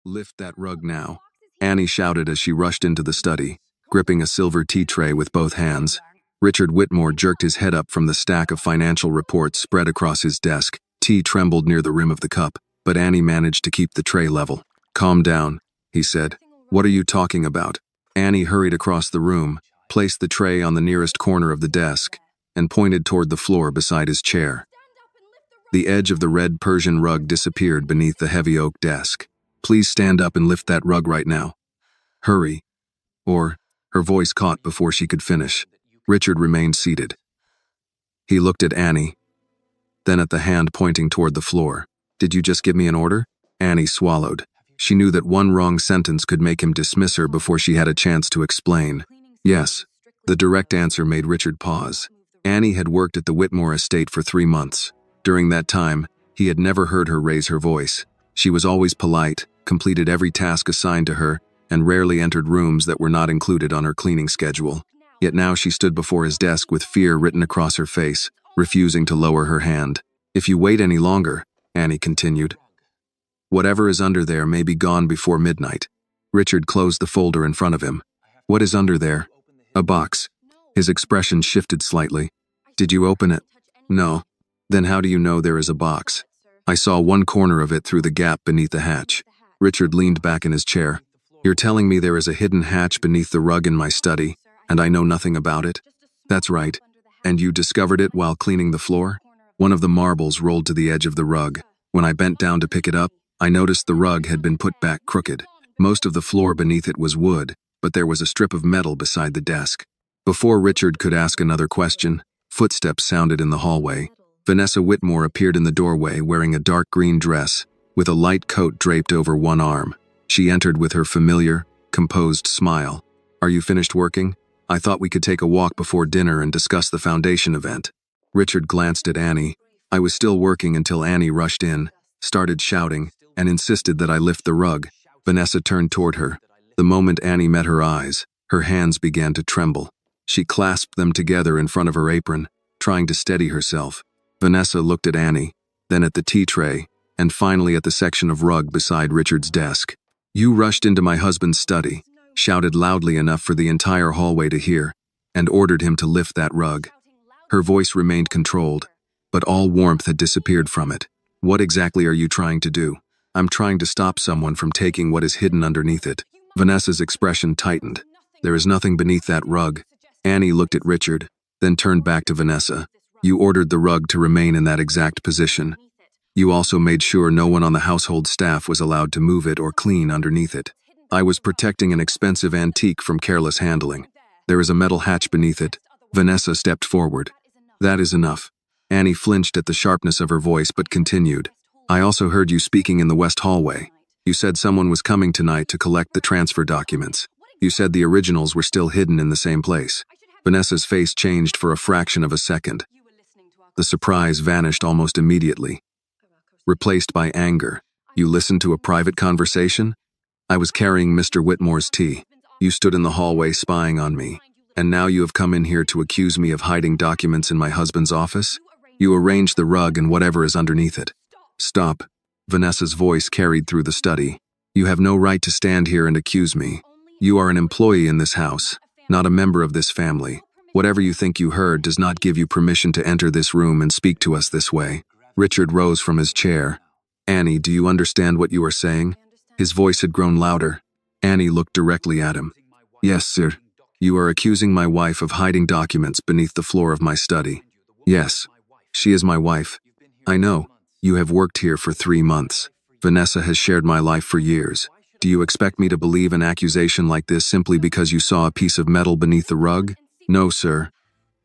Lift that rug now, Annie shouted as she rushed into the study, gripping a silver tea tray with both hands. Richard Whitmore jerked his head up from the stack of financial reports spread across his desk. Tea trembled near the rim of the cup, but Annie managed to keep the tray level. "Calm down," he said. "What are you talking about?" Annie hurried across the room, placed the tray on the nearest corner of the desk, and pointed toward the floor beside his chair. The edge of the red Persian rug disappeared beneath the heavy oak desk. "Please stand up and lift that rug right now. Hurry." Or, her voice caught before she could finish. Richard remained seated. He looked at Annie, then at the hand pointing toward the floor. "Did you just give me an order?" Annie swallowed. She knew that one wrong sentence could make him dismiss her before she had a chance to explain. "Yes." The direct answer made Richard pause. Annie had worked at the Whitmore estate for 3 months. During that time, he had never heard her raise her voice. She was always polite, completed every task assigned to her, and rarely entered rooms that were not included on her cleaning schedule. Yet now she stood before his desk with fear written across her face, refusing to lower her hand. "If you wait any longer," Annie continued, "whatever is under there may be gone before midnight." Richard closed the folder in front of him. "What is under there?" "A box." His expression shifted slightly. "Did you open it?" "No." "Then how do you know there is a box?" "I saw one corner of it through the gap beneath the hatch." Richard leaned back in his chair. "You're telling me there is a hidden hatch beneath the rug in my study, and I know nothing about it?" "That's right." "And you discovered it while cleaning the floor?" "One of the marbles rolled to the edge of the rug. When I bent down to pick it up, I noticed the rug had been put back crooked. Most of the floor beneath it was wood, but there was a strip of metal beside the desk." Before Richard could ask another question, footsteps sounded in the hallway. Vanessa Whitmore appeared in the doorway wearing a dark green dress, with a light coat draped over one arm. She entered with her familiar, composed smile. "Are you finished working? I thought we could take a walk before dinner and discuss the foundation event." Richard glanced at Annie. "I was still working until Annie rushed in, started shouting, and insisted that I lift the rug." Vanessa turned toward her. The moment Annie met her eyes, her hands began to tremble. She clasped them together in front of her apron, trying to steady herself. Vanessa looked at Annie, then at the tea tray, and finally at the section of rug beside Richard's desk. "You rushed into my husband's study," shouted loudly enough for the entire hallway to hear, and ordered him to lift that rug. Her voice remained controlled, but all warmth had disappeared from it. "What exactly are you trying to do?" "I'm trying to stop someone from taking what is hidden underneath it." Vanessa's expression tightened. "There is nothing beneath that rug." Annie looked at Richard, then turned back to Vanessa. "You ordered the rug to remain in that exact position. You also made sure no one on the household staff was allowed to move it or clean underneath it. I was protecting an expensive antique from careless handling. There is a metal hatch beneath it." Vanessa stepped forward. "That is enough." Annie flinched at the sharpness of her voice but continued. "I also heard you speaking in the west hallway. You said someone was coming tonight to collect the transfer documents. You said the originals were still hidden in the same place." Vanessa's face changed for a fraction of a second. The surprise vanished almost immediately, replaced by anger. "You listened to a private conversation?" "I was carrying Mr. Whitmore's tea. You stood in the hallway spying on me, and now you have come in here to accuse me of hiding documents in my husband's office? You arranged the rug and whatever is underneath it." "Stop." Vanessa's voice carried through the study. "You have no right to stand here and accuse me. You are an employee in this house, not a member of this family. Whatever you think you heard does not give you permission to enter this room and speak to us this way." Richard rose from his chair. "Annie, do you understand what you are saying?" His voice had grown louder. Annie looked directly at him. "Yes, sir. You are accusing my wife of hiding documents beneath the floor of my study." "Yes. She is my wife." "I know. You have worked here for 3 months. Vanessa has shared my life for years. Do you expect me to believe an accusation like this simply because you saw a piece of metal beneath the rug? No, sir.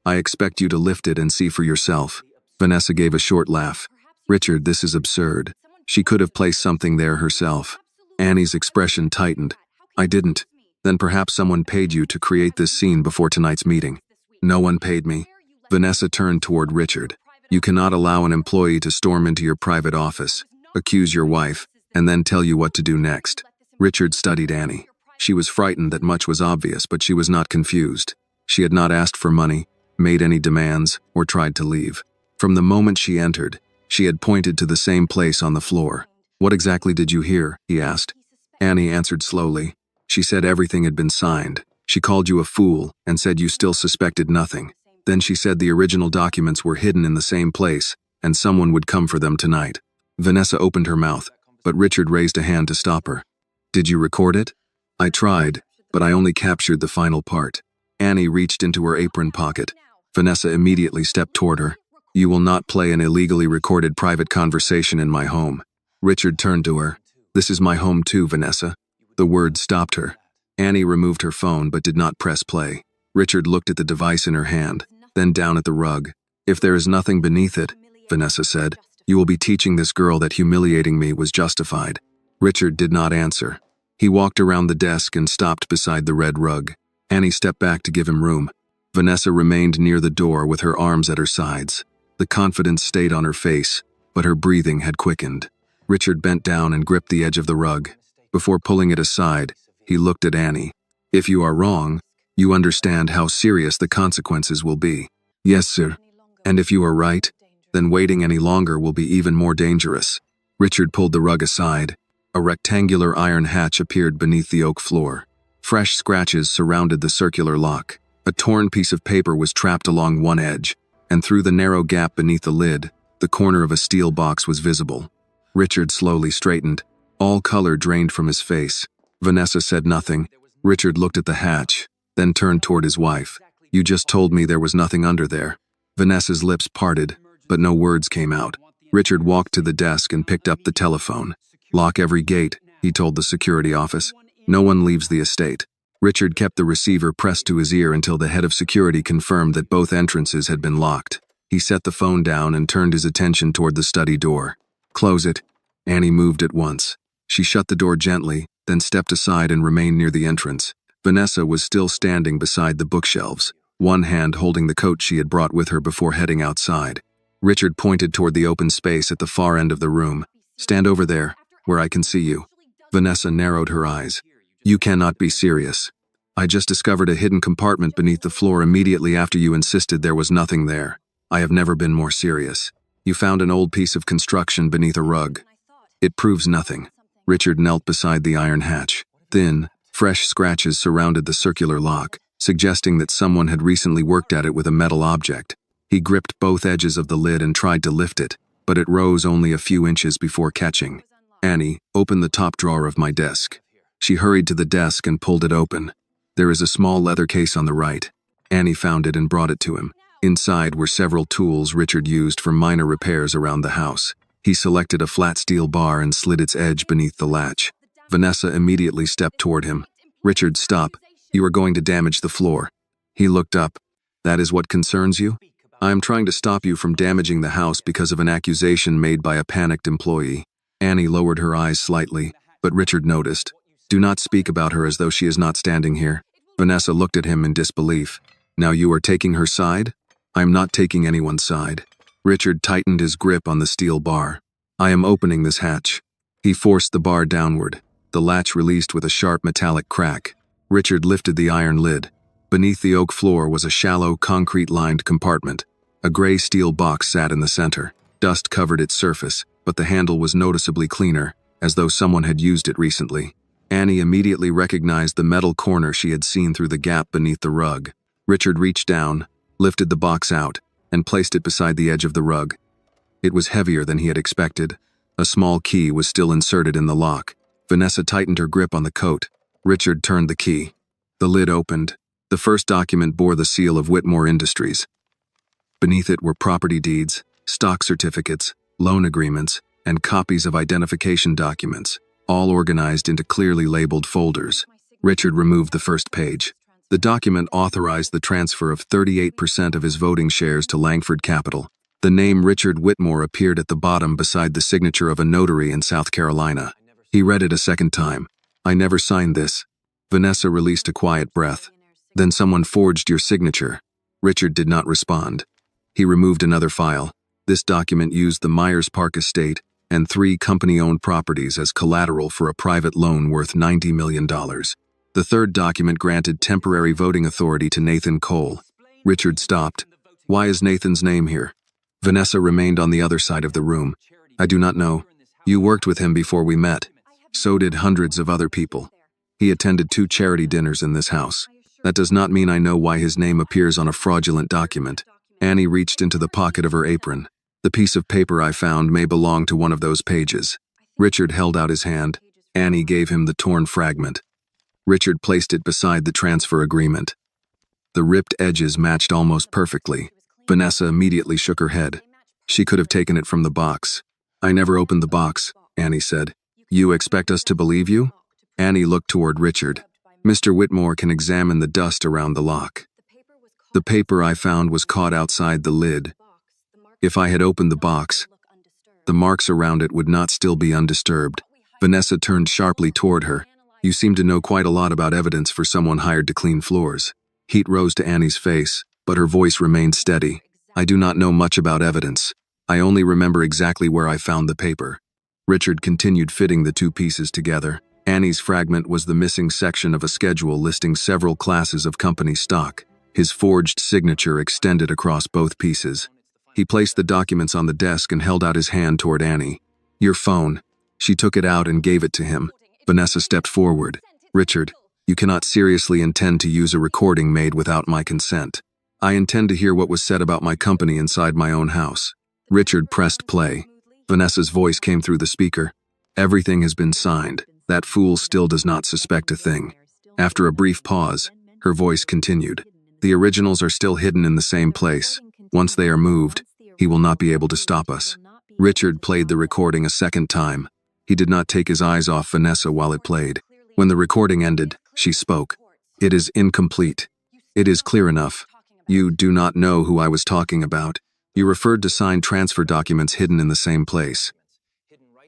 I expect you to lift it and see for yourself." Vanessa gave a short laugh. "Richard, this is absurd. She could have placed something there herself." Annie's expression tightened. "I didn't. Then perhaps someone paid you to create this scene before tonight's meeting." "No one paid me." Vanessa turned toward Richard. "You cannot allow an employee to storm into your private office, accuse your wife, and then tell you what to do next." Richard studied Annie. She was frightened that much was obvious, but she was not confused. She had not asked for money, made any demands, or tried to leave. From the moment she entered, she had pointed to the same place on the floor. "What exactly did you hear?" he asked. Annie answered slowly. She said everything had been signed. She called you a fool and said you still suspected nothing. Then she said the original documents were hidden in the same place and someone would come for them tonight. Vanessa opened her mouth, but Richard raised a hand to stop her. Did you record it? I tried, but I only captured the final part. Annie reached into her apron pocket. Vanessa immediately stepped toward her. You will not play an illegally recorded private conversation in my home. Richard turned to her. This is my home too, Vanessa. The words stopped her. Annie removed her phone but did not press play. Richard looked at the device in her hand, then down at the rug. If there is nothing beneath it, Vanessa said, you will be teaching this girl that humiliating me was justified. Richard did not answer. He walked around the desk and stopped beside the red rug. Annie stepped back to give him room. Vanessa remained near the door with her arms at her sides. The confidence stayed on her face, but her breathing had quickened. Richard bent down and gripped the edge of the rug. Before pulling it aside, he looked at Annie. If you are wrong, you understand how serious the consequences will be. Yes, sir. And if you are right, then waiting any longer will be even more dangerous. Richard pulled the rug aside. A rectangular iron hatch appeared beneath the oak floor. Fresh scratches surrounded the circular lock. A torn piece of paper was trapped along one edge, and through the narrow gap beneath the lid, the corner of a steel box was visible. Richard slowly straightened. All color drained from his face. Vanessa said nothing. Richard looked at the hatch, then turned toward his wife. You just told me there was nothing under there. Vanessa's lips parted, but no words came out. Richard walked to the desk and picked up the telephone. Lock every gate, he told the security office. No one leaves the estate. Richard kept the receiver pressed to his ear until the head of security confirmed that both entrances had been locked. He set the phone down and turned his attention toward the study door. Close it. Annie moved at once. She shut the door gently, then stepped aside and remained near the entrance. Vanessa was still standing beside the bookshelves, one hand holding the coat she had brought with her before heading outside. Richard pointed toward the open space at the far end of the room. Stand over there, where I can see you. Vanessa narrowed her eyes. You cannot be serious. I just discovered a hidden compartment beneath the floor immediately after you insisted there was nothing there. I have never been more serious. You found an old piece of construction beneath a rug. It proves nothing. Richard knelt beside the iron hatch. Thin, fresh scratches surrounded the circular lock, suggesting that someone had recently worked at it with a metal object. He gripped both edges of the lid and tried to lift it, but it rose only a few inches before catching. Annie, open the top drawer of my desk. She hurried to the desk and pulled it open. There is a small leather case on the right. Annie found it and brought it to him. Inside were several tools Richard used for minor repairs around the house. He selected a flat steel bar and slid its edge beneath the latch. Vanessa immediately stepped toward him. Richard, stop. You are going to damage the floor. He looked up. That is what concerns you? I am trying to stop you from damaging the house because of an accusation made by a panicked employee. Annie lowered her eyes slightly, but Richard noticed. Do not speak about her as though she is not standing here. Vanessa looked at him in disbelief. Now you are taking her side? I am not taking anyone's side. Richard tightened his grip on the steel bar. I am opening this hatch. He forced the bar downward. The latch released with a sharp metallic crack. Richard lifted the iron lid. Beneath the oak floor was a shallow, concrete-lined compartment. A gray steel box sat in the center. Dust covered its surface, but the handle was noticeably cleaner, as though someone had used it recently. Annie immediately recognized the metal corner she had seen through the gap beneath the rug. Richard reached down, lifted the box out, and placed it beside the edge of the rug. It was heavier than he had expected. A small key was still inserted in the lock. Vanessa tightened her grip on the coat. Richard turned the key. The lid opened. The first document bore the seal of Whitmore Industries. Beneath it were property deeds, stock certificates, loan agreements, and copies of identification documents, all organized into clearly labeled folders. Richard removed the first page. The document authorized the transfer of 38% of his voting shares to Langford Capital. The name Richard Whitmore appeared at the bottom beside the signature of a notary in South Carolina. He read it a second time. I never signed this. Vanessa released a quiet breath. Then someone forged your signature. Richard did not respond. He removed another file. This document used the Myers Park estate and 3 company-owned properties as collateral for a private loan worth $90 million. The third document granted temporary voting authority to Nathan Cole. Richard stopped. Why is Nathan's name here? Vanessa remained on the other side of the room. I do not know. You worked with him before we met. So did hundreds of other people. He attended 2 charity dinners in this house. That does not mean I know why his name appears on a fraudulent document. Annie reached into the pocket of her apron. The piece of paper I found may belong to one of those pages. Richard held out his hand. Annie gave him the torn fragment. Richard placed it beside the transfer agreement. The ripped edges matched almost perfectly. Vanessa immediately shook her head. She could have taken it from the box. I never opened the box, Annie said. You expect us to believe you? Annie looked toward Richard. Mr. Whitmore can examine the dust around the lock. The paper I found was caught outside the lid. If I had opened the box, the marks around it would not still be undisturbed. Vanessa turned sharply toward her. You seem to know quite a lot about evidence for someone hired to clean floors. Heat rose to Annie's face, but her voice remained steady. I do not know much about evidence. I only remember exactly where I found the paper. Richard continued fitting the 2 pieces together. Annie's fragment was the missing section of a schedule listing several classes of company stock. His forged signature extended across both pieces. He placed the documents on the desk and held out his hand toward Annie. Your phone. She took it out and gave it to him. Vanessa stepped forward. Richard, you cannot seriously intend to use a recording made without my consent. I intend to hear what was said about my company inside my own house. Richard pressed play. Vanessa's voice came through the speaker. Everything has been signed. That fool still does not suspect a thing. After a brief pause, her voice continued. The originals are still hidden in the same place. Once they are moved, he will not be able to stop us. Richard played the recording a second time. He did not take his eyes off Vanessa while it played. When the recording ended, she spoke. It is incomplete. It is clear enough. You do not know who I was talking about. You referred to signed transfer documents hidden in the same place.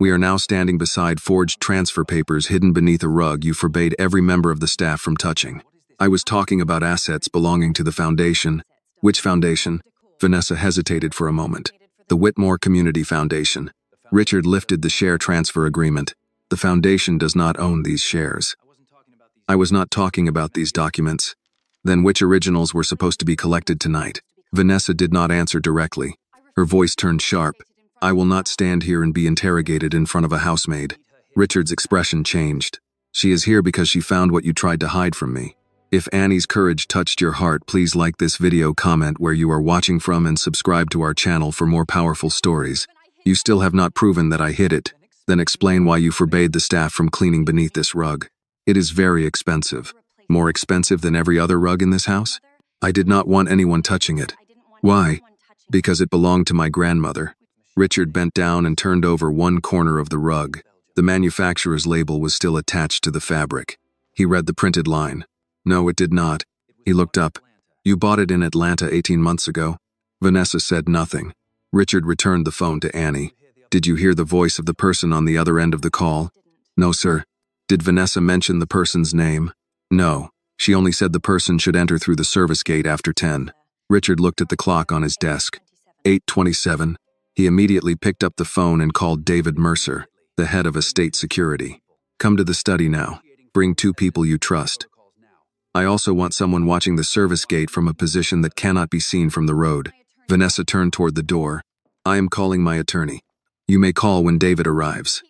We are now standing beside forged transfer papers hidden beneath a rug you forbade every member of the staff from touching. I was talking about assets belonging to the foundation. Which foundation? Vanessa hesitated for a moment. The Whitmore Community Foundation. Richard lifted the share transfer agreement. The foundation does not own these shares. I was not talking about these documents. Then which originals were supposed to be collected tonight? Vanessa did not answer directly. Her voice turned sharp. I will not stand here and be interrogated in front of a housemaid. Richard's expression changed. She is here because she found what you tried to hide from me. If Annie's courage touched your heart, please like this video, comment where you are watching from, and subscribe to our channel for more powerful stories. You still have not proven that I hid it. Then explain why you forbade the staff from cleaning beneath this rug. It is very expensive. More expensive than every other rug in this house? I did not want anyone touching it. Why? Because it belonged to my grandmother. Richard bent down and turned over one corner of the rug. The manufacturer's label was still attached to the fabric. He read the printed line. No, it did not. He looked up. You bought it in Atlanta 18 months ago. Vanessa said nothing. Richard returned the phone to Annie. Did you hear the voice of the person on the other end of the call? No, sir. Did Vanessa mention the person's name? No. She only said the person should enter through the service gate after 10. Richard looked at the clock on his desk. 8:27. He immediately picked up the phone and called David Mercer, the head of estate security. Come to the study now. Bring 2 people you trust. I also want someone watching the service gate from a position that cannot be seen from the road. Vanessa turned toward the door. I am calling my attorney. You may call when David arrives.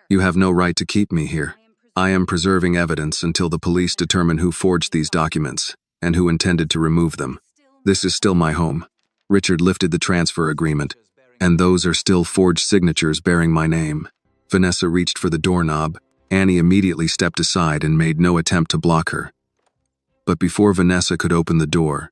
You have no right to keep me here. I am preserving evidence until the police determine who forged these documents and who intended to remove them. This is still my home. Richard lifted the transfer agreement, and those are still forged signatures bearing my name. Vanessa reached for the doorknob. Annie immediately stepped aside and made no attempt to block her. But before Vanessa could open the door,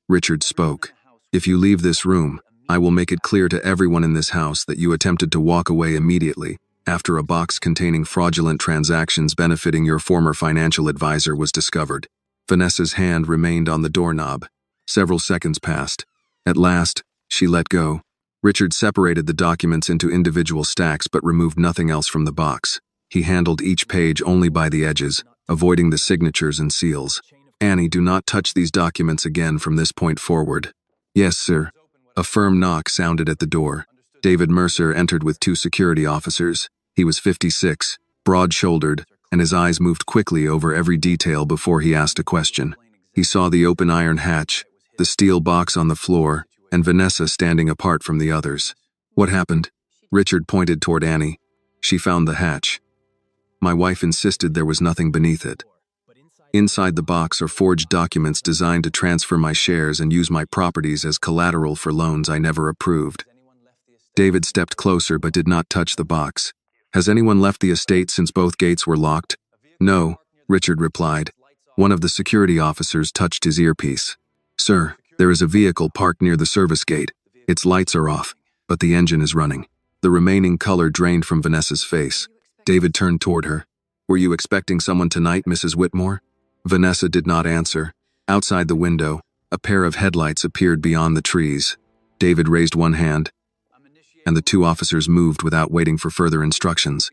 Richard spoke. If you leave this room, I will make it clear to everyone in this house that you attempted to walk away immediately after a box containing fraudulent transactions benefiting your former financial advisor was discovered. Vanessa's hand remained on the doorknob. Several seconds passed. At last, she let go. Richard separated the documents into individual stacks but removed nothing else from the box. He handled each page only by the edges, avoiding the signatures and seals. Annie, do not touch these documents again from this point forward. Yes, sir. A firm knock sounded at the door. David Mercer entered with 2 security officers. He was 56, broad-shouldered, and his eyes moved quickly over every detail before he asked a question. He saw the open iron hatch, the steel box on the floor, and Vanessa standing apart from the others. What happened? Richard pointed toward Annie. She found the hatch. My wife insisted there was nothing beneath it. Inside the box are forged documents designed to transfer my shares and use my properties as collateral for loans I never approved. David stepped closer but did not touch the box. Has anyone left the estate since both gates were locked? No, Richard replied. One of the security officers touched his earpiece. Sir, there is a vehicle parked near the service gate. Its lights are off, but the engine is running. The remaining color drained from Vanessa's face. David turned toward her. Were you expecting someone tonight, Mrs. Whitmore? Vanessa did not answer. Outside the window, a pair of headlights appeared beyond the trees. David raised one hand, and the two officers moved without waiting for further instructions.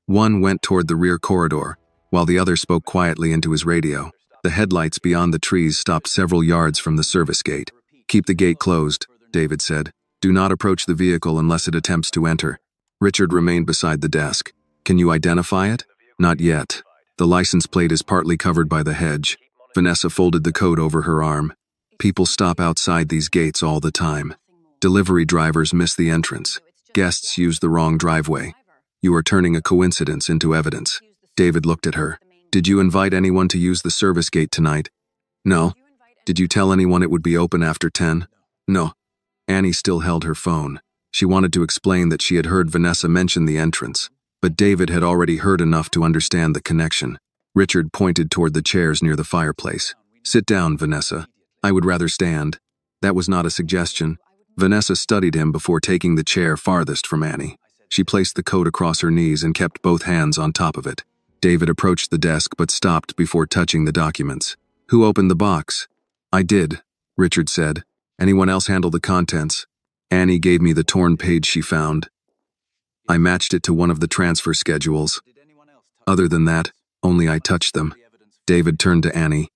One went toward the rear corridor, while the other spoke quietly into his radio. The headlights beyond the trees stopped several yards from the service gate. Keep the gate closed, David said. Do not approach the vehicle unless it attempts to enter. Richard remained beside the desk. Can you identify it? Not yet. The license plate is partly covered by the hedge. Vanessa folded the coat over her arm. People stop outside these gates all the time. Delivery drivers miss the entrance. Guests use the wrong driveway. You are turning a coincidence into evidence. David looked at her. Did you invite anyone to use the service gate tonight? No. Did you tell anyone it would be open after 10? No. Annie still held her phone. She wanted to explain that she had heard Vanessa mention the entrance, but David had already heard enough to understand the connection. Richard pointed toward the chairs near the fireplace. Sit down, Vanessa. I would rather stand. That was not a suggestion. Vanessa studied him before taking the chair farthest from Annie. She placed the coat across her knees and kept both hands on top of it. David approached the desk but stopped before touching the documents. Who opened the box? I did, Richard said. Anyone else handle the contents? Annie gave me the torn page she found. I matched it to one of the transfer schedules. Other than that, only I touched them. David turned to Annie.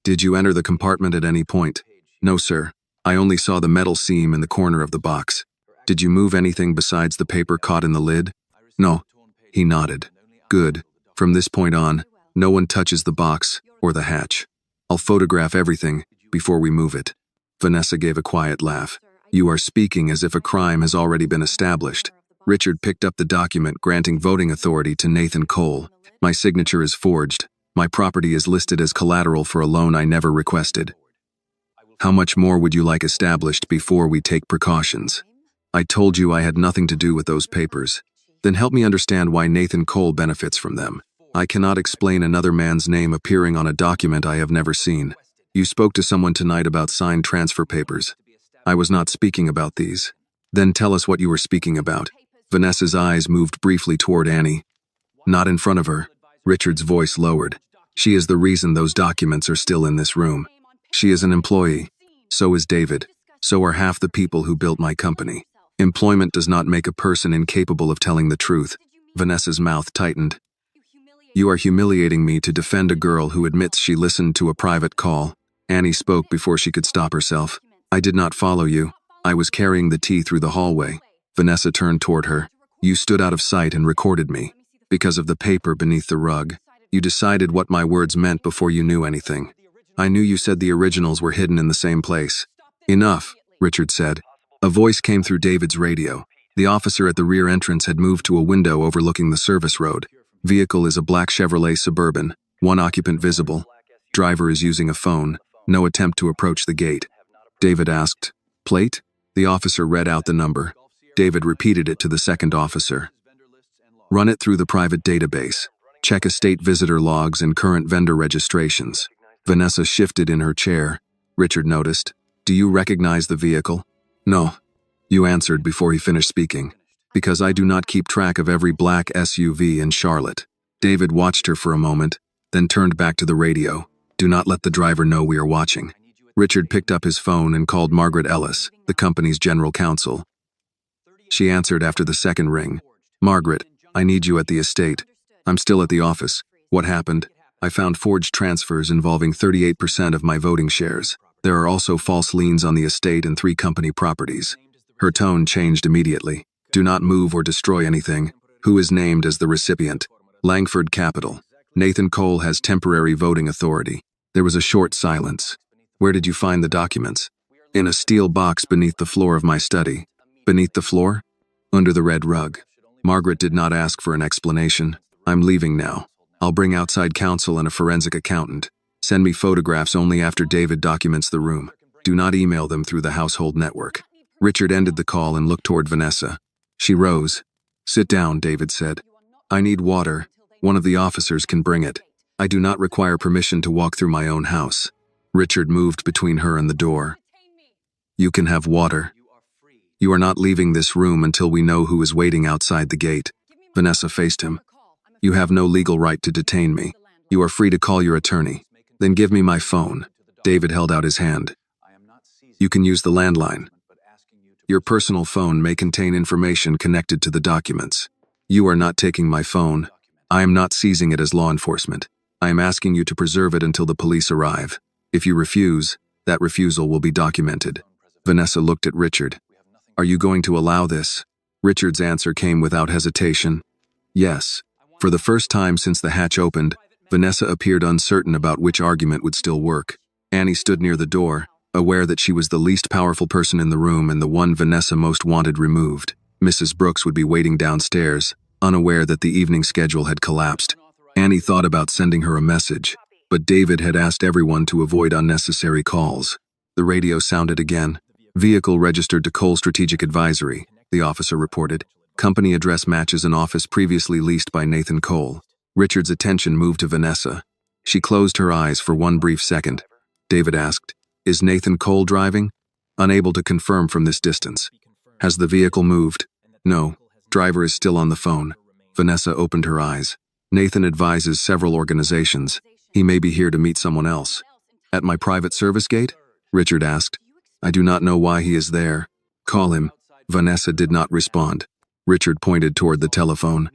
Did you enter the compartment at any point? No, sir. I only saw the metal seam in the corner of the box. Did you move anything besides the paper caught in the lid? No. He nodded. Good. From this point on, no one touches the box or the hatch. I'll photograph everything before we move it. Vanessa gave a quiet laugh. You are speaking as if a crime has already been established. Richard picked up the document granting voting authority to Nathan Cole. My signature is forged. My property is listed as collateral for a loan I never requested. How much more would you like established before we take precautions? I told you I had nothing to do with those papers. Then help me understand why Nathan Cole benefits from them. I cannot explain another man's name appearing on a document I have never seen. You spoke to someone tonight about signed transfer papers. I was not speaking about these. Then tell us what you were speaking about. Vanessa's eyes moved briefly toward Annie. Not in front of her. Richard's voice lowered. She is the reason those documents are still in this room. She is an employee. So is David. So are half the people who built my company. Employment does not make a person incapable of telling the truth. Vanessa's mouth tightened. You are humiliating me to defend a girl who admits she listened to a private call. Annie spoke before she could stop herself. I did not follow you. I was carrying the tea through the hallway. Vanessa turned toward her. You stood out of sight and recorded me. Because of the paper beneath the rug. You decided what my words meant before you knew anything. I knew you said the originals were hidden in the same place. Enough, Richard said. A voice came through David's radio. The officer at the rear entrance had moved to a window overlooking the service road. Vehicle is a black Chevrolet Suburban, one occupant visible. Driver is using a phone, no attempt to approach the gate. David asked, plate? The officer read out the number. David repeated it to the second officer. Run it through the private database. Check estate visitor logs and current vendor registrations. Vanessa shifted in her chair. Richard noticed. Do you recognize the vehicle? No. You answered before he finished speaking. Because I do not keep track of every black SUV in Charlotte. David watched her for a moment, then turned back to the radio. Do not let the driver know we are watching. Richard picked up his phone and called Margaret Ellis, the company's general counsel. She answered after the second ring. Margaret, I need you at the estate. I'm still at the office. What happened? I found forged transfers involving 38% of my voting shares. There are also false liens on the estate and 3 company properties. Her tone changed immediately. Do not move or destroy anything. Who is named as the recipient? Langford Capital. Nathan Cole has temporary voting authority. There was a short silence. Where did you find the documents? In a steel box beneath the floor of my study. Beneath the floor? Under the red rug. Margaret did not ask for an explanation. I'm leaving now. I'll bring outside counsel and a forensic accountant. Send me photographs only after David documents the room. Do not email them through the household network. Richard ended the call and looked toward Vanessa. She rose. Sit down, David said. I need water. One of the officers can bring it. I do not require permission to walk through my own house. Richard moved between her and the door. You can have water. You are not leaving this room until we know who is waiting outside the gate. Vanessa faced him. You have no legal right to detain me. You are free to call your attorney. Then give me my phone. David held out his hand. You can use the landline. Your personal phone may contain information connected to the documents. You are not taking my phone. I am not seizing it as law enforcement. I am asking you to preserve it until the police arrive. If you refuse, that refusal will be documented. Vanessa looked at Richard. Are you going to allow this? Richard's answer came without hesitation. Yes. For the first time since the hatch opened, Vanessa appeared uncertain about which argument would still work. Annie stood near the door, aware that she was the least powerful person in the room and the one Vanessa most wanted removed. Mrs. Brooks would be waiting downstairs, unaware that the evening schedule had collapsed. Annie thought about sending her a message, but David had asked everyone to avoid unnecessary calls. The radio sounded again. Vehicle registered to Cole Strategic Advisory, the officer reported. Company address matches an office previously leased by Nathan Cole. Richard's attention moved to Vanessa. She closed her eyes for one brief second. David asked, Is Nathan Cole driving? Unable to confirm from this distance. Has the vehicle moved? No. Driver is still on the phone. Vanessa opened her eyes. Nathan advises several organizations. He may be here to meet someone else. At my private service gate? Richard asked. I do not know why he is there. Call him. Vanessa did not respond. Richard pointed toward the telephone.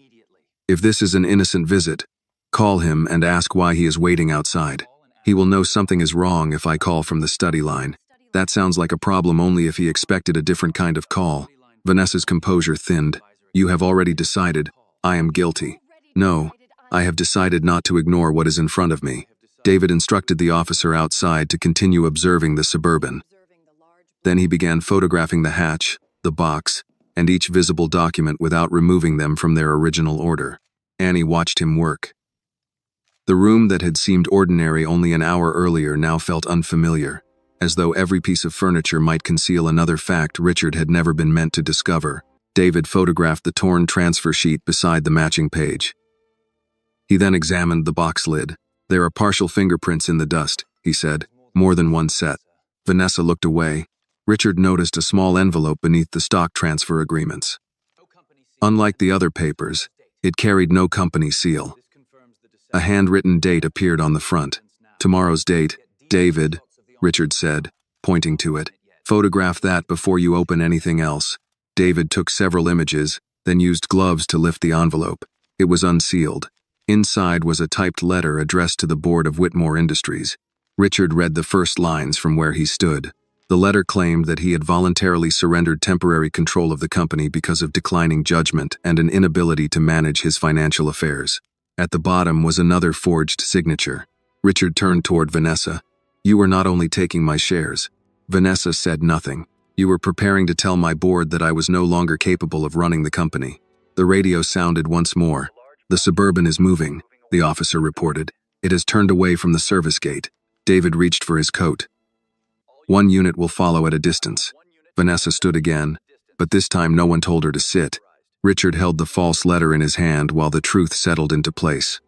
If this is an innocent visit, call him and ask why he is waiting outside. He will know something is wrong if I call from the study line. That sounds like a problem only if he expected a different kind of call. Vanessa's composure thinned. You have already decided. I am guilty. No, I have decided not to ignore what is in front of me. David instructed the officer outside to continue observing the Suburban. Then he began photographing the hatch, the box, and each visible document without removing them from their original order. Annie watched him work. The room that had seemed ordinary only an hour earlier now felt unfamiliar, as though every piece of furniture might conceal another fact Richard had never been meant to discover. David photographed the torn transfer sheet beside the matching page. He then examined the box lid. There are partial fingerprints in the dust, he said, more than one set. Vanessa looked away. Richard noticed a small envelope beneath the stock transfer agreements. Unlike the other papers, it carried no company seal. A handwritten date appeared on the front. Tomorrow's date, David, Richard said, pointing to it. Photograph that before you open anything else. David took several images, then used gloves to lift the envelope. It was unsealed. Inside was a typed letter addressed to the board of Whitmore Industries. Richard read the first lines from where he stood. The letter claimed that he had voluntarily surrendered temporary control of the company because of declining judgment and an inability to manage his financial affairs. At the bottom was another forged signature. Richard turned toward Vanessa. You were not only taking my shares. Vanessa said nothing. You were preparing to tell my board that I was no longer capable of running the company. The radio sounded once more. The Suburban is moving, the officer reported. It has turned away from the service gate. David reached for his coat. One unit will follow at a distance. Vanessa stood again, but this time no one told her to sit. Richard held the false letter in his hand while the truth settled into place.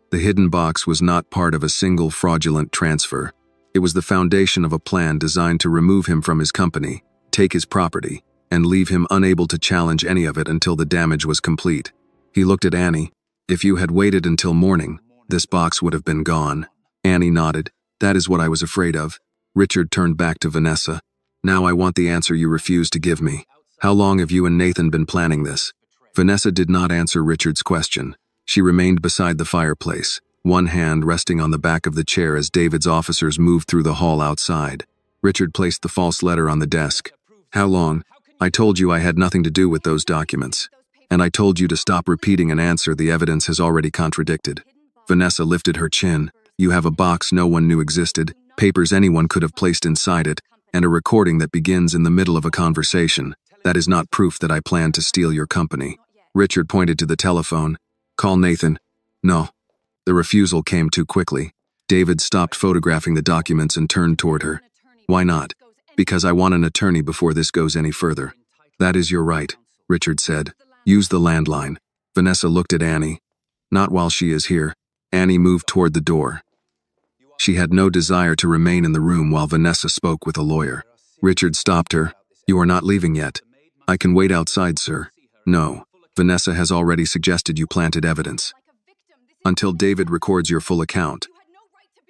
The hidden box was not part of a single fraudulent transfer. It was the foundation of a plan designed to remove him from his company, take his property, and leave him unable to challenge any of it until the damage was complete. He looked at Annie. If you had waited until morning, this box would have been gone. Annie nodded. That is what I was afraid of. Richard turned back to Vanessa. Now I want the answer you refused to give me. How long have you and Nathan been planning this? Vanessa did not answer Richard's question. She remained beside the fireplace, one hand resting on the back of the chair as David's officers moved through the hall outside. Richard placed the false letter on the desk. How long? I told you I had nothing to do with those documents. And I told you to stop repeating an answer the evidence has already contradicted. Vanessa lifted her chin. You have a box no one knew existed, papers anyone could have placed inside it, and a recording that begins in the middle of a conversation. That is not proof that I plan to steal your company. Richard pointed to the telephone. Call Nathan. No. The refusal came too quickly. David stopped photographing the documents and turned toward her. Why not? Because I want an attorney before this goes any further. That is your right, Richard said. Use the landline. Vanessa looked at Annie. Not while she is here. Annie moved toward the door. She had no desire to remain in the room while Vanessa spoke with a lawyer. Richard stopped her. You are not leaving yet. I can wait outside, sir. No. Vanessa has already suggested you planted evidence. Until David records your full account.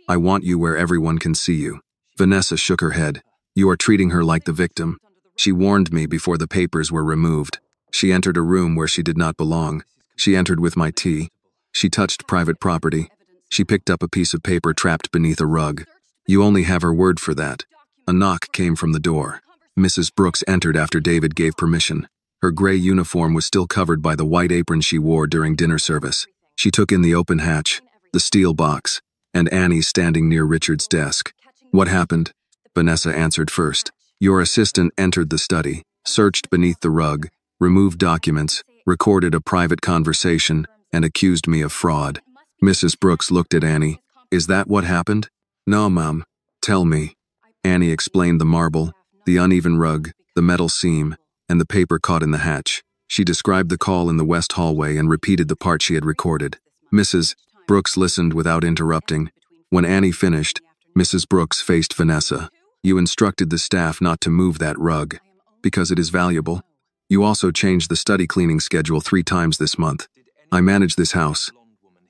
I want you where everyone can see you. Vanessa shook her head. You are treating her like the victim. She warned me before the papers were removed. She entered a room where she did not belong. She entered with my tea. She touched private property. She picked up a piece of paper trapped beneath a rug. You only have her word for that. A knock came from the door. Mrs. Brooks entered after David gave permission. Her gray uniform was still covered by the white apron she wore during dinner service. She took in the open hatch, the steel box, and Annie standing near Richard's desk. What happened? Vanessa answered first. Your assistant entered the study, searched beneath the rug, removed documents, recorded a private conversation, and accused me of fraud. Mrs. Brooks looked at Annie. Is that what happened? No, Mom. Tell me. Annie explained the marble, the uneven rug, the metal seam, and the paper caught in the hatch. She described the call in the west hallway and repeated the part she had recorded. Mrs. Brooks listened without interrupting. When Annie finished, Mrs. Brooks faced Vanessa. You instructed the staff not to move that rug, because it is valuable. You also changed the study cleaning schedule 3 times this month. I manage this house.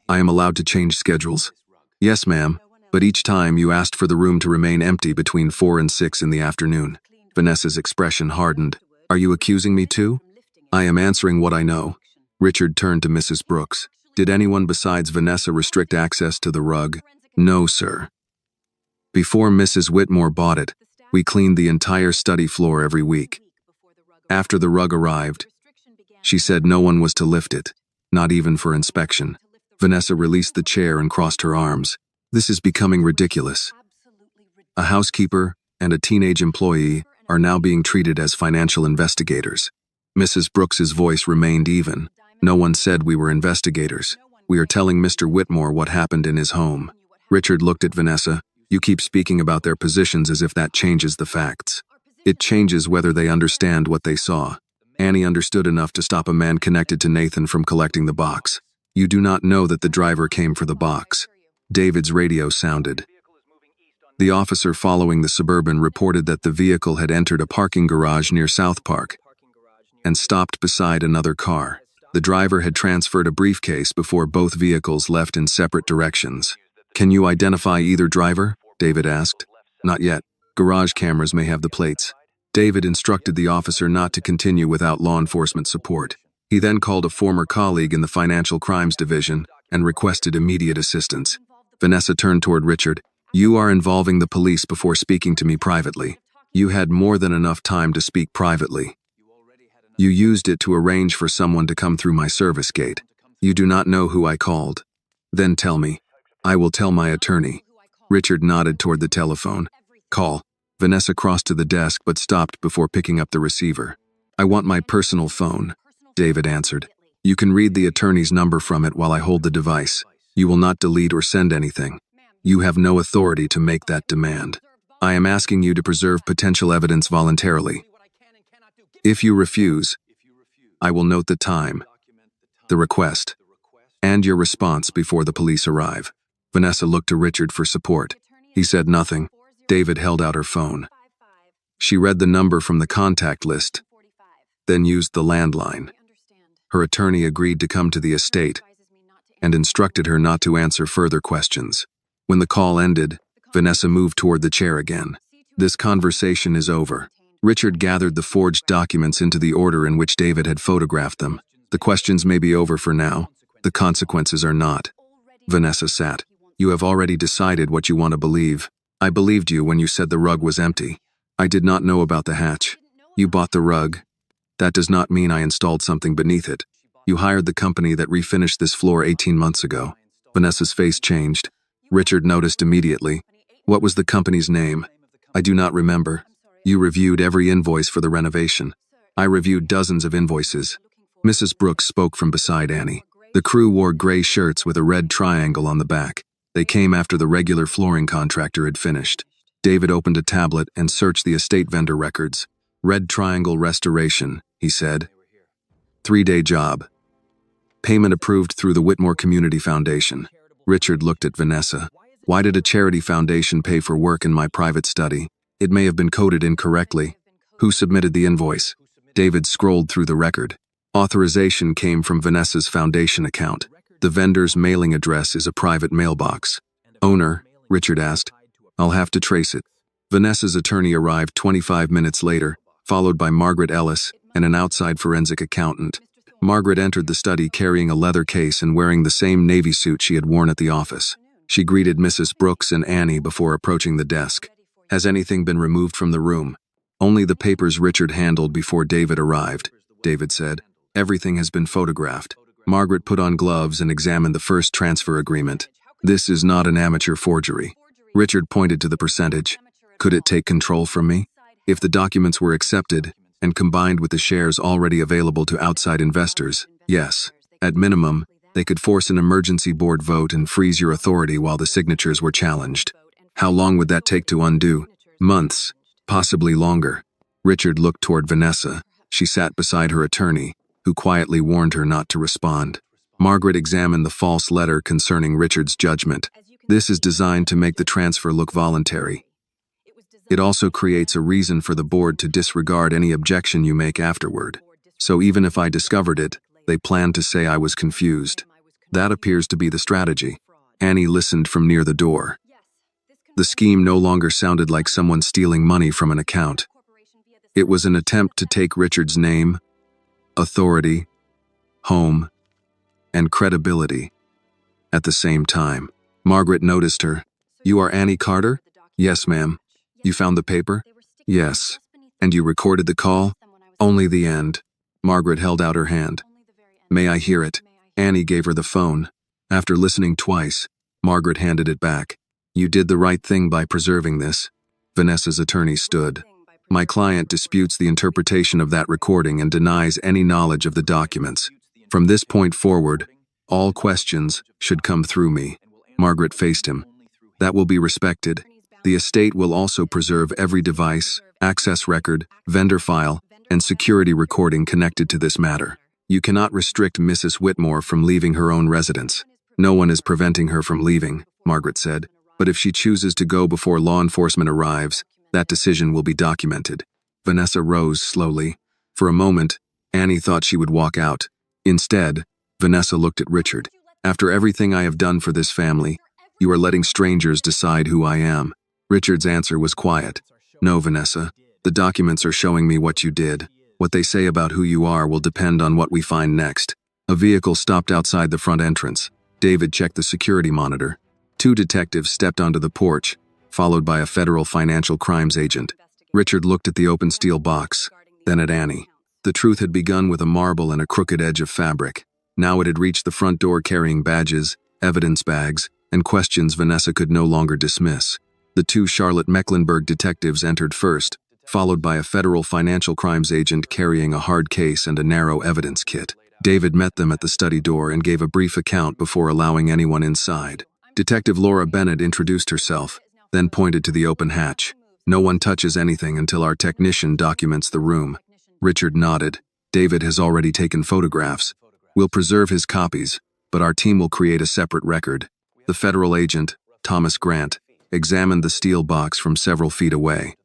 I am allowed to change schedules. Yes, ma'am, but each time you asked for the room to remain empty between 4 and 6 in the afternoon. Vanessa's expression hardened. Are you accusing me too? I am answering what I know. Richard turned to Mrs. Brooks. Did anyone besides Vanessa restrict access to the rug? No, sir. Before Mrs. Whitmore bought it, we cleaned the entire study floor every week. After the rug arrived, she said no one was to lift it, not even for inspection. Vanessa released the chair and crossed her arms. This is becoming ridiculous. A housekeeper and a teenage employee are now being treated as financial investigators. Mrs. Brooks's voice remained even. No one said we were investigators. We are telling Mr. Whitmore what happened in his home. Richard looked at Vanessa. You keep speaking about their positions as if that changes the facts. It changes whether they understand what they saw. Annie understood enough to stop a man connected to Nathan from collecting the box. You do not know that the driver came for the box. David's radio sounded. The officer following the Suburban reported that the vehicle had entered a parking garage near South Park and stopped beside another car. The driver had transferred a briefcase before both vehicles left in separate directions. Can you identify either driver? David asked. Not yet. Garage cameras may have the plates. David instructed the officer not to continue without law enforcement support. He then called a former colleague in the Financial Crimes Division and requested immediate assistance. Vanessa turned toward Richard. You are involving the police before speaking to me privately. You had more than enough time to speak privately. You used it to arrange for someone to come through my service gate. You do not know who I called. Then tell me. I will tell my attorney. Richard nodded toward the telephone. Call. Vanessa crossed to the desk but stopped before picking up the receiver. I want my personal phone, David answered. You can read the attorney's number from it while I hold the device. You will not delete or send anything. You have no authority to make that demand. I am asking you to preserve potential evidence voluntarily. If you refuse, I will note the time, the request, and your response before the police arrive. Vanessa looked to Richard for support. He said nothing. David held out her phone. She read the number from the contact list, then used the landline. Her attorney agreed to come to the estate and instructed her not to answer further questions. When the call ended, Vanessa moved toward the chair again. This conversation is over. Richard gathered the forged documents into the order in which David had photographed them. The questions may be over for now. The consequences are not. Vanessa sat. You have already decided what you want to believe. I believed you when you said the rug was empty. I did not know about the hatch. You bought the rug. That does not mean I installed something beneath it. You hired the company that refinished this floor 18 months ago. Vanessa's face changed. Richard noticed immediately. What was the company's name? I do not remember. You reviewed every invoice for the renovation. I reviewed dozens of invoices. Mrs. Brooks spoke from beside Annie. The crew wore gray shirts with a red triangle on the back. They came after the regular flooring contractor had finished. David opened a tablet and searched the estate vendor records. Red triangle restoration, he said. 3-day job. Payment approved through the Whitmore Community Foundation. Richard looked at Vanessa. Why did a charity foundation pay for work in my private study? It may have been coded incorrectly. Who submitted the invoice? David scrolled through the record. Authorization came from Vanessa's foundation account. The vendor's mailing address is a private mailbox. Owner, Richard asked. I'll have to trace it. Vanessa's attorney arrived 25 minutes later, followed by Margaret Ellis and an outside forensic accountant. Margaret entered the study carrying a leather case and wearing the same navy suit she had worn at the office. She greeted Mrs. Brooks and Annie before approaching the desk. Has anything been removed from the room? Only the papers Richard handled before David arrived, David said. Everything has been photographed. Margaret put on gloves and examined the first transfer agreement. This is not an amateur forgery. Richard pointed to the percentage. Could it take control from me? If the documents were accepted and combined with the shares already available to outside investors, yes. At minimum, they could force an emergency board vote and freeze your authority while the signatures were challenged. How long would that take to undo? Months, possibly longer. Richard looked toward Vanessa. She sat beside her attorney, who quietly warned her not to respond. Margaret examined the false letter concerning Richard's judgment. This is designed to make the transfer look voluntary. It also creates a reason for the board to disregard any objection you make afterward. So even if I discovered it, they planned to say I was confused. That appears to be the strategy. Annie listened from near the door. The scheme no longer sounded like someone stealing money from an account. It was an attempt to take Richard's name, authority, home, and credibility at the same time. Margaret noticed her. You are Annie Carter? Yes, ma'am. You found the paper? Yes. And you recorded the call? Only the end. Margaret held out her hand. May I hear it? Annie gave her the phone. After listening twice, Margaret handed it back. You did the right thing by preserving this. Vanessa's attorney stood. My client disputes the interpretation of that recording and denies any knowledge of the documents. From this point forward, all questions should come through me. Margaret faced him. That will be respected. The estate will also preserve every device, access record, vendor file, and security recording connected to this matter. You cannot restrict Mrs. Whitmore from leaving her own residence. No one is preventing her from leaving, Margaret said. But if she chooses to go before law enforcement arrives, that decision will be documented. Vanessa rose slowly. For a moment, Annie thought she would walk out. Instead, Vanessa looked at Richard. After everything I have done for this family, you are letting strangers decide who I am. Richard's answer was quiet. No, Vanessa. The documents are showing me what you did. What they say about who you are will depend on what we find next. A vehicle stopped outside the front entrance. David checked the security monitor. 2 detectives stepped onto the porch, followed by a federal financial crimes agent. Richard looked at the open steel box, then at Annie. The truth had begun with a marble and a crooked edge of fabric. Now it had reached the front door carrying badges, evidence bags, and questions Vanessa could no longer dismiss. The 2 Charlotte Mecklenburg detectives entered first, followed by a federal financial crimes agent carrying a hard case and a narrow evidence kit. David met them at the study door and gave a brief account before allowing anyone inside. Detective Laura Bennett introduced herself, then pointed to the open hatch. No one touches anything until our technician documents the room. Richard nodded. David has already taken photographs. We'll preserve his copies, but our team will create a separate record. The federal agent, Thomas Grant, examined the steel box from several feet away.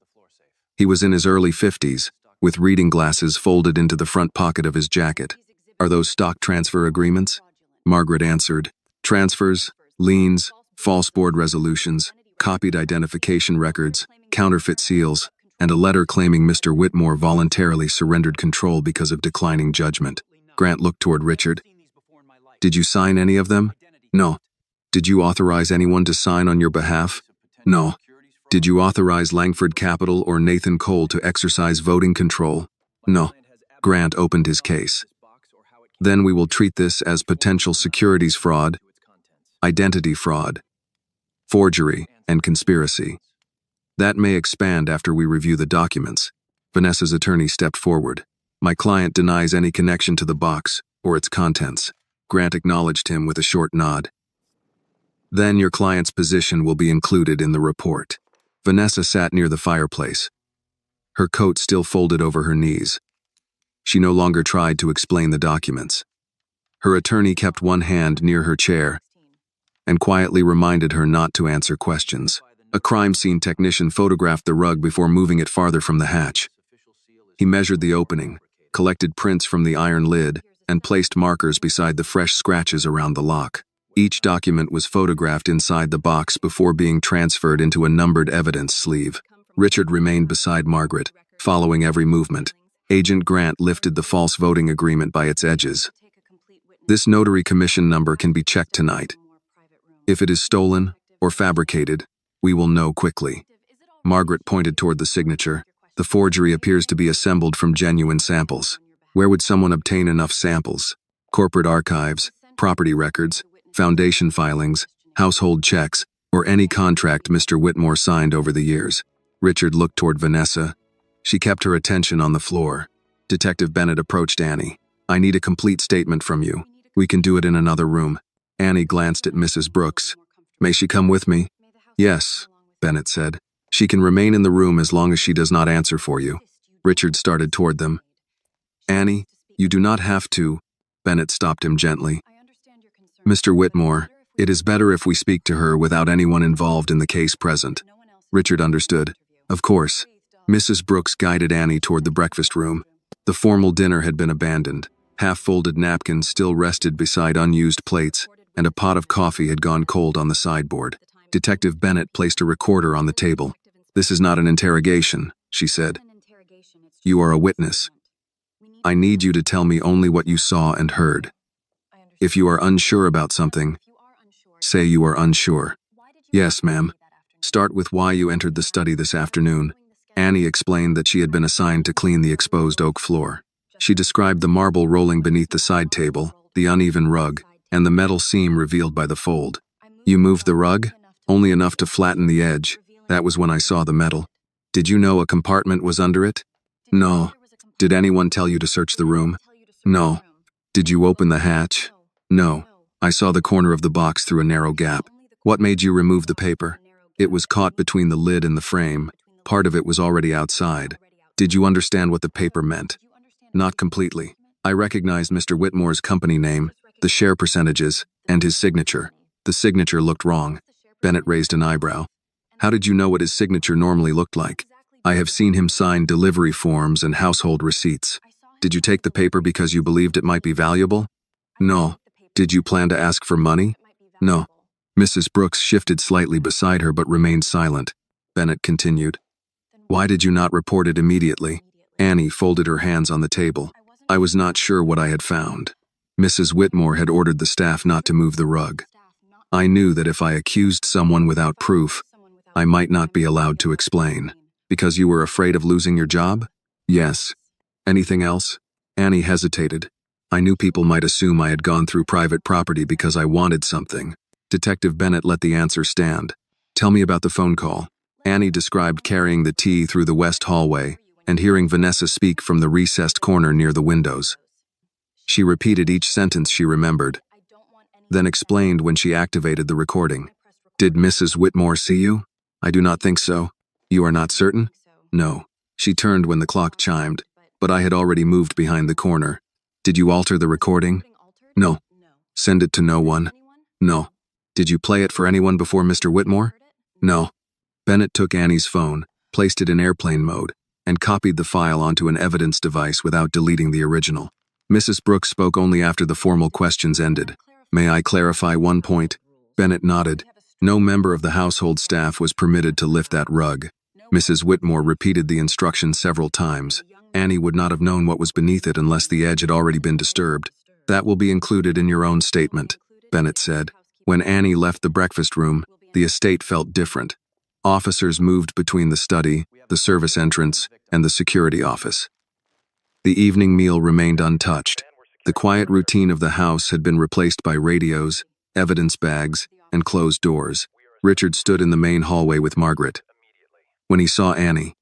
He was in his early 50s, with reading glasses folded into the front pocket of his jacket. Are those stock transfer agreements? Margaret answered. Transfers, liens, false board resolutions, copied identification records, counterfeit seals, and a letter claiming Mr. Whitmore voluntarily surrendered control because of declining judgment. Grant looked toward Richard. Did you sign any of them? No. Did you authorize anyone to sign on your behalf? No. Did you authorize Langford Capital or Nathan Cole to exercise voting control? No. Grant opened his case. Then we will treat this as potential securities fraud, identity fraud, forgery, and conspiracy. That may expand after we review the documents. Vanessa's attorney stepped forward. My client denies any connection to the box or its contents. Grant acknowledged him with a short nod. Then your client's position will be included in the report. Vanessa sat near the fireplace, her coat still folded over her knees. She no longer tried to explain the documents. Her attorney kept one hand near her chair and quietly reminded her not to answer questions. A crime scene technician photographed the rug before moving it farther from the hatch. He measured the opening, collected prints from the iron lid, and placed markers beside the fresh scratches around the lock. Each document was photographed inside the box before being transferred into a numbered evidence sleeve. Richard remained beside Margaret, following every movement. Agent Grant lifted the false voting agreement by its edges. This notary commission number can be checked tonight. If it is stolen or fabricated, we will know quickly. Margaret pointed toward the signature. The forgery appears to be assembled from genuine samples. Where would someone obtain enough samples? Corporate archives, property records, foundation filings, household checks, or any contract Mr. Whitmore signed over the years. Richard looked toward Vanessa. She kept her attention on the floor. Detective Bennett approached Annie. I need a complete statement from you. We can do it in another room. Annie glanced at Mrs. Brooks. May she come with me? Yes, Bennett said. She can remain in the room as long as she does not answer for you. Richard started toward them. Annie, you do not have to. Bennett stopped him gently. Mr. Whitmore, it is better if we speak to her without anyone involved in the case present. Richard understood. Of course. Mrs. Brooks guided Annie toward the breakfast room. The formal dinner had been abandoned. Half-folded napkins still rested beside unused plates, and a pot of coffee had gone cold on the sideboard. Detective Bennett placed a recorder on the table. This is not an interrogation, she said. You are a witness. I need you to tell me only what you saw and heard. If you are unsure about something, say you are unsure. Yes, ma'am. Start with why you entered the study this afternoon. Annie explained that she had been assigned to clean the exposed oak floor. She described the marble rolling beneath the side table, the uneven rug, and the metal seam revealed by the fold. You moved the rug? Only enough to flatten the edge. That was when I saw the metal. Did you know a compartment was under it? No. Did anyone tell you to search the room? No. Did you open the hatch? No. I saw the corner of the box through a narrow gap. What made you remove the paper? It was caught between the lid and the frame. Part of it was already outside. Did you understand what the paper meant? Not completely. I recognized Mr. Whitmore's company name, the share percentages, and his signature. The signature looked wrong. Bennett raised an eyebrow. How did you know what his signature normally looked like? I have seen him sign delivery forms and household receipts. Did you take the paper because you believed it might be valuable? No. Did you plan to ask for money? No. Mrs. Brooks shifted slightly beside her but remained silent. Bennett continued. Why did you not report it immediately? Annie folded her hands on the table. I was not sure what I had found. Mrs. Whitmore had ordered the staff not to move the rug. I knew that if I accused someone without proof, I might not be allowed to explain. Because you were afraid of losing your job? Yes. Anything else? Annie hesitated. I knew people might assume I had gone through private property because I wanted something. Detective Bennett let the answer stand. Tell me about the phone call. Annie described carrying the tea through the west hallway and hearing Vanessa speak from the recessed corner near the windows. She repeated each sentence she remembered, then explained when she activated the recording. Did Mrs. Whitmore see you? I do not think so. You are not certain? No. She turned when the clock chimed, but I had already moved behind the corner. Did you alter the recording? No. Send it to no one? No. Did you play it for anyone before Mr. Whitmore? No. Bennett took Annie's phone, placed it in airplane mode, and copied the file onto an evidence device without deleting the original. Mrs. Brooks spoke only after the formal questions ended. May I clarify one point? Bennett nodded. No member of the household staff was permitted to lift that rug. Mrs. Whitmore repeated the instruction several times. Annie would not have known what was beneath it unless the edge had already been disturbed. That will be included in your own statement, Bennett said. When Annie left the breakfast room, the estate felt different. Officers moved between the study, the service entrance, and the security office. The evening meal remained untouched. The quiet routine of the house had been replaced by radios, evidence bags, and closed doors. Richard stood in the main hallway with Margaret. When he saw Annie,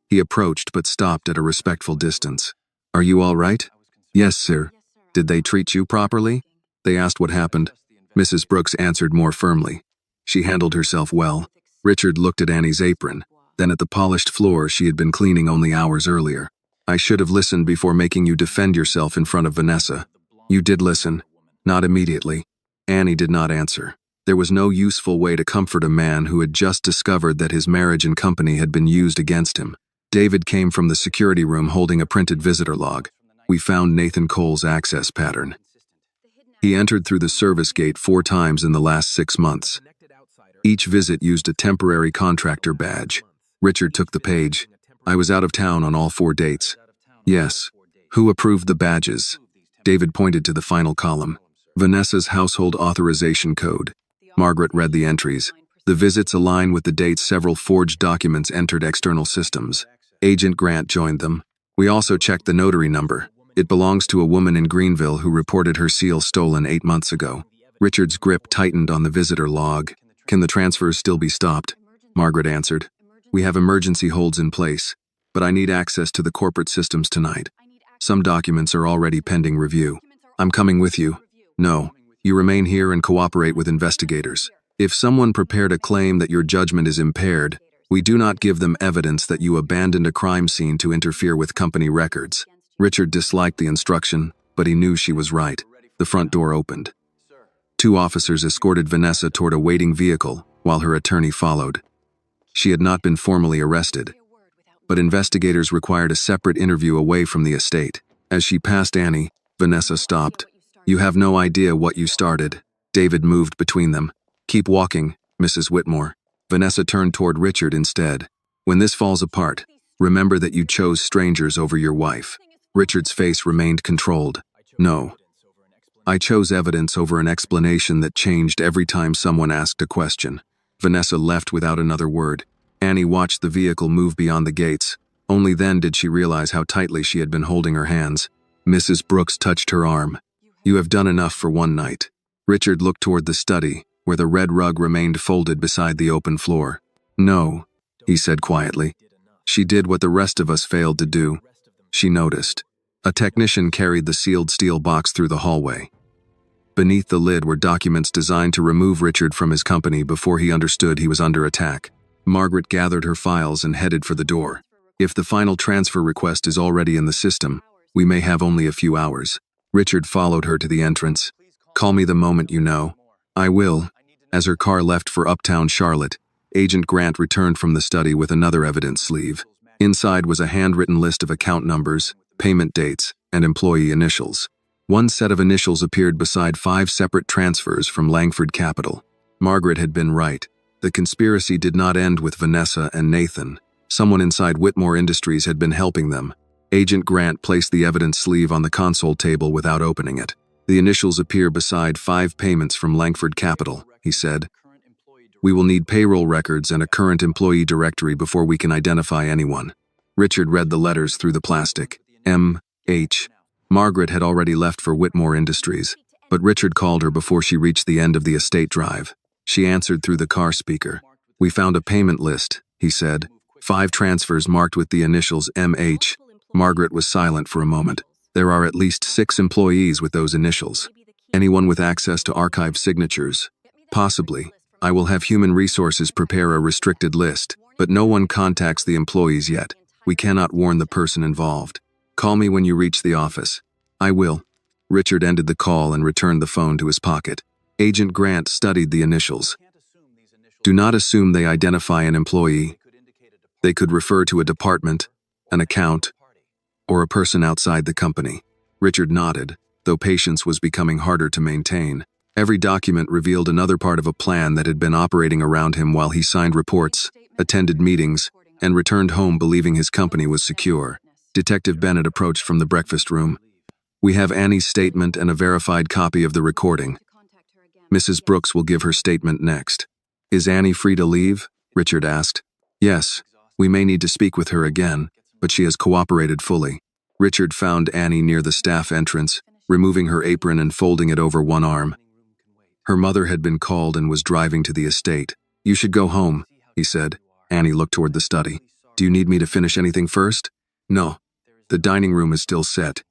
he approached but stopped at a respectful distance. Are you all right? Yes, sir. Did they treat you properly? They asked what happened. Mrs. Brooks answered more firmly. She handled herself well. Richard looked at Annie's apron, then at the polished floor she had been cleaning only hours earlier. I should have listened before making you defend yourself in front of Vanessa. You did listen. Not immediately. Annie did not answer. There was no useful way to comfort a man who had just discovered that his marriage and company had been used against him. David came from the security room holding a printed visitor log. We found Nathan Cole's access pattern. He entered through the service gate 4 times in the last 6 months. Each visit used a temporary contractor badge. Richard took the page. I was out of town on all 4 dates. Yes. Who approved the badges? David pointed to the final column. Vanessa's household authorization code. Margaret read the entries. The visits align with the dates several forged documents entered external systems. Agent Grant joined them. We also checked the notary number. It belongs to a woman in Greenville who reported her seal stolen 8 months ago. Richard's grip tightened on the visitor log. Can the transfers still be stopped? Margaret answered. We have emergency holds in place, but I need access to the corporate systems tonight. Some documents are already pending review. I'm coming with you. No, you remain here and cooperate with investigators. If someone prepared a claim that your judgment is impaired, we do not give them evidence that you abandoned a crime scene to interfere with company records. Richard disliked the instruction, but he knew she was right. The front door opened. 2 officers escorted Vanessa toward a waiting vehicle, while her attorney followed. She had not been formally arrested, but investigators required a separate interview away from the estate. As she passed Annie, Vanessa stopped. You have no idea what you started. David moved between them. Keep walking, Mrs. Whitmore. Vanessa turned toward Richard instead. When this falls apart, remember that you chose strangers over your wife. Richard's face remained controlled. No. I chose evidence over an explanation that changed every time someone asked a question. Vanessa left without another word. Annie watched the vehicle move beyond the gates. Only then did she realize how tightly she had been holding her hands. Mrs. Brooks touched her arm. You have done enough for one night. Richard looked toward the study, where the red rug remained folded beside the open floor. No, he said quietly. She did what the rest of us failed to do. She noticed. A technician carried the sealed steel box through the hallway. Beneath the lid were documents designed to remove Richard from his company before he understood he was under attack. Margaret gathered her files and headed for the door. If the final transfer request is already in the system, we may have only a few hours. Richard followed her to the entrance. Call me the moment you know. I will. As her car left for uptown Charlotte, Agent Grant returned from the study with another evidence sleeve. Inside was a handwritten list of account numbers, payment dates, and employee initials. One set of initials appeared beside 5 separate transfers from Langford Capital. Margaret had been right. The conspiracy did not end with Vanessa and Nathan. Someone inside Whitmore Industries had been helping them. Agent Grant placed the evidence sleeve on the console table without opening it. The initials appear beside 5 payments from Langford Capital, he said. We will need payroll records and a current employee directory before we can identify anyone. Richard read the letters through the plastic. M.H. Margaret had already left for Whitmore Industries, but Richard called her before she reached the end of the estate drive. She answered through the car speaker. We found a payment list, he said. 5 transfers marked with the initials M.H. Margaret was silent for a moment. There are at least 6 employees with those initials. Anyone with access to archive signatures? Possibly. I will have human resources prepare a restricted list, but no one contacts the employees yet. We cannot warn the person involved. Call me when you reach the office. I will. Richard ended the call and returned the phone to his pocket. Agent Grant studied the initials. Do not assume they identify an employee. They could refer to a department, an account, or a person outside the company. Richard nodded, though patience was becoming harder to maintain. Every document revealed another part of a plan that had been operating around him while he signed reports, attended meetings, and returned home believing his company was secure. Detective Bennett approached from the breakfast room. We have Annie's statement and a verified copy of the recording. Mrs. Brooks will give her statement next. Is Annie free to leave? Richard asked. Yes, we may need to speak with her again, but she has cooperated fully. Richard found Annie near the staff entrance, removing her apron and folding it over one arm. Her mother had been called and was driving to the estate. You should go home, he said. Annie looked toward the study. Do you need me to finish anything first? No. The dining room is still set.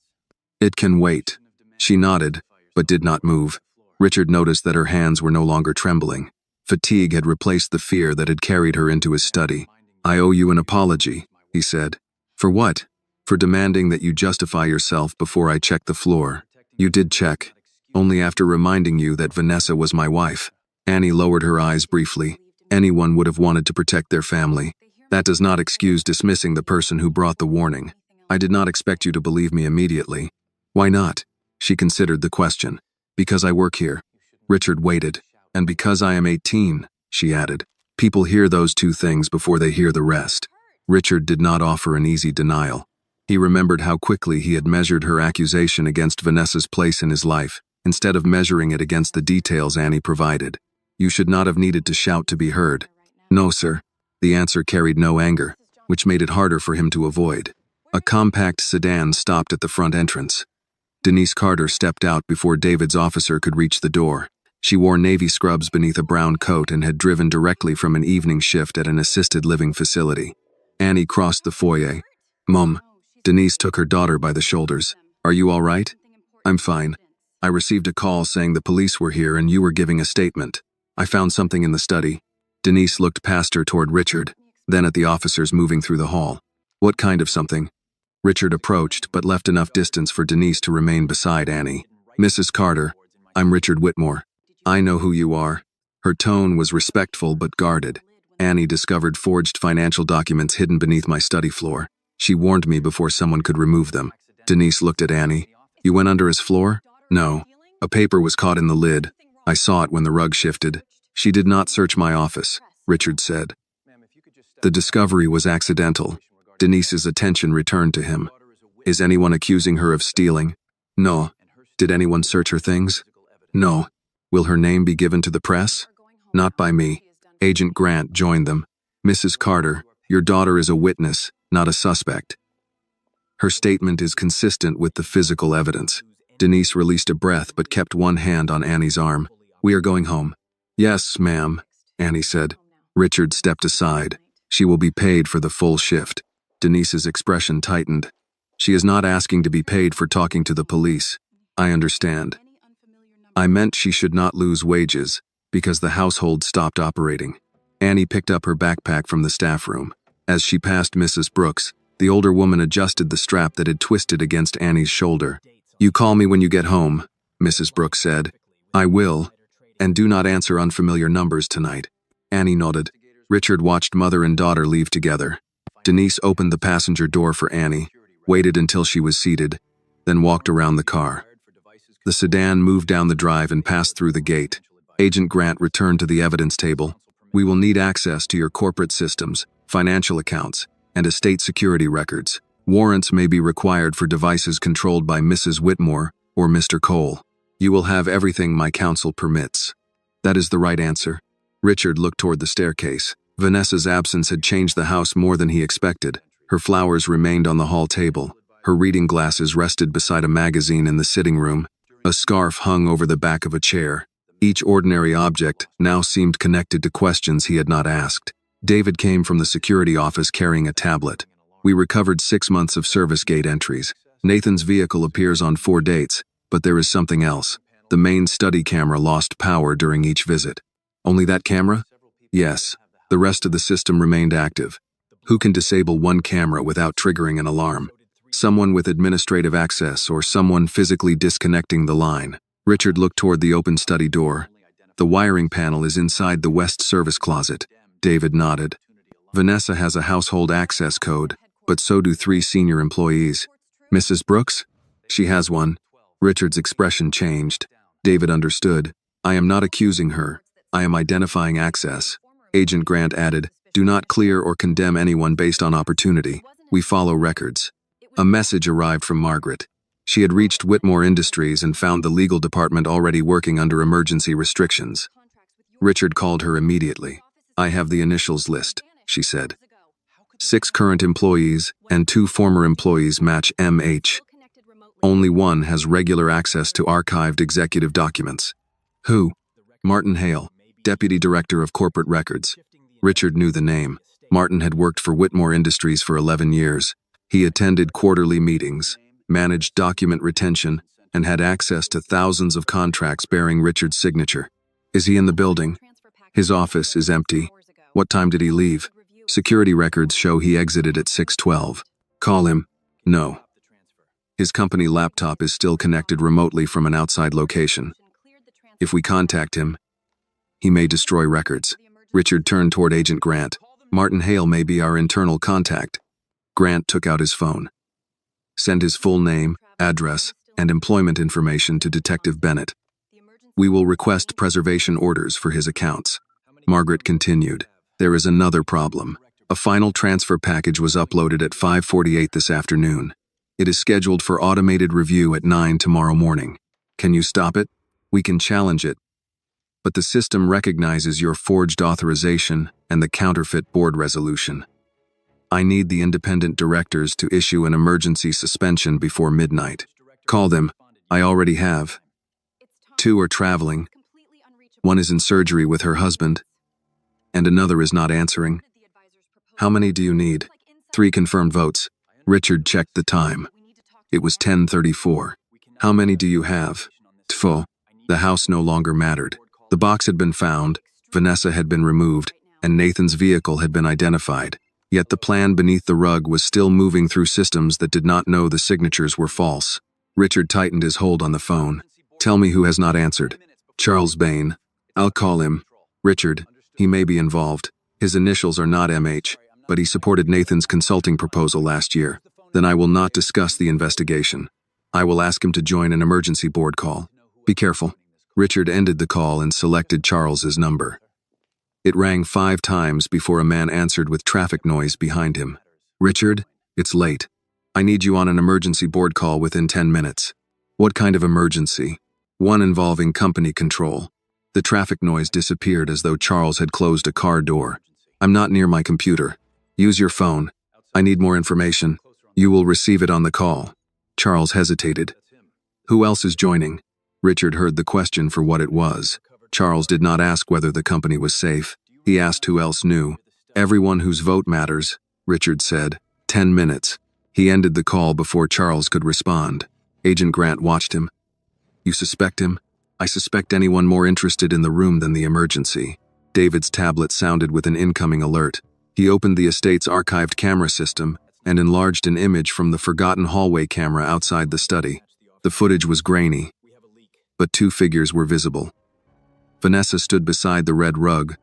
It can wait. She nodded, but did not move. Richard noticed that her hands were no longer trembling. Fatigue had replaced the fear that had carried her into his study. "I owe you an apology," he said. "For what?" "For demanding that you justify yourself before I check the floor." "You did check, only after reminding you that Vanessa was my wife." Annie lowered her eyes briefly. Anyone would have wanted to protect their family. "That does not excuse dismissing the person who brought the warning. I did not expect you to believe me immediately." "Why not?" She considered the question. "Because I work here." Richard waited. "And because I am 18, she added. People hear those two things before they hear the rest. Richard did not offer an easy denial. He remembered how quickly he had measured her accusation against Vanessa's place in his life, instead of measuring it against the details Annie provided. "You should not have needed to shout to be heard." "No, sir." The answer carried no anger, which made it harder for him to avoid. A compact sedan stopped at the front entrance. Denise Carter stepped out before David's officer could reach the door. She wore navy scrubs beneath a brown coat and had driven directly from an evening shift at an assisted living facility. Annie crossed the foyer. "Mom." Denise took her daughter by the shoulders. "Are you all right?" "I'm fine. I received a call saying the police were here and you were giving a statement. I found something in the study." Denise looked past her toward Richard, then at the officers moving through the hall. "What kind of something?" Richard approached, but left enough distance for Denise to remain beside Annie. "Mrs. Carter, I'm Richard Whitmore. I know who you are." Her tone was respectful but guarded. "Annie discovered forged financial documents hidden beneath my study floor. She warned me before someone could remove them." Denise looked at Annie. "You went under his floor?" "No. A paper was caught in the lid. I saw it when the rug shifted." "She did not search my office," Richard said. "The discovery was accidental." Denise's attention returned to him. "Is anyone accusing her of stealing?" "No." "Did anyone search her things?" "No." "Will her name be given to the press?" "Not by me." Agent Grant joined them. "Mrs. Carter, your daughter is a witness, not a suspect. Her statement is consistent with the physical evidence." Denise released a breath but kept one hand on Annie's arm. "We are going home." "Yes, ma'am," Annie said. Richard stepped aside. "She will be paid for the full shift." Denise's expression tightened. "She is not asking to be paid for talking to the police." "I understand. I meant she should not lose wages, because the household stopped operating." Annie picked up her backpack from the staff room. As she passed Mrs. Brooks, the older woman adjusted the strap that had twisted against Annie's shoulder. "You call me when you get home," Mrs. Brooks said. "I will. And do not answer unfamiliar numbers tonight." Annie nodded. Richard watched mother and daughter leave together. Denise opened the passenger door for Annie, waited until she was seated, then walked around the car. The sedan moved down the drive and passed through the gate. Agent Grant returned to the evidence table. "We will need access to your corporate systems, financial accounts, and estate security records. Warrants may be required for devices controlled by Mrs. Whitmore or Mr. Cole. You will have everything my counsel permits." "That is the right answer." Richard looked toward the staircase. Vanessa's absence had changed the house more than he expected. Her flowers remained on the hall table. Her reading glasses rested beside a magazine in the sitting room. A scarf hung over the back of a chair. Each ordinary object now seemed connected to questions he had not asked. David came from the security office carrying a tablet. "We recovered 6 months of service gate entries. Nathan's vehicle appears on 4 dates, but there is something else. The main study camera lost power during each visit." "Only that camera?" "Yes. The rest of the system remained active. Who can disable one camera without triggering an alarm? Someone with administrative access or someone physically disconnecting the line." Richard looked toward the open study door. "The wiring panel is inside the west service closet." David nodded. "Vanessa has a household access code, but so do 3 senior employees." "Mrs. Brooks?" "She has one." Richard's expression changed. David understood. "I am not accusing her. I am identifying access." Agent Grant added, "Do not clear or condemn anyone based on opportunity. We follow records." A message arrived from Margaret. She had reached Whitmore Industries and found the legal department already working under emergency restrictions. Richard called her immediately. "I have the initials list," she said. 6 current employees and 2 former employees match MH. Only one has regular access to archived executive documents. "Who?" "Martin Hale, Deputy Director of Corporate Records." Richard knew the name. Martin had worked for Whitmore Industries for 11 years. He attended quarterly meetings, managed document retention, and had access to thousands of contracts bearing Richard's signature. Is he in the building? His office is empty. What time did he leave? Security records show he exited at 6:12. Call him. No. His company laptop is still connected remotely from an outside location. If we contact him, he may destroy records. Richard turned toward Agent Grant. Martin Hale may be our internal contact. Grant took out his phone. Send his full name, address, and employment information to Detective Bennett. We will request preservation orders for his accounts. Margaret continued. There is another problem. A final transfer package was uploaded at 5:48 this afternoon. It is scheduled for automated review at 9 tomorrow morning. Can you stop it? We can challenge it. But the system recognizes your forged authorization and the counterfeit board resolution. I need the independent directors to issue an emergency suspension before midnight. Call them. I already have. 2 are traveling. 1 is in surgery with her husband, and another is not answering. How many do you need? 3 confirmed votes. Richard checked the time. It was 10:34. How many do you have? Tfo. The house no longer mattered. The box had been found, Vanessa had been removed, and Nathan's vehicle had been identified. Yet the plan beneath the rug was still moving through systems that did not know the signatures were false. Richard tightened his hold on the phone. Tell me who has not answered. Charles Bain. I'll call him. Richard. He may be involved. His initials are not MH, but he supported Nathan's consulting proposal last year. Then I will not discuss the investigation. I will ask him to join an emergency board call. Be careful. Richard ended the call and selected Charles's number. It rang 5 times before a man answered with traffic noise behind him. Richard, it's late. I need you on an emergency board call within 10 minutes. What kind of emergency? One involving company control. The traffic noise disappeared as though Charles had closed a car door. I'm not near my computer. Use your phone. I need more information. You will receive it on the call. Charles hesitated. Who else is joining? Richard heard the question for what it was. Charles did not ask whether the company was safe. He asked who else knew. Everyone whose vote matters, Richard said. 10 minutes. He ended the call before Charles could respond. Agent Grant watched him. You suspect him? I suspect anyone more interested in the room than the emergency. David's tablet sounded with an incoming alert. He opened the estate's archived camera system and enlarged an image from the forgotten hallway camera outside the study. The footage was grainy, but 2 figures were visible. Vanessa stood beside the red rug,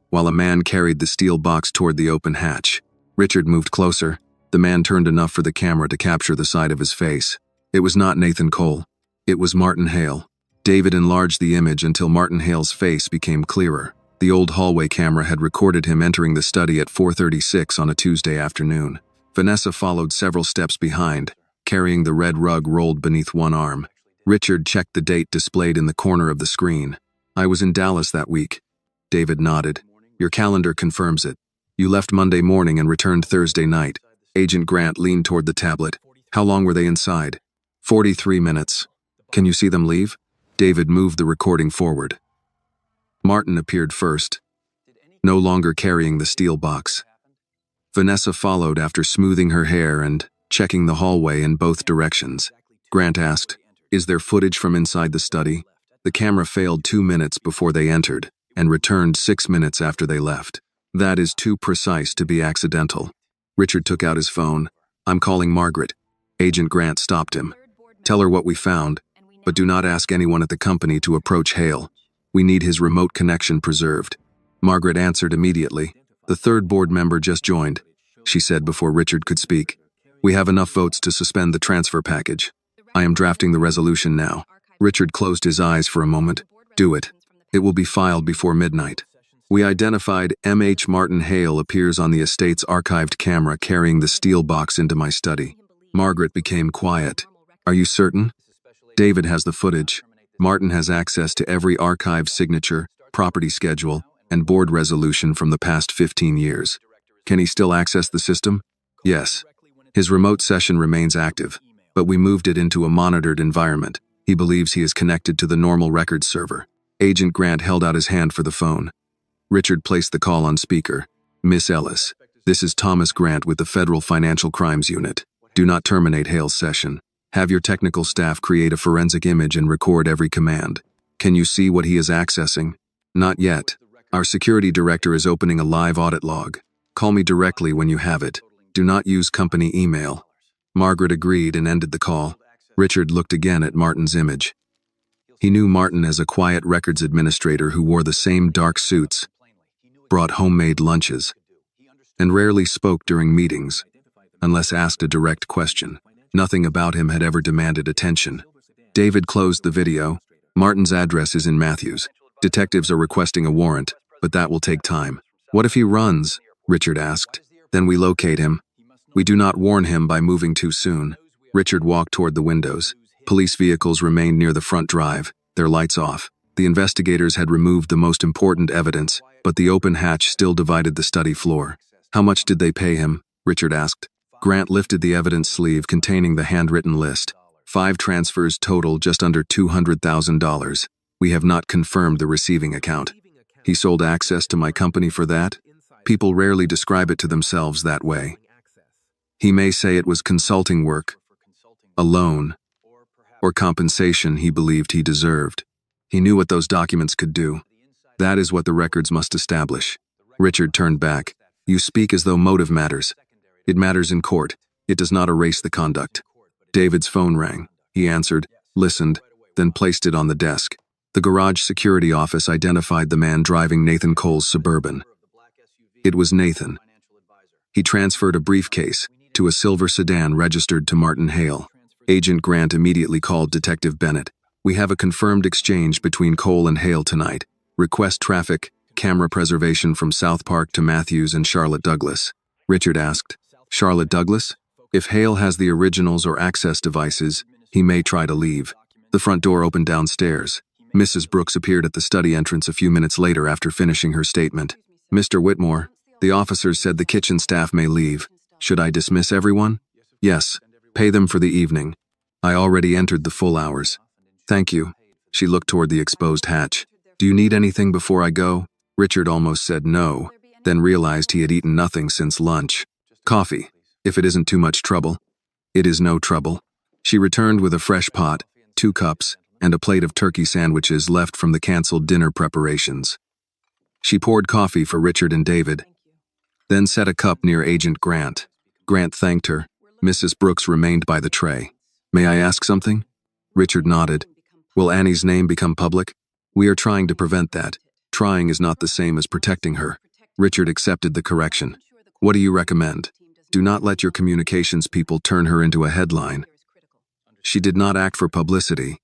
while a man carried the steel box toward the open hatch. Richard moved closer. The man turned enough for the camera to capture the side of his face. It was not Nathan Cole. It was Martin Hale. David enlarged the image until Martin Hale's face became clearer. The old hallway camera had recorded him entering the study at 4:36 on a Tuesday afternoon. Vanessa followed several steps behind, carrying the red rug rolled beneath one arm. Richard checked the date displayed in the corner of the screen. I was in Dallas that week. David nodded. Your calendar confirms it. You left Monday morning and returned Thursday night. Agent Grant leaned toward the tablet. How long were they inside? 43 minutes. Can you see them leave? David moved the recording forward. Martin appeared first, no longer carrying the steel box. Vanessa followed after smoothing her hair and checking the hallway in both directions. Grant asked, Is there footage from inside the study? The camera failed 2 minutes before they entered and returned 6 minutes after they left. That is too precise to be accidental. Richard took out his phone. I'm calling Margaret. Agent Grant stopped him. Tell her what we found, but do not ask anyone at the company to approach Hale. We need his remote connection preserved. Margaret answered immediately. The 3rd board member just joined, she said before Richard could speak. We have enough votes to suspend the transfer package. I am drafting the resolution now. Richard closed his eyes for a moment. Do it. It will be filed before midnight. We identified M.H. Martin Hale appears on the estate's archived camera carrying the steel box into my study. Margaret became quiet. Are you certain? David has the footage. Martin has access to every archived signature, property schedule, and board resolution from the past 15 years. Can he still access the system? Yes. His remote session remains active, but we moved it into a monitored environment. He believes he is connected to the normal records server. Agent Grant held out his hand for the phone. Richard placed the call on speaker. Miss Ellis, this is Thomas Grant with the Federal Financial Crimes Unit. Do not terminate Hale's session. Have your technical staff create a forensic image and record every command. Can you see what he is accessing? Not yet. Our security director is opening a live audit log. Call me directly when you have it. Do not use company email. Margaret agreed and ended the call. Richard looked again at Martin's image. He knew Martin as a quiet records administrator who wore the same dark suits, brought homemade lunches, and rarely spoke during meetings, unless asked a direct question. Nothing about him had ever demanded attention. David closed the video. Martin's address is in Matthews. Detectives are requesting a warrant, but that will take time. What if he runs? Richard asked. Then we locate him. We do not warn him by moving too soon. Richard walked toward the windows. Police vehicles remained near the front drive, their lights off. The investigators had removed the most important evidence, but the open hatch still divided the study floor. How much did they pay him? Richard asked. Grant lifted the evidence sleeve containing the handwritten list. 5 transfers total just under $200,000. We have not confirmed the receiving account. He sold access to my company for that? People rarely describe it to themselves that way. He may say it was consulting work, a loan, or compensation he believed he deserved. He knew what those documents could do. That is what the records must establish. Richard turned back. You speak as though motive matters. It matters in court. It does not erase the conduct. David's phone rang. He answered, listened, then placed it on the desk. The garage security office identified the man driving Nathan Cole's Suburban. It was Nathan. He transferred a briefcase to a silver sedan registered to Martin Hale. Agent Grant immediately called Detective Bennett. We have a confirmed exchange between Cole and Hale tonight. Request traffic, camera preservation from South Park to Matthews and Charlotte Douglas. Richard asked, Charlotte Douglas? If Hale has the originals or access devices, he may try to leave. The front door opened downstairs. Mrs. Brooks appeared at the study entrance a few minutes later after finishing her statement. Mr. Whitmore, the officers said the kitchen staff may leave. Should I dismiss everyone? Yes. Pay them for the evening. I already entered the full hours. Thank you. She looked toward the exposed hatch. Do you need anything before I go? Richard almost said no, then realized he had eaten nothing since lunch. Coffee, if it isn't too much trouble. It is no trouble. She returned with a fresh pot, 2 cups, and a plate of turkey sandwiches left from the canceled dinner preparations. She poured coffee for Richard and David, then set a cup near Agent Grant. Grant thanked her. Mrs. Brooks remained by the tray. May I ask something? Richard nodded. Will Annie's name become public? We are trying to prevent that. Trying is not the same as protecting her. Richard accepted the correction. What do you recommend? Do not let your communications people turn her into a headline. She did not act for publicity.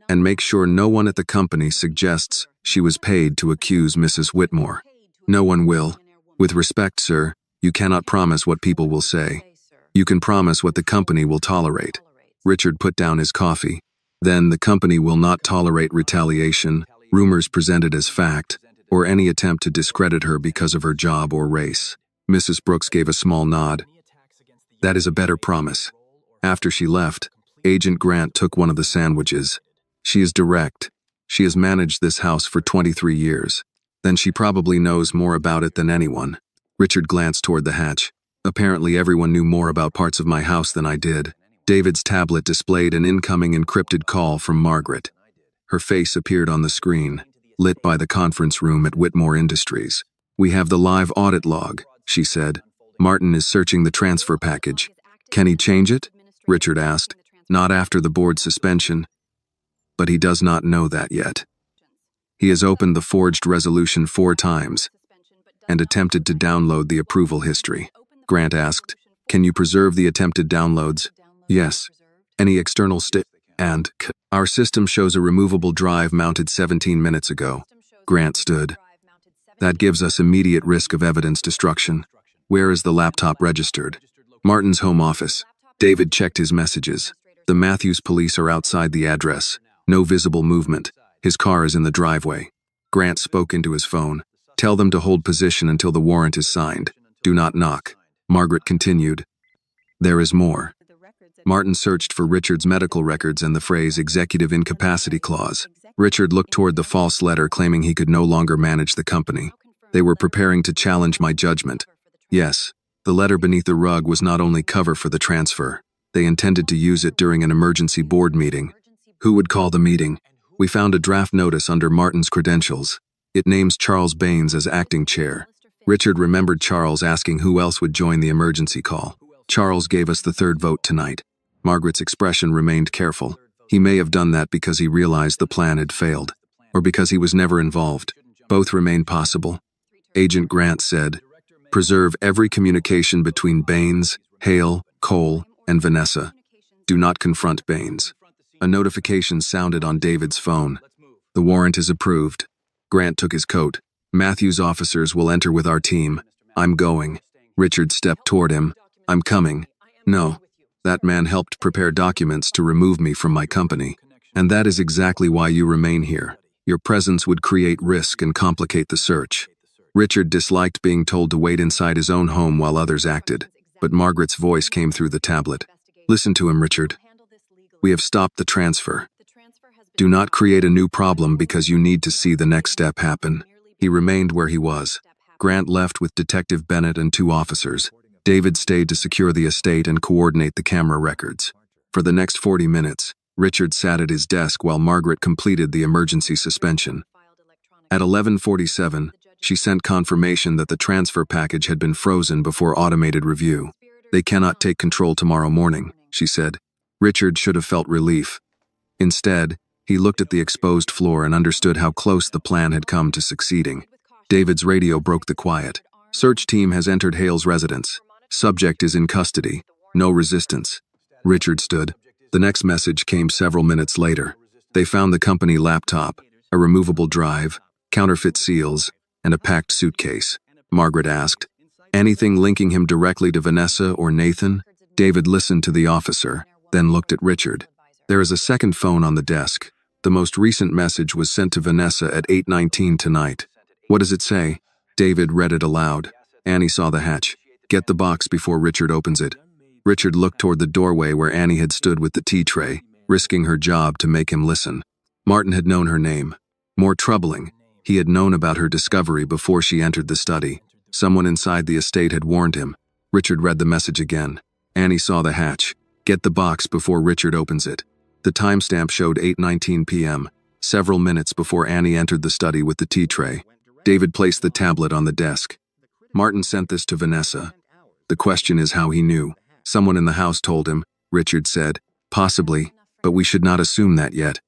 And make sure no one at the company suggests she was paid to accuse Mrs. Whitmore. No one will. With respect, sir, you cannot promise what people will say. You can promise what the company will tolerate. Richard put down his coffee. Then the company will not tolerate retaliation, rumors presented as fact, or any attempt to discredit her because of her job or race. Mrs. Brooks gave a small nod. That is a better promise. After she left, Agent Grant took one of the sandwiches. She is direct. She has managed this house for 23 years. Then she probably knows more about it than anyone. Richard glanced toward the hatch. Apparently everyone knew more about parts of my house than I did. David's tablet displayed an incoming encrypted call from Margaret. Her face appeared on the screen, lit by the conference room at Whitmore Industries. We have the live audit log, she said. Martin is searching the transfer package. Can he change it? Richard asked. Not after the board suspension. But he does not know that yet. He has opened the forged resolution 4 times and attempted to download the approval history. Grant asked, can you preserve the attempted downloads? Yes. Any external our system shows a removable drive mounted 17 minutes ago. Grant stood. That gives us immediate risk of evidence destruction. Where is the laptop registered? Martin's home office. David checked his messages. The Matthews police are outside the address. No visible movement. His car is in the driveway. Grant spoke into his phone. Tell them to hold position until the warrant is signed. Do not knock. Margaret continued. There is more. Martin searched for Richard's medical records and the phrase executive incapacity clause. Richard looked toward the false letter claiming he could no longer manage the company. They were preparing to challenge my judgment. Yes, the letter beneath the rug was not only cover for the transfer. They intended to use it during an emergency board meeting. Who would call the meeting? We found a draft notice under Martin's credentials. It names Charles Baines as acting chair. Richard remembered Charles asking who else would join the emergency call. Charles gave us the third vote tonight. Margaret's expression remained careful. He may have done that because he realized the plan had failed, or because he was never involved. Both remain possible. Agent Grant said, "Preserve every communication between Baines, Hale, Cole, and Vanessa. Do not confront Baines." A notification sounded on David's phone. "The warrant is approved." Grant took his coat. "Matthews' officers will enter with our team. I'm going." Richard stepped toward him. "I'm coming." "No. That man helped prepare documents to remove me from my company. And that is exactly why you remain here. Your presence would create risk and complicate the search." Richard disliked being told to wait inside his own home while others acted, but Margaret's voice came through the tablet. "Listen to him, Richard. We have stopped the transfer. Do not create a new problem because you need to see the next step happen." He remained where he was. Grant left with Detective Bennett and 2 officers. David stayed to secure the estate and coordinate the camera records. For the next 40 minutes, Richard sat at his desk while Margaret completed the emergency suspension. At 11:47, she sent confirmation that the transfer package had been frozen before automated review. "They cannot take control tomorrow morning," she said. Richard should have felt relief. Instead, he looked at the exposed floor and understood how close the plan had come to succeeding. David's radio broke the quiet. "Search team has entered Hale's residence. Subject is in custody. No resistance." Richard stood. The next message came several minutes later. They found the company laptop, a removable drive, counterfeit seals, and a packed suitcase. Margaret asked, "Anything linking him directly to Vanessa or Nathan?" David listened to the officer, then looked at Richard. "There is a second phone on the desk. The most recent message was sent to Vanessa at 8:19 tonight." "What does it say?" David read it aloud. Annie saw the hatch. "Get the box before Richard opens it." Richard looked toward the doorway where Annie had stood with the tea tray, risking her job to make him listen. Martin had known her name. More troubling, he had known about her discovery before she entered the study. Someone inside the estate had warned him. Richard read the message again. Annie saw the hatch. "Get the box before Richard opens it." The timestamp showed 8:19 p.m., several minutes before Annie entered the study with the tea tray. David placed the tablet on the desk. "Martin sent this to Vanessa. The question is how he knew." "Someone in the house told him," Richard said. "Possibly, but we should not assume that yet."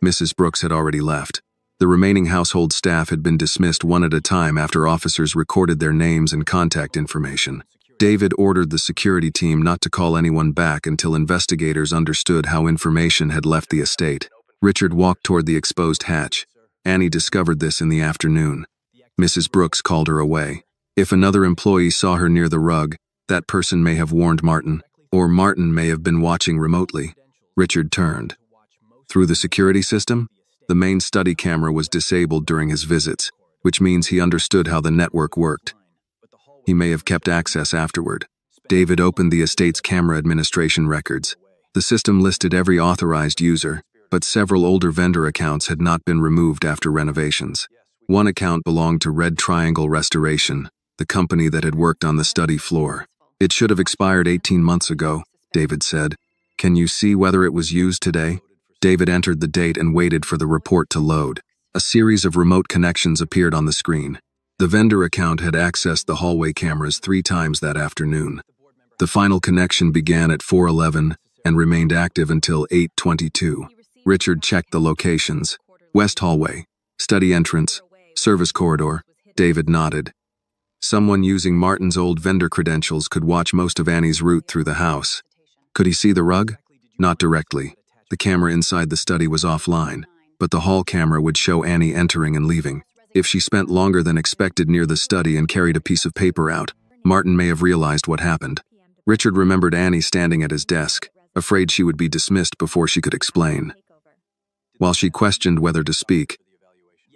Mrs. Brooks had already left. The remaining household staff had been dismissed one at a time after officers recorded their names and contact information. David ordered the security team not to call anyone back until investigators understood how information had left the estate. Richard walked toward the exposed hatch. Annie discovered this in the afternoon. Mrs. Brooks called her away. If another employee saw her near the rug, that person may have warned Martin, or Martin may have been watching remotely. Richard turned. Through the security system? The main study camera was disabled during his visits, which means he understood how the network worked. He may have kept access afterward. David opened the estate's camera administration records. The system listed every authorized user, but several older vendor accounts had not been removed after renovations. One account belonged to Red Triangle Restoration, the company that had worked on the study floor. "It should have expired 18 months ago," David said. "Can you see whether it was used today?" David entered the date and waited for the report to load. A series of remote connections appeared on the screen. The vendor account had accessed the hallway cameras 3 times that afternoon. The final connection began at 4:11 and remained active until 8:22. Richard checked the locations. West hallway, study entrance, service corridor. David nodded. Someone using Martin's old vendor credentials could watch most of Annie's route through the house. Could he see the rug? Not directly. The camera inside the study was offline, but the hall camera would show Annie entering and leaving. If she spent longer than expected near the study and carried a piece of paper out, Martin may have realized what happened. Richard remembered Annie standing at his desk, afraid she would be dismissed before she could explain. While she questioned whether to speak,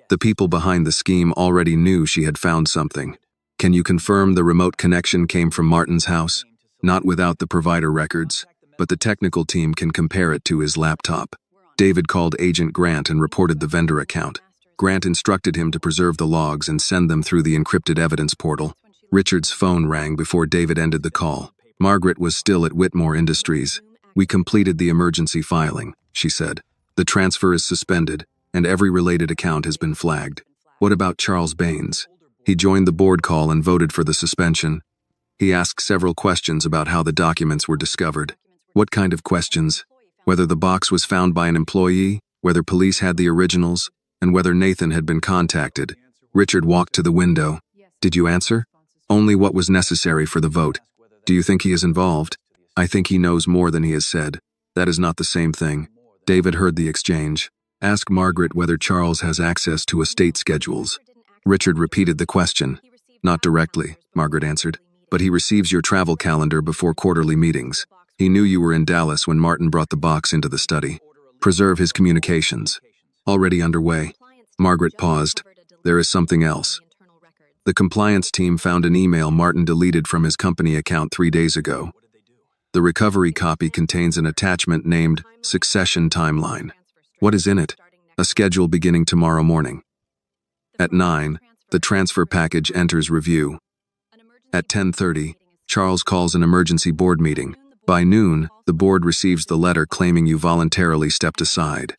the people behind the scheme already knew she had found something. "Can you confirm the remote connection came from Martin's house?" "Not without the provider records, but the technical team can compare it to his laptop." David called Agent Grant and reported the vendor account. Grant instructed him to preserve the logs and send them through the encrypted evidence portal. Richard's phone rang before David ended the call. Margaret was still at Whitmore Industries. We completed the emergency filing, she said. The transfer is suspended, and every related account has been flagged. What about Charles Baines? He joined the board call and voted for the suspension. He asked several questions about how the documents were discovered. What kind of questions? Whether the box was found by an employee, whether police had the originals, and whether Nathan had been contacted. Richard walked to the window. Did you answer? Only what was necessary for the vote. Do you think he is involved? I think he knows more than he has said. That is not the same thing. David heard the exchange. Ask Margaret whether Charles has access to estate schedules. Richard repeated the question. Not directly, Margaret answered, but he receives your travel calendar before quarterly meetings. He knew you were in Dallas when Martin brought the box into the study. Preserve his communications. Already underway. Margaret paused. There is something else. The compliance team found an email Martin deleted from his company account 3 days ago. The recovery copy contains an attachment named Succession Timeline. What is in it? A schedule beginning tomorrow morning. At 9, the transfer package enters review. At 10:30, Charles calls an emergency board meeting. By noon, the board receives the letter claiming you voluntarily stepped aside.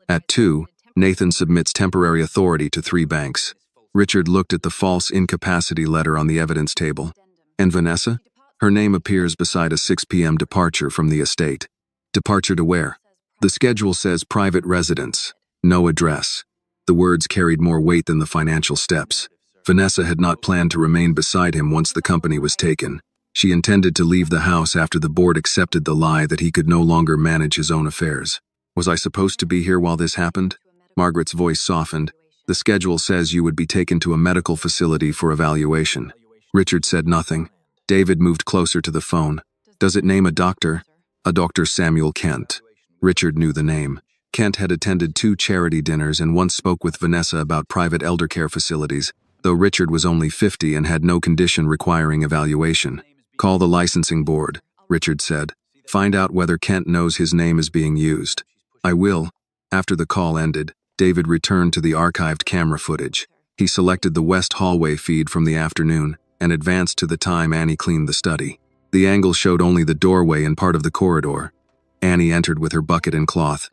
At 2, Nathan submits temporary authority to 3 banks. Richard looked at the false incapacity letter on the evidence table. And Vanessa? Her name appears beside a 6 p.m. departure from the estate. Departure to where? The schedule says private residence, no address. The words carried more weight than the financial steps. Vanessa had not planned to remain beside him once the company was taken. She intended to leave the house after the board accepted the lie that he could no longer manage his own affairs. Was I supposed to be here while this happened? Margaret's voice softened. The schedule says you would be taken to a medical facility for evaluation. Richard said nothing. David moved closer to the phone. Does it name a doctor? A Dr. Samuel Kent. Richard knew the name. Kent had attended 2 charity dinners and once spoke with Vanessa about private elder care facilities, though Richard was only 50 and had no condition requiring evaluation. Call the licensing board, Richard said. Find out whether Kent knows his name is being used. I will. After the call ended, David returned to the archived camera footage. He selected the west hallway feed from the afternoon and advanced to the time Annie cleaned the study. The angle showed only the doorway and part of the corridor. Annie entered with her bucket and cloth.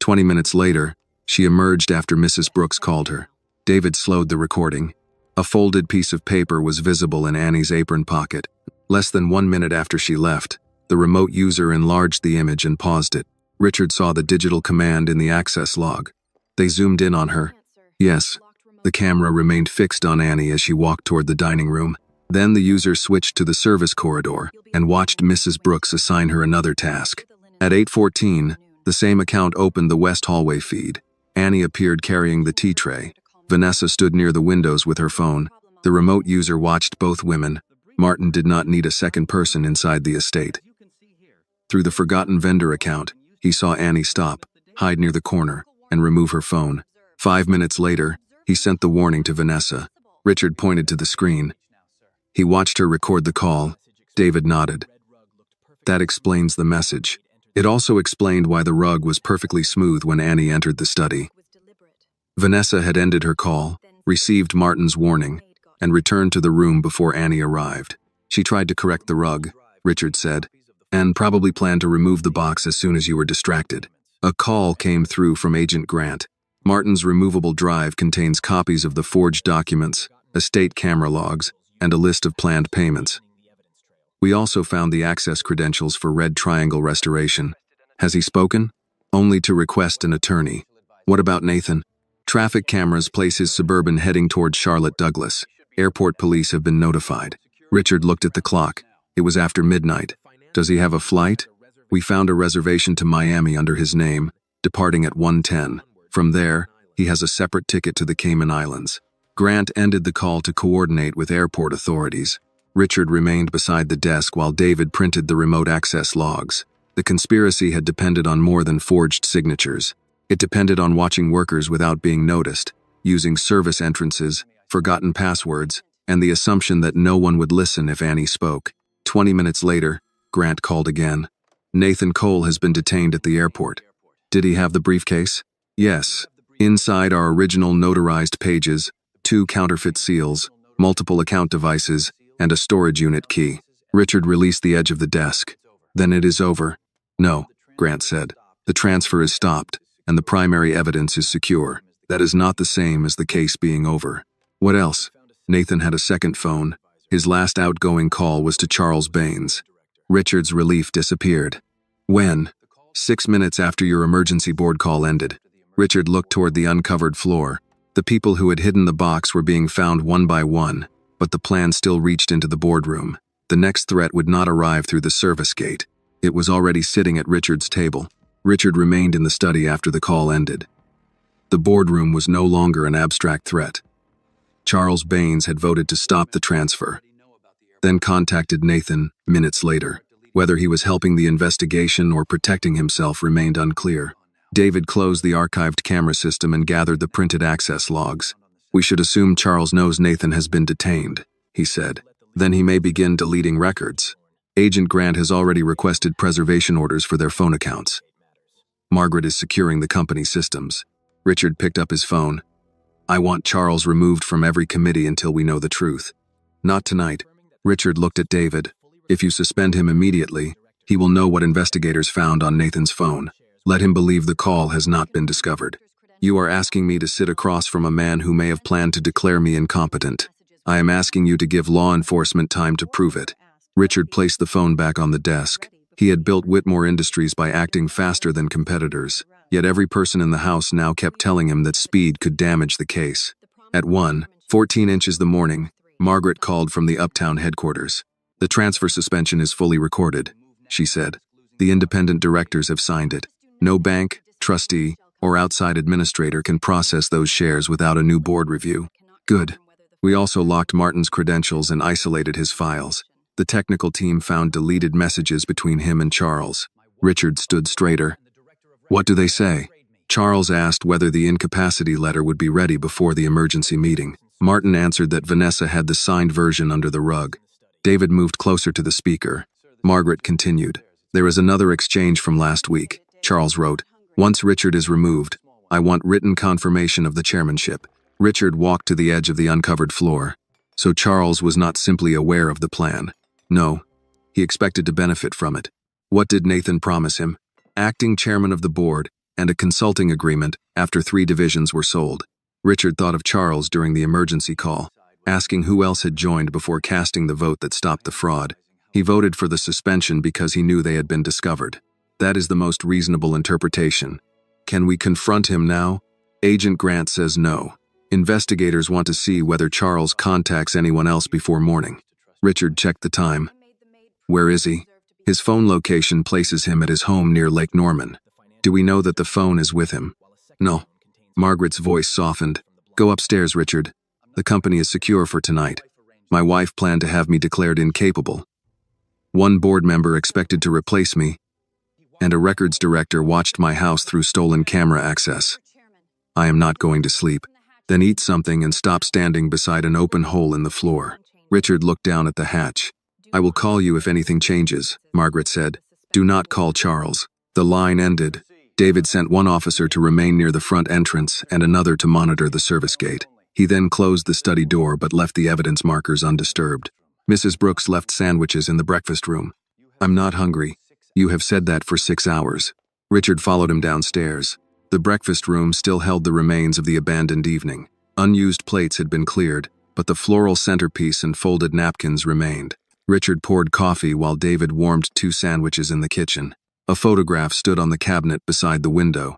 20 minutes later, she emerged after Mrs. Brooks called her. David slowed the recording. A folded piece of paper was visible in Annie's apron pocket. Less than 1 minute after she left, the remote user enlarged the image and paused it. Richard saw the digital command in the access log. They zoomed in on her. Yes. The camera remained fixed on Annie as she walked toward the dining room. Then the user switched to the service corridor and watched Mrs. Brooks assign her another task. At 8:14, the same account opened the west hallway feed. Annie appeared carrying the tea tray. Vanessa stood near the windows with her phone. The remote user watched both women. Martin did not need a second person inside the estate. Through the forgotten vendor account, he saw Annie stop, hide near the corner, and remove her phone. 5 minutes later, he sent the warning to Vanessa. Richard pointed to the screen. He watched her record the call. David nodded. That explains the message. It also explained why the rug was perfectly smooth when Annie entered the study. Vanessa had ended her call, received Martin's warning, and returned to the room before Annie arrived. She tried to correct the rug, Richard said, and probably planned to remove the box as soon as you were distracted. A call came through from Agent Grant. Martin's removable drive contains copies of the forged documents, estate camera logs, and a list of planned payments. We also found the access credentials for Red Triangle Restoration. Has he spoken? Only to request an attorney. What about Nathan? Traffic cameras place his Suburban heading toward Charlotte Douglas. Airport police have been notified. Richard looked at the clock. It was after midnight. Does he have a flight? We found a reservation to Miami under his name, departing at 1:10. From there, he has a separate ticket to the Cayman Islands. Grant ended the call to coordinate with airport authorities. Richard remained beside the desk while David printed the remote access logs. The conspiracy had depended on more than forged signatures. It depended on watching workers without being noticed, using service entrances, forgotten passwords, and the assumption that no one would listen if Annie spoke. 20 minutes later, Grant called again. Nathan Cole has been detained at the airport. Did he have the briefcase? Yes. Inside are original notarized pages, 2 counterfeit seals, multiple account devices, and a storage unit key. Richard released the edge of the desk. Then it is over. No, Grant said. The transfer is stopped, and the primary evidence is secure. That is not the same as the case being over. What else? Nathan had a second phone. His last outgoing call was to Charles Baines. Richard's relief disappeared. When? 6 minutes after your emergency board call ended. Richard looked toward the uncovered floor. The people who had hidden the box were being found one by one, but the plan still reached into the boardroom. The next threat would not arrive through the service gate. It was already sitting at Richard's table. Richard remained in the study after the call ended. The boardroom was no longer an abstract threat. Charles Baines had voted to stop the transfer, then contacted Nathan minutes later. Whether he was helping the investigation or protecting himself remained unclear. David closed the archived camera system and gathered the printed access logs. We should assume Charles knows Nathan has been detained, he said. Then he may begin deleting records. Agent Grant has already requested preservation orders for their phone accounts. Margaret is securing the company systems. Richard picked up his phone. I want Charles removed from every committee until we know the truth. Not tonight. Richard looked at David. If you suspend him immediately, he will know what investigators found on Nathan's phone. Let him believe the call has not been discovered. You are asking me to sit across from a man who may have planned to declare me incompetent. I am asking you to give law enforcement time to prove it. Richard placed the phone back on the desk. He had built Whitmore Industries by acting faster than competitors, yet every person in the house now kept telling him that speed could damage the case. At 1:14 inches the morning, Margaret called from the Uptown headquarters. The transfer suspension is fully recorded, she said. The independent directors have signed it. No bank, trustee, or outside administrator can process those shares without a new board review. Good. We also locked Martin's credentials and isolated his files. The technical team found deleted messages between him and Charles. Richard stood straighter. What do they say? Charles asked whether the incapacity letter would be ready before the emergency meeting. Martin answered that Vanessa had the signed version under the rug. David moved closer to the speaker. Margaret continued. There is another exchange from last week. Charles wrote, once Richard is removed, I want written confirmation of the chairmanship. Richard walked to the edge of the uncovered floor. So Charles was not simply aware of the plan. No, he expected to benefit from it. What did Nathan promise him? Acting chairman of the board and a consulting agreement after 3 divisions were sold. Richard thought of Charles during the emergency call, asking who else had joined before casting the vote that stopped the fraud. He voted for the suspension because he knew they had been discovered. That is the most reasonable interpretation. Can we confront him now? Agent Grant says no. Investigators want to see whether Charles contacts anyone else before morning. Richard checked the time. Where is he? His phone location places him at his home near Lake Norman. Do we know that the phone is with him? No. Margaret's voice softened. Go upstairs, Richard. The company is secure for tonight. My wife planned to have me declared incapable. One board member expected to replace me, and a records director watched my house through stolen camera access. I am not going to sleep. Then eat something and stop standing beside an open hole in the floor. Richard looked down at the hatch. I will call you if anything changes, Margaret said. Do not call Charles. The line ended. David sent one officer to remain near the front entrance and another to monitor the service gate. He then closed the study door but left the evidence markers undisturbed. Mrs. Brooks left sandwiches in the breakfast room. I'm not hungry. You have said that for 6 hours. Richard followed him downstairs. The breakfast room still held the remains of the abandoned evening. Unused plates had been cleared, but the floral centerpiece and folded napkins remained. Richard poured coffee while David warmed 2 sandwiches in the kitchen. A photograph stood on the cabinet beside the window.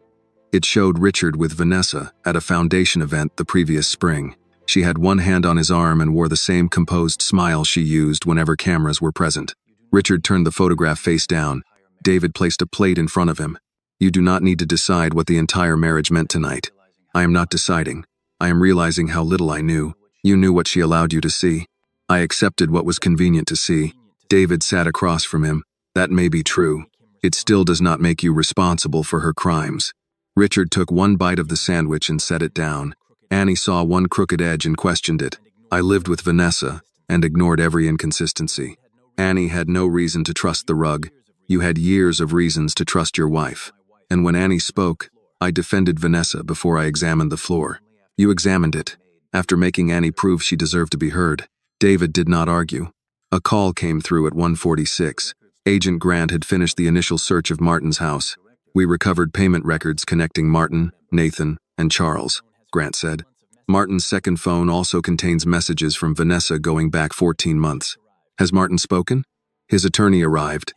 It showed Richard with Vanessa at a foundation event the previous spring. She had one hand on his arm and wore the same composed smile she used whenever cameras were present. Richard turned the photograph face down. David placed a plate in front of him. You do not need to decide what the entire marriage meant tonight. I am not deciding. I am realizing how little I knew. You knew what she allowed you to see. I accepted what was convenient to see. David sat across from him. That may be true. It still does not make you responsible for her crimes. Richard took one bite of the sandwich and set it down. Annie saw one crooked edge and questioned it. I lived with Vanessa and ignored every inconsistency. Annie had no reason to trust the rug. You had years of reasons to trust your wife. And when Annie spoke, I defended Vanessa before I examined the floor. You examined it, after making Annie prove she deserved to be heard. David did not argue. A call came through at 1:46. Agent Grant had finished the initial search of Martin's house. "We recovered payment records connecting Martin, Nathan, and Charles," Grant said. "Martin's second phone also contains messages from Vanessa going back 14 months. Has Martin spoken?" His attorney arrived.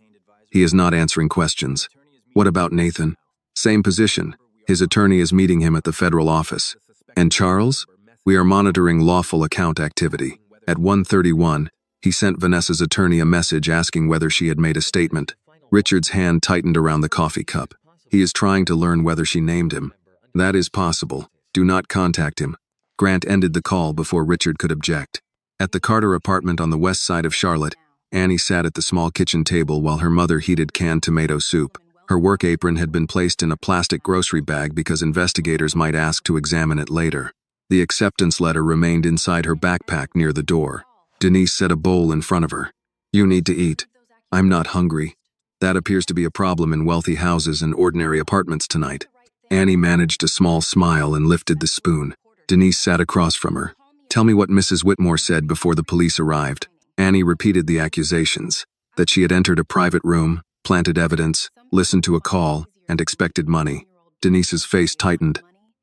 "He is not answering questions." "What about Nathan?" "Same position. His attorney is meeting him at the federal office." "And Charles?" "We are monitoring lawful account activity." At 1:31, he sent Vanessa's attorney a message asking whether she had made a statement. Richard's hand tightened around the coffee cup. "He is trying to learn whether she named him." "That is possible. Do not contact him." Grant ended the call before Richard could object. At the Carter apartment on the west side of Charlotte, Annie sat at the small kitchen table while her mother heated canned tomato soup. Her work apron had been placed in a plastic grocery bag because investigators might ask to examine it later. The acceptance letter remained inside her backpack near the door. Denise set a bowl in front of her. "You need to eat." "I'm not hungry." That appears to be a problem in wealthy houses and ordinary apartments tonight. Annie managed a small smile and lifted the spoon. Denise sat across from her. "Tell me what Mrs. Whitmore said before the police arrived." Annie repeated the accusations, that she had entered a private room, planted evidence, listened to a call, and expected money. Denise's face tightened.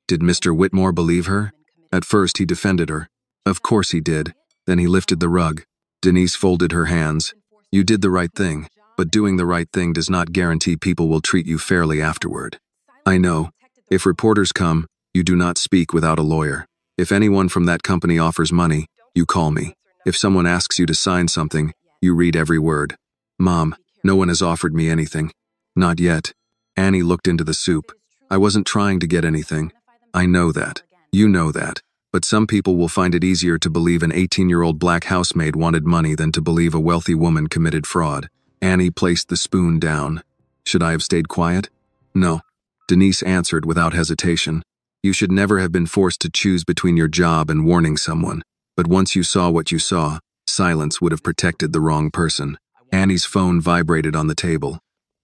Did Mr. Whitmore believe her? At first he defended her. Of course he did. Then he lifted the rug. Denise folded her hands. "You did the right thing, but doing the right thing does not guarantee people will treat you fairly afterward." "I know. If reporters come, you do not speak without a lawyer. If anyone from that company offers money, you call me. If someone asks you to sign something, you read every word." "Mom, no one has offered me anything." "Not yet." Annie looked into the soup. "I wasn't trying to get anything." "I know that. You know that. But some people will find it easier to believe an 18-year-old black housemaid wanted money than to believe a wealthy woman committed fraud." Annie placed the spoon down. "Should I have stayed quiet?" "No." Denise answered without hesitation. "You should never have been forced to choose between your job and warning someone. But once you saw what you saw, silence would have protected the wrong person." Annie's phone vibrated on the table.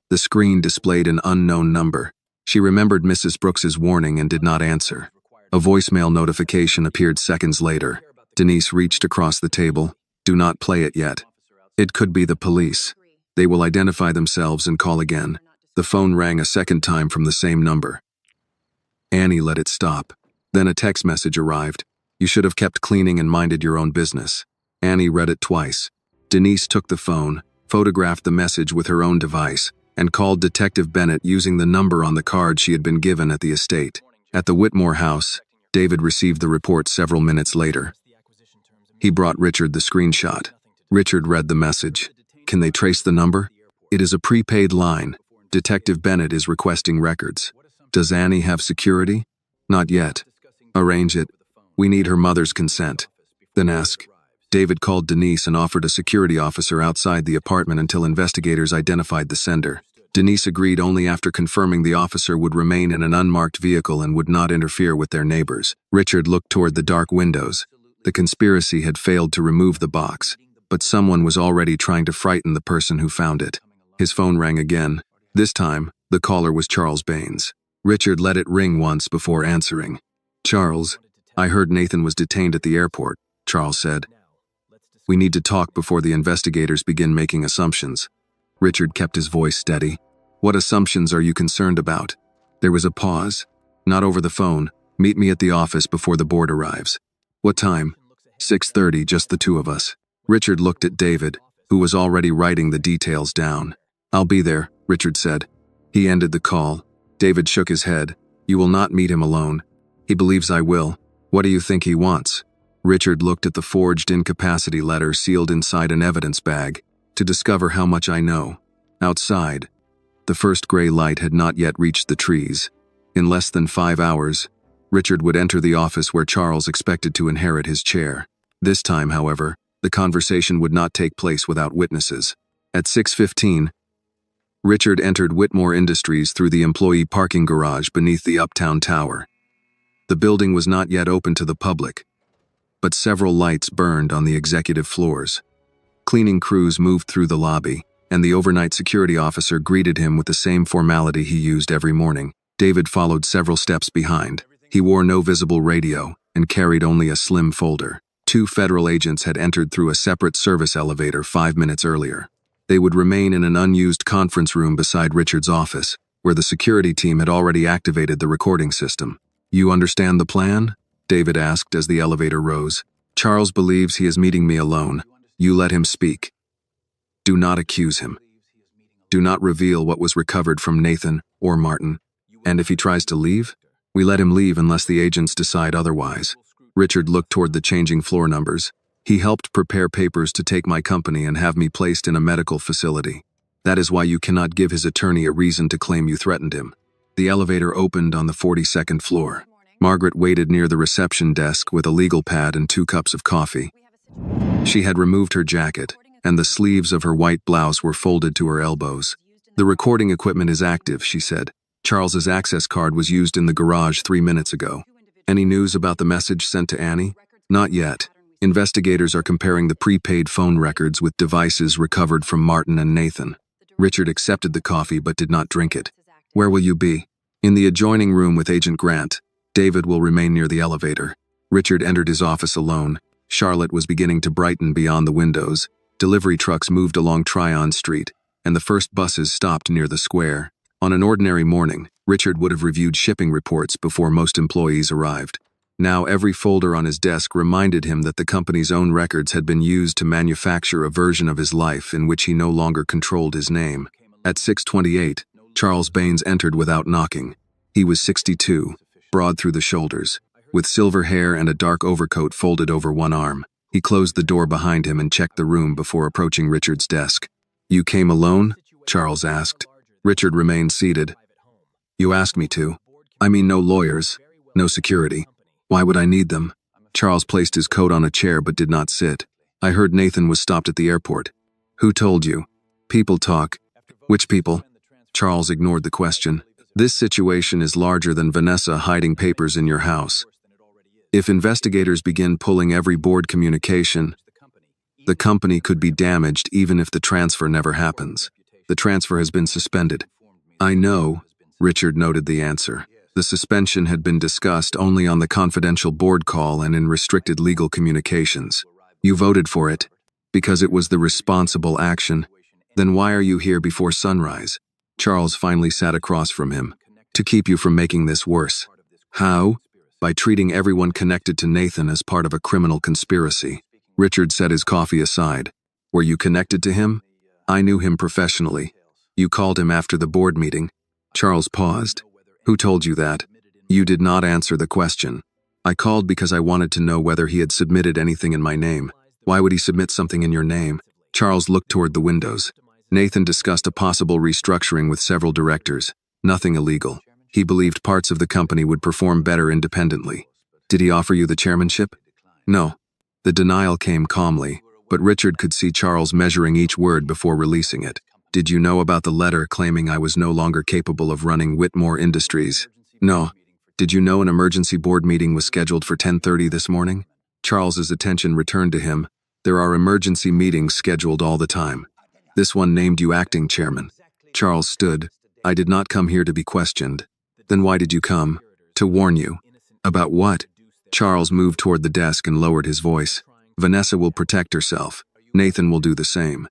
The screen displayed an unknown number. She remembered Mrs. Brooks's warning and did not answer. A voicemail notification appeared seconds later. Denise reached across the table. "Do not play it yet. It could be the police. They will identify themselves and call again." The phone rang a second time from the same number. Annie let it stop. Then a text message arrived. "You should have kept cleaning and minded your own business." Annie read it twice. Denise took the phone, photographed the message with her own device, and called Detective Bennett using the number on the card she had been given at the estate. At the Whitmore house, David received the report several minutes later. He brought Richard the screenshot. Richard read the message. "Can they trace the number? It is a prepaid line. Detective Bennett is requesting records. Does Annie have security? Not yet. Arrange it. We need her mother's consent. Then ask." David called Denise and offered a security officer outside the apartment until investigators identified the sender. Denise agreed only after confirming the officer would remain in an unmarked vehicle and would not interfere with their neighbors. Richard looked toward the dark windows. The conspiracy had failed to remove the box, but someone was already trying to frighten the person who found it. His phone rang again. This time, the caller was Charles Baines. Richard let it ring once before answering. "Charles, I heard Nathan was detained at the airport," Charles said. "We need to talk before the investigators begin making assumptions." Richard kept his voice steady. "What assumptions are you concerned about?" There was a pause. "Not over the phone. Meet me at the office before the board arrives." "What time?" 6:30, just the two of us." Richard looked at David, who was already writing the details down. "I'll be there," Richard said. He ended the call. David shook his head. "You will not meet him alone. He believes I will. What do you think he wants?" Richard looked at the forged incapacity letter sealed inside an evidence bag. "To discover how much I know." Outside, the first gray light had not yet reached the trees. In less than 5 hours, Richard would enter the office where Charles expected to inherit his chair. This time, however, the conversation would not take place without witnesses. At 6:15, Richard entered Whitmore Industries through the employee parking garage beneath the Uptown Tower. The building was not yet open to the public, but several lights burned on the executive floors. Cleaning crews moved through the lobby, and the overnight security officer greeted him with the same formality he used every morning. David followed several steps behind. He wore no visible radio and carried only a slim folder. 2 federal agents had entered through a separate service elevator 5 minutes earlier. They would remain in an unused conference room beside Richard's office, where the security team had already activated the recording system. "You understand the plan?" David asked as the elevator rose. "Charles believes he is meeting me alone. You let him speak. Do not accuse him. Do not reveal what was recovered from Nathan or Martin. And if he tries to leave, we let him leave unless the agents decide otherwise." Richard looked toward the changing floor numbers. "He helped prepare papers to take my company and have me placed in a medical facility. That is why you cannot give his attorney a reason to claim you threatened him." The elevator opened on the 42nd floor. Margaret waited near the reception desk with a legal pad and 2 cups of coffee. She had removed her jacket, and the sleeves of her white blouse were folded to her elbows. "The recording equipment is active," she said. "Charles's access card was used in the garage 3 minutes ago." "Any news about the message sent to Annie?" "Not yet. Investigators are comparing the prepaid phone records with devices recovered from Martin and Nathan." Richard accepted the coffee but did not drink it. "Where will you be?" "In the adjoining room with Agent Grant. David will remain near the elevator." Richard entered his office alone. Charlotte was beginning to brighten beyond the windows. Delivery trucks moved along Tryon Street, and the first buses stopped near the square. On an ordinary morning, Richard would have reviewed shipping reports before most employees arrived. Now every folder on his desk reminded him that the company's own records had been used to manufacture a version of his life in which he no longer controlled his name. At 6:28, Charles Baines entered without knocking. He was 62, broad through the shoulders, with silver hair and a dark overcoat folded over one arm. He closed the door behind him and checked the room before approaching Richard's desk. "You came alone?" Charles asked. Richard remained seated. "You asked me to. I mean, no lawyers, no security. Why would I need them?" Charles placed his coat on a chair but did not sit. "I heard Nathan was stopped at the airport." "Who told you?" "People talk." "Which people?" Charles ignored the question. "This situation is larger than Vanessa hiding papers in your house. If investigators begin pulling every board communication, the company could be damaged even if the transfer never happens. The transfer has been suspended." "I know," Richard noted the answer. The suspension had been discussed only on the confidential board call and in restricted legal communications. "You voted for it because it was the responsible action. Then why are you here before sunrise?" Charles finally sat across from him. "To keep you from making this worse." "How?" "By treating everyone connected to Nathan as part of a criminal conspiracy." Richard set his coffee aside. "Were you connected to him?" "I knew him professionally." "You called him after the board meeting." Charles paused. "Who told you that?" "You did not answer the question." "I called because I wanted to know whether he had submitted anything in my name." "Why would he submit something in your name?" Charles looked toward the windows. "Nathan discussed a possible restructuring with several directors. Nothing illegal. He believed parts of the company would perform better independently." "Did he offer you the chairmanship?" "No." The denial came calmly, but Richard could see Charles measuring each word before releasing it. "Did you know about the letter claiming I was no longer capable of running Whitmore Industries?" "No." "Did you know an emergency board meeting was scheduled for 10:30 this morning?" Charles's attention returned to him. "There are emergency meetings scheduled all the time. This one named you acting chairman." Charles stood. "I did not come here to be questioned." "Then why did you come?" "To warn you." "About what?" Charles moved toward the desk and lowered his voice. "Vanessa will protect herself. Nathan will do the same.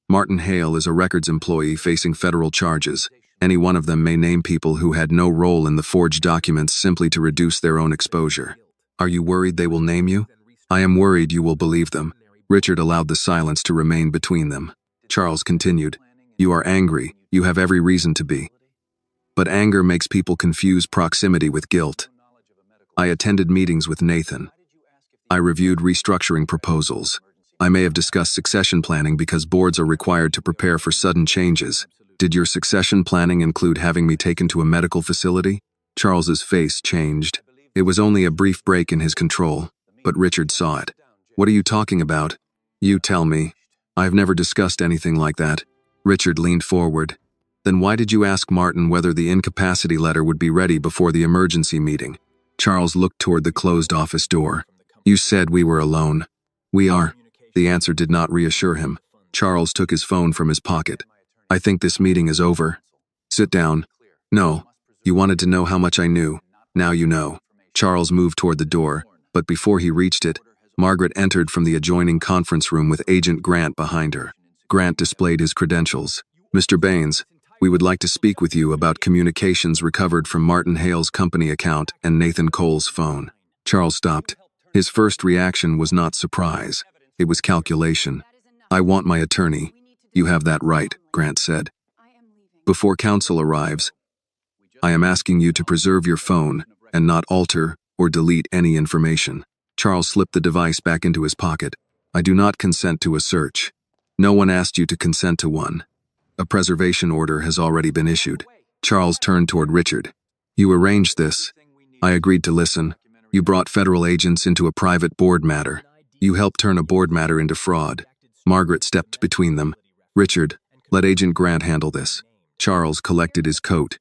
Martin Hale is a records employee facing federal charges. Any one of them may name people who had no role in the forged documents simply to reduce their own exposure. Are you worried they will name you?" "I am worried you will believe them." Richard allowed the silence to remain between them. Charles continued. "You are angry. You have every reason to be. But anger makes people confuse proximity with guilt. I attended meetings with Nathan. I reviewed restructuring proposals. I may have discussed succession planning because boards are required to prepare for sudden changes. Did your succession planning include having me taken to a medical facility?" Charles's face changed. It was only a brief break in his control, but Richard saw it. "What are you talking about?" "You tell me." "I've never discussed anything like that." Richard leaned forward. "Then why did you ask Martin whether the incapacity letter would be ready before the emergency meeting?" Charles looked toward the closed office door. "You said we were alone." "We are." The answer did not reassure him. Charles took his phone from his pocket. "I think this meeting is over." "Sit down." "No. You wanted to know how much I knew. Now you know." Charles moved toward the door, but before he reached it, Margaret entered from the adjoining conference room with Agent Grant behind her. Grant displayed his credentials. "Mr. Baines, we would like to speak with you about communications recovered from Martin Hale's company account and Nathan Cole's phone." Charles stopped. His first reaction was not surprise. It was calculation. "I want my attorney." "You have that right," Grant said. "Before counsel arrives, I am asking you to preserve your phone and not alter or delete any information." Charles slipped the device back into his pocket. "I do not consent to a search. No one asked you to consent to one. A preservation order has already been issued." Charles turned toward Richard. "You arranged this. I agreed to listen. You brought federal agents into a private board matter. You helped turn a board matter into fraud." Margaret stepped between them. "Richard, let Agent Grant handle this." Charles collected his coat.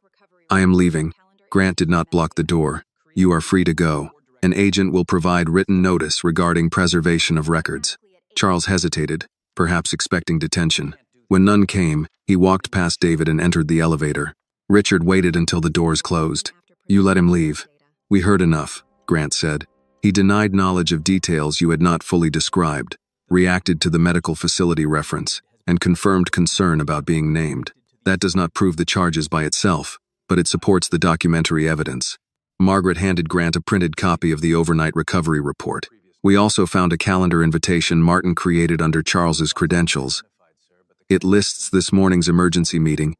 "I am leaving." Grant did not block the door. "You are free to go. An agent will provide written notice regarding preservation of records." Charles hesitated, perhaps expecting detention. When none came, he walked past David and entered the elevator. Richard waited until the doors closed. "You let him leave." "We heard enough," Grant said. "He denied knowledge of details you had not fully described, reacted to the medical facility reference, and confirmed concern about being named. That does not prove the charges by itself, but it supports the documentary evidence." Margaret handed Grant a printed copy of the overnight recovery report. "We also found a calendar invitation Martin created under Charles's credentials. It lists this morning's emergency meeting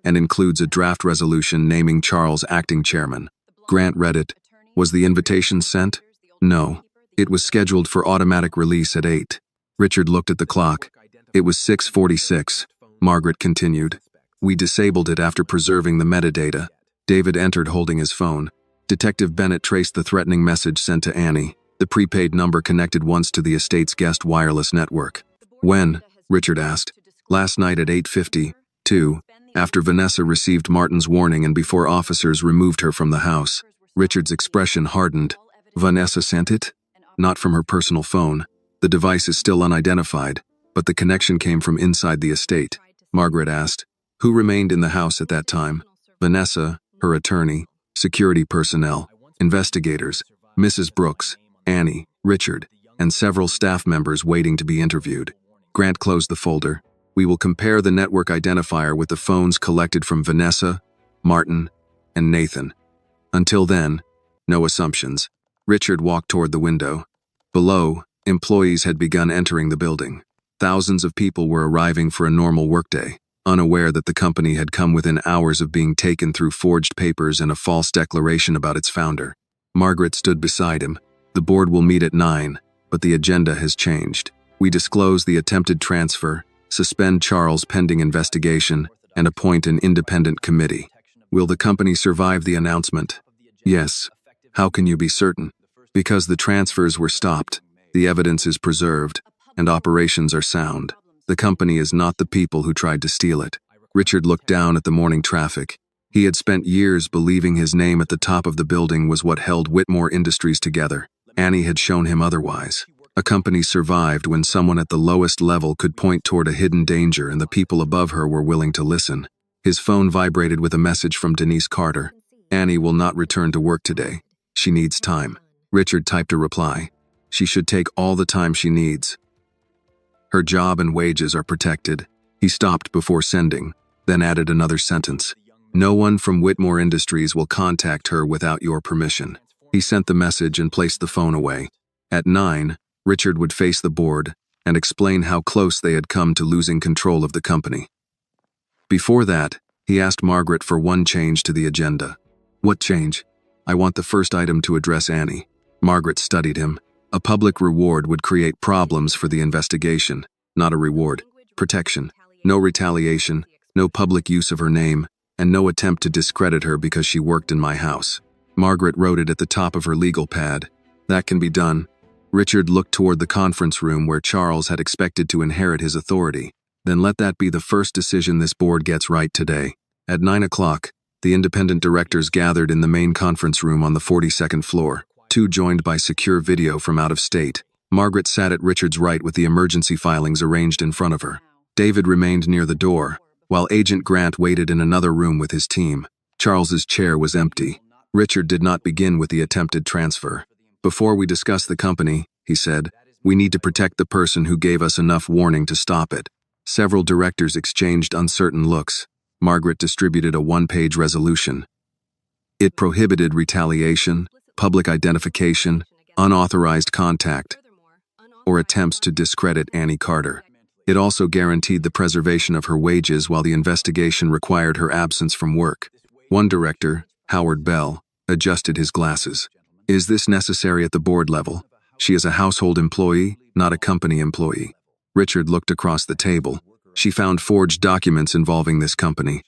and includes a draft resolution naming Charles acting chairman." Grant read it. "Was the invitation sent?" "No. It was scheduled for automatic release at 8. Richard looked at the clock. "It was 6:46. Margaret continued. "We disabled it after preserving the metadata." David entered holding his phone. Detective Bennett traced the threatening message sent to Annie. The prepaid number connected once to the estate's guest wireless network. "When?" Richard asked. "Last night at 8:52, after Vanessa received Martin's warning and before officers removed her from the house." Richard's expression hardened. "Vanessa sent it?" "Not from her personal phone. The device is still unidentified, but the connection came from inside the estate." Margaret asked. "Who remained in the house at that time?" "Vanessa, her attorney, security personnel, investigators, Mrs. Brooks, Annie, Richard, and several staff members waiting to be interviewed." Grant closed the folder. "We will compare the network identifier with the phones collected from Vanessa, Martin, and Nathan. Until then, no assumptions." Richard walked toward the window. Below, employees had begun entering the building. Thousands of people were arriving for a normal workday, unaware that the company had come within hours of being taken through forged papers and a false declaration about its founder. Margaret stood beside him. "The board will meet at 9, but the agenda has changed. We disclose the attempted transfer, suspend Charles pending investigation, and appoint an independent committee. Will the company survive the announcement?" "Yes." "How can you be certain?" "Because the transfers were stopped, the evidence is preserved, and operations are sound. The company is not the people who tried to steal it." Richard looked down at the morning traffic. He had spent years believing his name at the top of the building was what held Whitmore Industries together. Annie had shown him otherwise. A company survived when someone at the lowest level could point toward a hidden danger and the people above her were willing to listen. His phone vibrated with a message from Denise Carter. "Annie will not return to work today. She needs time." Richard typed a reply. "She should take all the time she needs. Her job and wages are protected." He stopped before sending, then added another sentence. "No one from Whitmore Industries will contact her without your permission." He sent the message and placed the phone away. At 9, Richard would face the board and explain how close they had come to losing control of the company. Before that, he asked Margaret for one change to the agenda. "What change?" "I want the first item to address Annie." Margaret studied him. "A public reward would create problems for the investigation." "Not a reward. Protection. No retaliation, no public use of her name, and no attempt to discredit her because she worked in my house." Margaret wrote it at the top of her legal pad. "That can be done." Richard looked toward the conference room where Charles had expected to inherit his authority. "Then let that be the first decision this board gets right today." At 9 o'clock, the independent directors gathered in the main conference room on the 42nd floor, two joined by secure video from out of state. Margaret sat at Richard's right with the emergency filings arranged in front of her. David remained near the door, while Agent Grant waited in another room with his team. Charles's chair was empty. Richard did not begin with the attempted transfer. "Before we discuss the company," he said, "we need to protect the person who gave us enough warning to stop it." Several directors exchanged uncertain looks. Margaret distributed a one-page resolution. It prohibited retaliation, public identification, unauthorized contact, or attempts to discredit Annie Carter. It also guaranteed the preservation of her wages while the investigation required her absence from work. One director, Howard Bell, adjusted his glasses. Is this necessary at the board level? She is a household employee, not a company employee. Richard looked across the table. She found forged documents involving this company.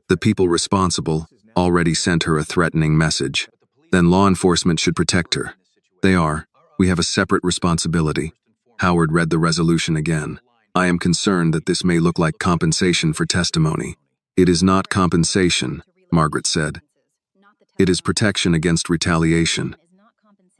The people responsible already sent her a threatening message. Then law enforcement should protect her. They are. We have a separate responsibility. Howard read the resolution again. I am concerned that this may look like compensation for testimony. It is not compensation, Margaret said. It is protection against retaliation.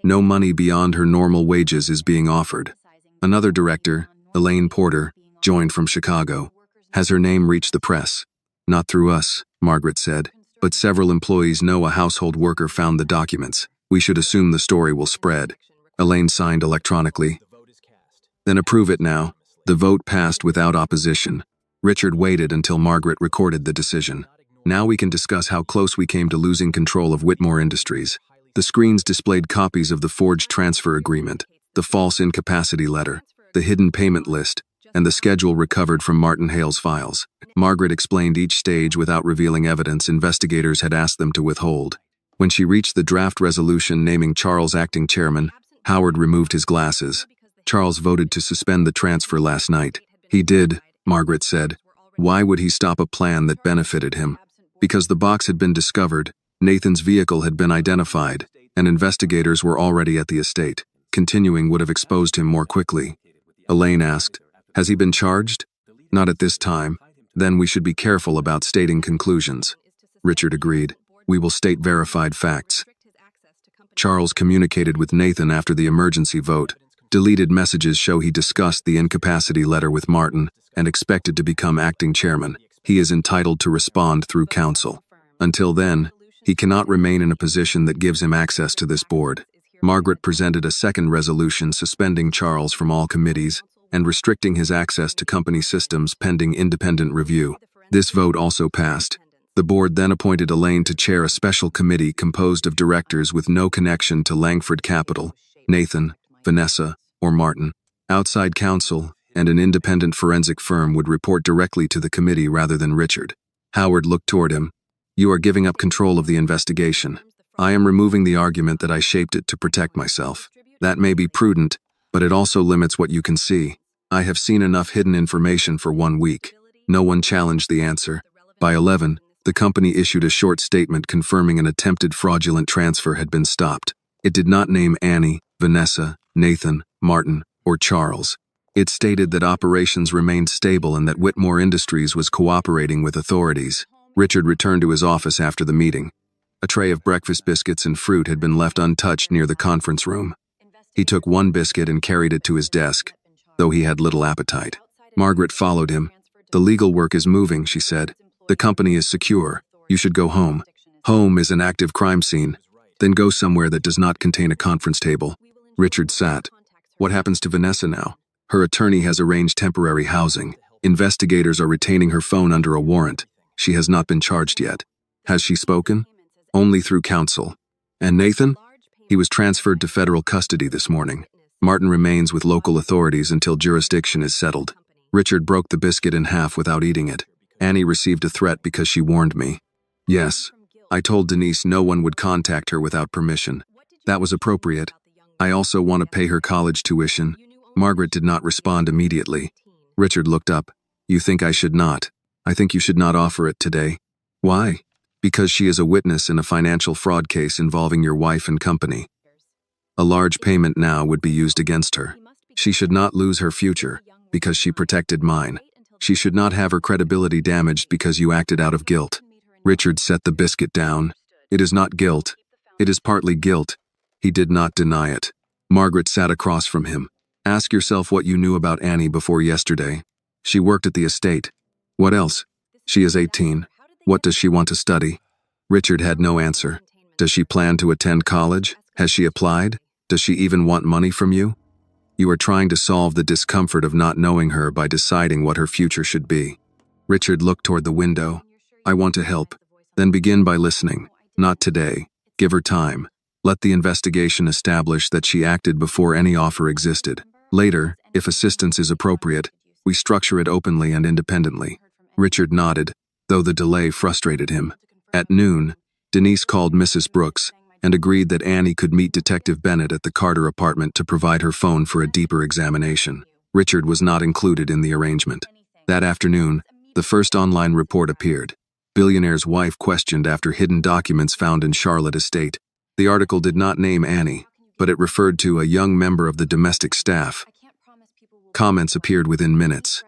No money beyond her normal wages is being offered. Another director, Elaine Porter, joined from Chicago. Has her name reached the press? Not through us, Margaret said, but several employees know a household worker found the documents. We should assume the story will spread. Elaine signed electronically. Then approve it now. The vote passed without opposition. Richard waited until Margaret recorded the decision. Now we can discuss how close we came to losing control of Whitmore Industries. The screens displayed copies of the forged transfer agreement, the false incapacity letter, the hidden payment list, and the schedule recovered from Martin Hale's files. Margaret explained each stage without revealing evidence investigators had asked them to withhold. When she reached the draft resolution naming Charles acting chairman, Howard removed his glasses. Charles voted to suspend the transfer last night. He did, Margaret said. Why would he stop a plan that benefited him? Because the box had been discovered, Nathan's vehicle had been identified, and investigators were already at the estate. Continuing would have exposed him more quickly. Elaine asked, has he been charged? Not at this time. Then we should be careful about stating conclusions. Richard agreed. We will state verified facts. Charles communicated with Nathan after the emergency vote. Deleted messages show he discussed the incapacity letter with Martin and expected to become acting chairman. He is entitled to respond through counsel. Until then, he cannot remain in a position that gives him access to this board. Margaret presented a second resolution suspending Charles from all committees and restricting his access to company systems pending independent review. This vote also passed. The board then appointed Elaine to chair a special committee composed of directors with no connection to Langford Capital, Nathan, Vanessa, or Martin. Outside counsel and an independent forensic firm would report directly to the committee rather than Richard. Howard looked toward him. You are giving up control of the investigation. I am removing the argument that I shaped it to protect myself. That may be prudent, but it also limits what you can see. I have seen enough hidden information for 1 week. No one challenged the answer. By 11, the company issued a short statement confirming an attempted fraudulent transfer had been stopped. It did not name Annie, Vanessa, Nathan, Martin, or Charles. It stated that operations remained stable and that Whitmore Industries was cooperating with authorities. Richard returned to his office after the meeting. A tray of breakfast biscuits and fruit had been left untouched near the conference room. He took one biscuit and carried it to his desk, though he had little appetite. Margaret followed him. The legal work is moving, she said. The company is secure. You should go home. Home is an active crime scene. Then go somewhere that does not contain a conference table. Richard sat. What happens to Vanessa now? Her attorney has arranged temporary housing. Investigators are retaining her phone under a warrant. She has not been charged yet. Has she spoken? Only through counsel. And Nathan? He was transferred to federal custody this morning. Martin remains with local authorities until jurisdiction is settled. Richard broke the biscuit in half without eating it. Annie received a threat because she warned me. Yes. I told Denise no one would contact her without permission. That was appropriate. I also want to pay her college tuition. Margaret did not respond immediately. Richard looked up. You think I should not? I think you should not offer it today. Why? Because she is a witness in a financial fraud case involving your wife and company. A large payment now would be used against her. She should not lose her future because she protected mine. She should not have her credibility damaged because you acted out of guilt. Richard set the biscuit down. It is not guilt. It is partly guilt. He did not deny it. Margaret sat across from him. Ask yourself what you knew about Annie before yesterday. She worked at the estate. What else? She is 18. What does she want to study? Richard had no answer. Does she plan to attend college? Has she applied? Does she even want money from you? You are trying to solve the discomfort of not knowing her by deciding what her future should be. Richard looked toward the window. I want to help. Then begin by listening. Not today. Give her time. Let the investigation establish that she acted before any offer existed. Later, if assistance is appropriate, we structure it openly and independently. Richard nodded, though the delay frustrated him. At noon, Denise called Mrs. Brooks and agreed that Annie could meet Detective Bennett at the Carter apartment to provide her phone for a deeper examination. Richard was not included in the arrangement. That afternoon, the first online report appeared. Billionaire's wife questioned after hidden documents found in Charlotte estate. The article did not name Annie, but it referred to a young member of the domestic staff. Comments appeared within minutes.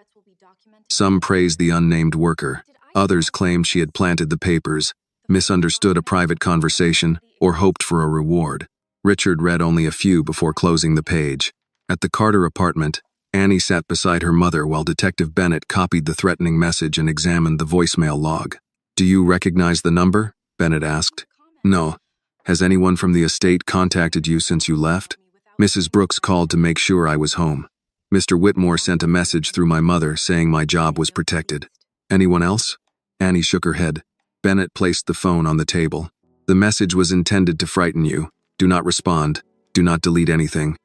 Some praised the unnamed worker. Others claimed she had planted the papers, misunderstood a private conversation, or hoped for a reward. Richard read only a few before closing the page. At the Carter apartment, Annie sat beside her mother while Detective Bennett copied the threatening message and examined the voicemail log. Do you recognize the number? Bennett asked. No. Has anyone from the estate contacted you since you left? Mrs. Brooks called to make sure I was home. Mr. Whitmore sent a message through my mother saying my job was protected. Anyone else? Annie shook her head. Bennett placed the phone on the table. The message was intended to frighten you. Do not respond. Do not delete anything.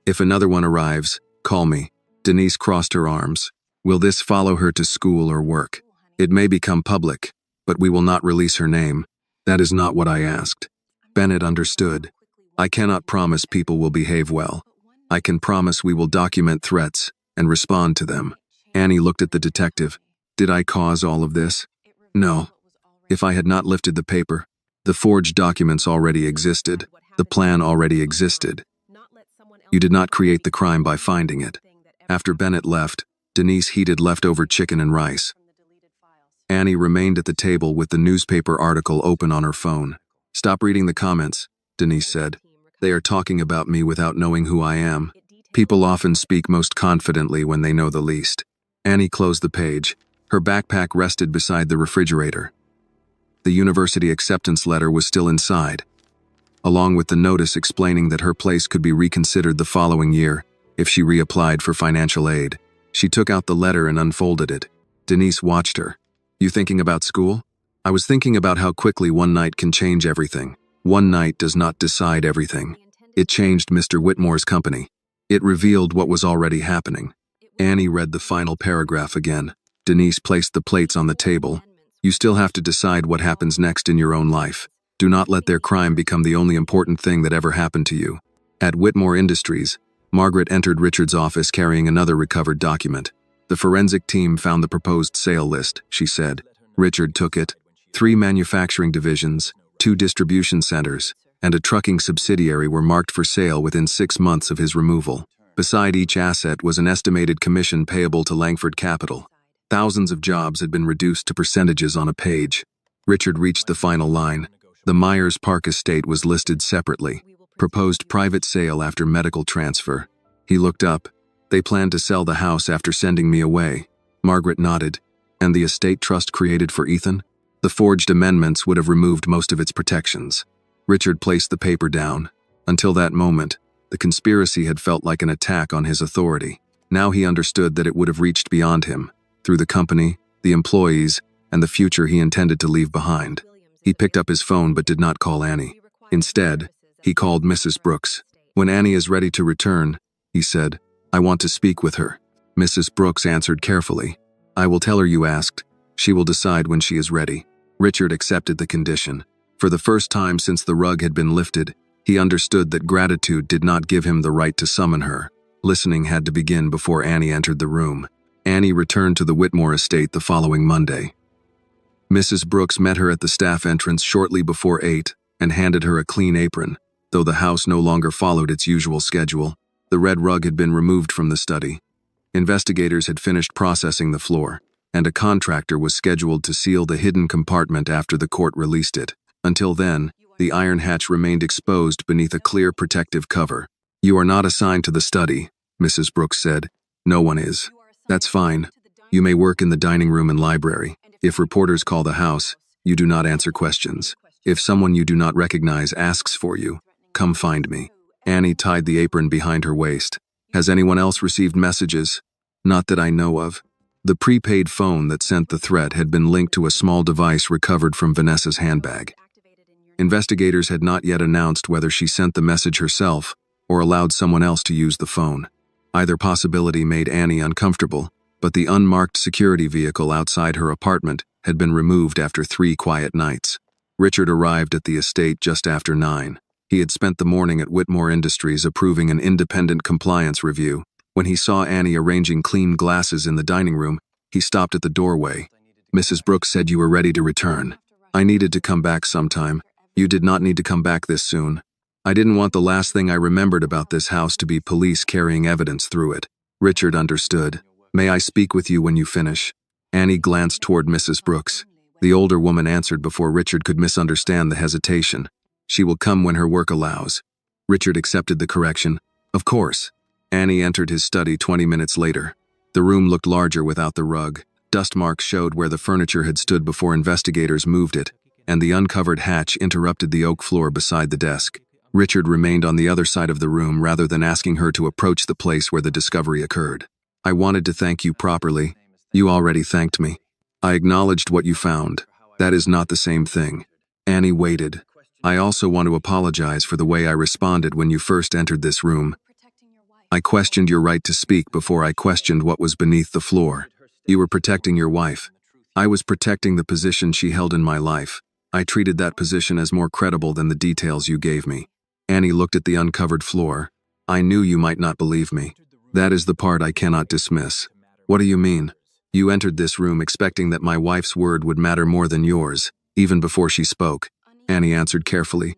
If another one arrives, call me. Denise crossed her arms. Will this follow her to school or work? It may become public, but we will not release her name. That is not what I asked. Bennett understood. I cannot promise people will behave well. I can promise we will document threats and respond to them. Annie looked at the detective. Did I cause all of this? No. If I had not lifted the paper, the forged documents already existed. The plan already existed. You did not create the crime by finding it. After Bennett left, Denise heated leftover chicken and rice. Annie remained at the table with the newspaper article open on her phone. Stop reading the comments, Denise said. They are talking about me without knowing who I am. People often speak most confidently when they know the least. Annie closed the page. Her backpack rested beside the refrigerator. The university acceptance letter was still inside, along with the notice explaining that her place could be reconsidered the following year if she reapplied for financial aid. She took out the letter and unfolded it. Denise watched her. You thinking about school? I was thinking about how quickly one night can change everything. One night does not decide everything. It changed Mr. Whitmore's company. It revealed what was already happening. Annie read the final paragraph again. Denise placed the plates on the table. You still have to decide what happens next in your own life. Do not let their crime become the only important thing that ever happened to you. At Whitmore Industries, Margaret entered Richard's office carrying another recovered document. The forensic team found the proposed sale list, she said. Richard took it. 3 manufacturing divisions, 2 distribution centers, and a trucking subsidiary were marked for sale within 6 months of his removal. Beside each asset was an estimated commission payable to Langford Capital. Thousands of jobs had been reduced to percentages on a page. Richard reached the final line. The Myers Park estate was listed separately. Proposed private sale after medical transfer. He looked up. They planned to sell the house after sending me away. Margaret nodded. And the estate trust created for Ethan? The forged amendments would have removed most of its protections. Richard placed the paper down. Until that moment, the conspiracy had felt like an attack on his authority. Now he understood that it would have reached beyond him, through the company, the employees, and the future he intended to leave behind. He picked up his phone but did not call Annie. Instead, he called Mrs. Brooks. When Annie is ready to return, he said, I want to speak with her. Mrs. Brooks answered carefully. I will tell her you asked. She will decide when she is ready. Richard accepted the condition. For the first time since the rug had been lifted, he understood that gratitude did not give him the right to summon her. Listening had to begin before Annie entered the room. Annie returned to the Whitmore estate the following Monday. Mrs. Brooks met her at the staff entrance shortly before 8 and handed her a clean apron. Though the house no longer followed its usual schedule, the red rug had been removed from the study. Investigators had finished processing the floor, and a contractor was scheduled to seal the hidden compartment after the court released it. Until then, the iron hatch remained exposed beneath a clear protective cover. You are not assigned to the study, Mrs. Brooks said. No one is. That's fine. You may work in the dining room and library. If reporters call the house, you do not answer questions. If someone you do not recognize asks for you, come find me. Annie tied the apron behind her waist. Has anyone else received messages? Not that I know of. The prepaid phone that sent the threat had been linked to a small device recovered from Vanessa's handbag. Investigators had not yet announced whether she sent the message herself or allowed someone else to use the phone. Either possibility made Annie uncomfortable, but the unmarked security vehicle outside her apartment had been removed after 3 quiet nights. Richard arrived at the estate just after 9. He had spent the morning at Whitmore Industries approving an independent compliance review. When he saw Annie arranging clean glasses in the dining room, he stopped at the doorway. "Mrs. Brooks said you were ready to return. I needed to come back sometime. You did not need to come back this soon. I didn't want the last thing I remembered about this house to be police carrying evidence through it." Richard understood. "May I speak with you when you finish?" Annie glanced toward Mrs. Brooks. The older woman answered before Richard could misunderstand the hesitation. "She will come when her work allows." Richard accepted the correction. "Of course." Annie entered his study 20 minutes later. The room looked larger without the rug. Dust marks showed where the furniture had stood before investigators moved it, and the uncovered hatch interrupted the oak floor beside the desk. Richard remained on the other side of the room rather than asking her to approach the place where the discovery occurred. "I wanted to thank you properly. You already thanked me. I acknowledged what you found. That is not the same thing." Annie waited. "I also want to apologize for the way I responded when you first entered this room. I questioned your right to speak before I questioned what was beneath the floor. You were protecting your wife. I was protecting the position she held in my life. I treated that position as more credible than the details you gave me." Annie looked at the uncovered floor. "I knew you might not believe me. That is the part I cannot dismiss." "What do you mean?" "You entered this room expecting that my wife's word would matter more than yours, even before she spoke," Annie answered carefully.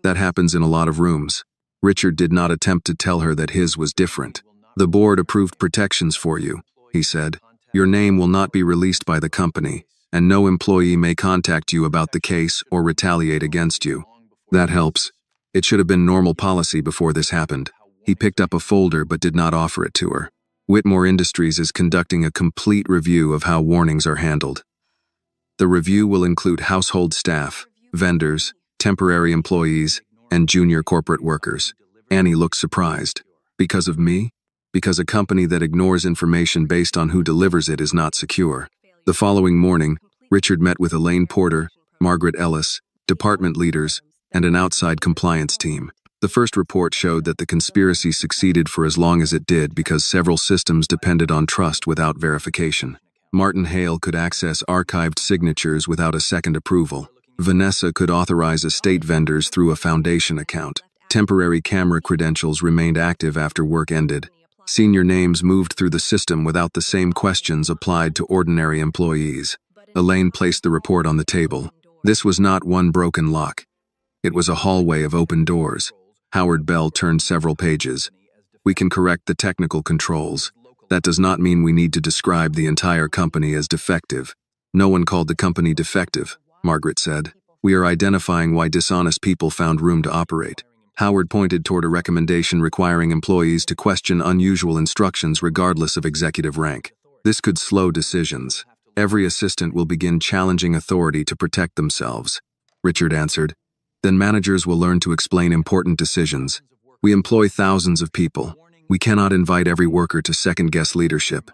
"That happens in a lot of rooms." Richard did not attempt to tell her that his was different. "The board approved protections for you," he said. "Your name will not be released by the company, and no employee may contact you about the case or retaliate against you." "That helps. It should have been normal policy before this happened." He picked up a folder but did not offer it to her. "Whitmore Industries is conducting a complete review of how warnings are handled. The review will include household staff, vendors, temporary employees, and junior corporate workers." Annie looked surprised. "Because of me? Because a company that ignores information based on who delivers it is not secure." The following morning, Richard met with Elaine Porter, Margaret Ellis, department leaders, and an outside compliance team. The first report showed that the conspiracy succeeded for as long as it did because several systems depended on trust without verification. Martin Hale could access archived signatures without a second approval. Vanessa could authorize estate vendors through a foundation account. Temporary camera credentials remained active after work ended. Senior names moved through the system without the same questions applied to ordinary employees. Elaine placed the report on the table. This was not one broken lock. It was a hallway of open doors. Howard Bell turned several pages. "We can correct the technical controls. That does not mean we need to describe the entire company as defective." "No one called the company defective," Margaret said. "We are identifying why dishonest people found room to operate." Howard pointed toward a recommendation requiring employees to question unusual instructions regardless of executive rank. "This could slow decisions. Every assistant will begin challenging authority to protect themselves," Richard answered. "Then managers will learn to explain important decisions. We employ thousands of people. We cannot invite every worker to second-guess leadership.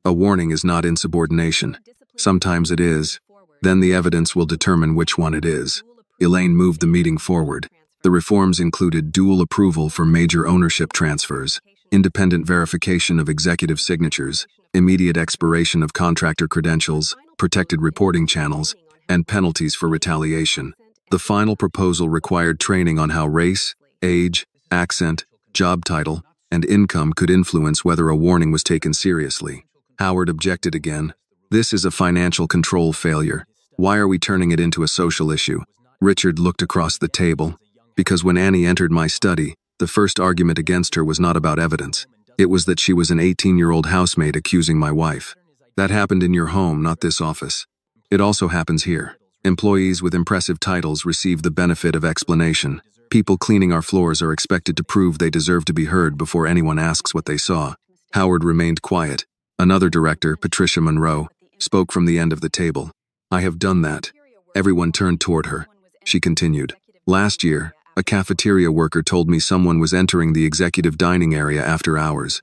A warning is not insubordination. Sometimes it is. Then the evidence will determine which one it is." Elaine moved the meeting forward. The reforms included dual approval for major ownership transfers, independent verification of executive signatures, immediate expiration of contractor credentials, protected reporting channels, and penalties for retaliation. The final proposal required training on how race, age, accent, job title, and income could influence whether a warning was taken seriously. Howard objected again. "This is a financial control failure. Why are we turning it into a social issue?" Richard looked across the table. "Because when Annie entered my study, the first argument against her was not about evidence. It was that she was an 18-year-old housemaid accusing my wife. That happened in your home, not this office. It also happens here. Employees with impressive titles receive the benefit of explanation. People cleaning our floors are expected to prove they deserve to be heard before anyone asks what they saw." Howard remained quiet. Another director, Patricia Monroe, spoke from the end of the table. "I have done that." Everyone turned toward her. She continued. "Last year, A cafeteria worker told me someone was entering the executive dining area after hours.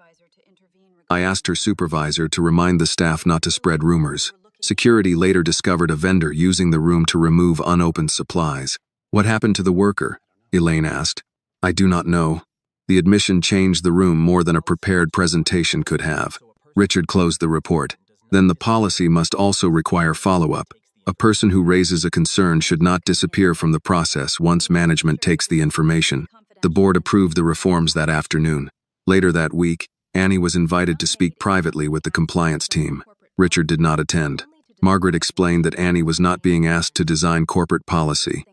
I asked her supervisor to remind the staff not to spread rumors. Security later discovered a vendor using the room to remove unopened supplies. What happened to the worker? Elaine asked. I do not know. The admission changed the room more than a prepared presentation could have. Richard closed the report. Then the policy must also require follow-up. A person who raises a concern should not disappear from the process once management takes the information. The board approved the reforms that afternoon. Later that week, Annie was invited to speak privately with the compliance team. Richard did not attend. Margaret explained that Annie was not being asked to design corporate policy,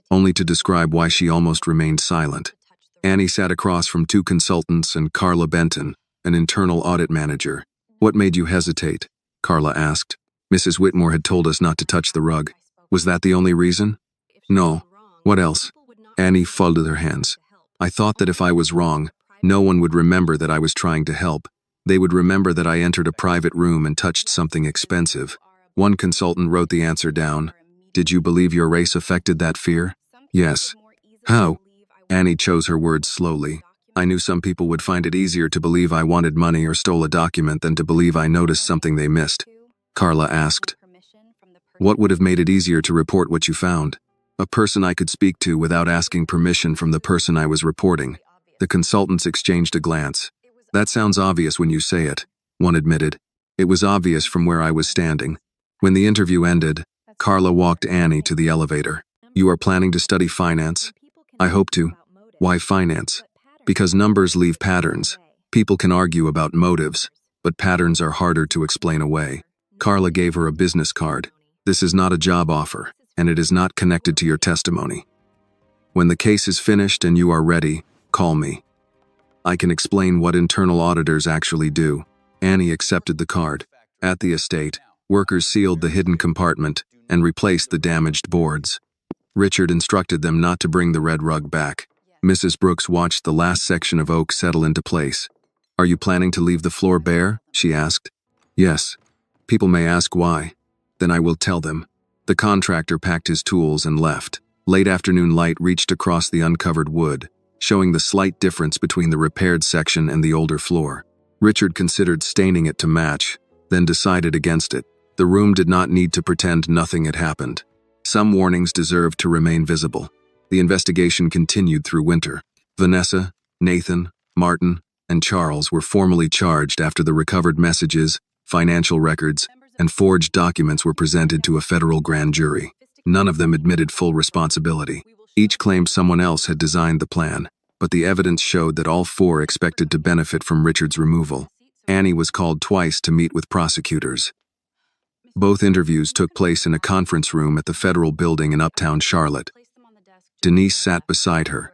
only to describe why she almost remained silent. Annie sat across from two consultants and Carla Benton, an internal audit manager. What made you hesitate? Carla asked. Mrs. Whitmore had told us not to touch the rug. Was that the only reason? No. What else? Annie folded her hands. I thought that if I was wrong, no one would remember that I was trying to help. They would remember that I entered a private room and touched something expensive. One consultant wrote the answer down. Did you believe your race affected that fear? Yes. How? Annie chose her words slowly. I knew some people would find it easier to believe I wanted money or stole a document than to believe I noticed something they missed. Carla asked. What would have made it easier to report what you found? A person I could speak to without asking permission from the person I was reporting. The consultants exchanged a glance. That sounds obvious when you say it, one admitted. It was obvious from where I was standing. When the interview ended, Carla walked Annie to the elevator. You are planning to study finance? I hope to. Why finance? Because numbers leave patterns. People can argue about motives, but patterns are harder to explain away. Carla gave her a business card. This is not a job offer, and it is not connected to your testimony. When the case is finished and you are ready, call me. I can explain what internal auditors actually do. Annie accepted the card. At the estate, workers sealed the hidden compartment and replaced the damaged boards. Richard instructed them not to bring the red rug back. Mrs. Brooks watched the last section of oak settle into place. Are you planning to leave the floor bare? She asked. Yes. People may ask why. Then I will tell them. The contractor packed his tools and left. Late afternoon light reached across the uncovered wood, showing the slight difference between the repaired section and the older floor. Richard considered staining it to match, then decided against it. The room did not need to pretend nothing had happened. Some warnings deserved to remain visible. The investigation continued through winter. Vanessa, Nathan, Martin, and Charles were formally charged after the recovered messages, financial records, and forged documents were presented to a federal grand jury. None of them admitted full responsibility. Each claimed someone else had designed the plan, but the evidence showed that all four expected to benefit from Richard's removal. Annie was called twice to meet with prosecutors. Both interviews took place in a conference room at the federal building in Uptown Charlotte. Denise sat beside her,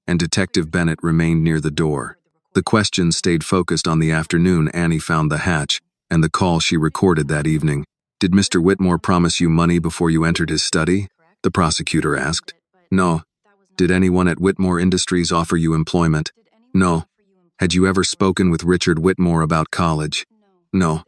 and Detective Bennett remained near the door. The questions stayed focused on the afternoon Annie found the hatch and the call she recorded that evening. Did Mr. Whitmore promise you money before you entered his study? The prosecutor asked. No. Did anyone at Whitmore Industries offer you employment? No. Had you ever spoken with Richard Whitmore about college? No.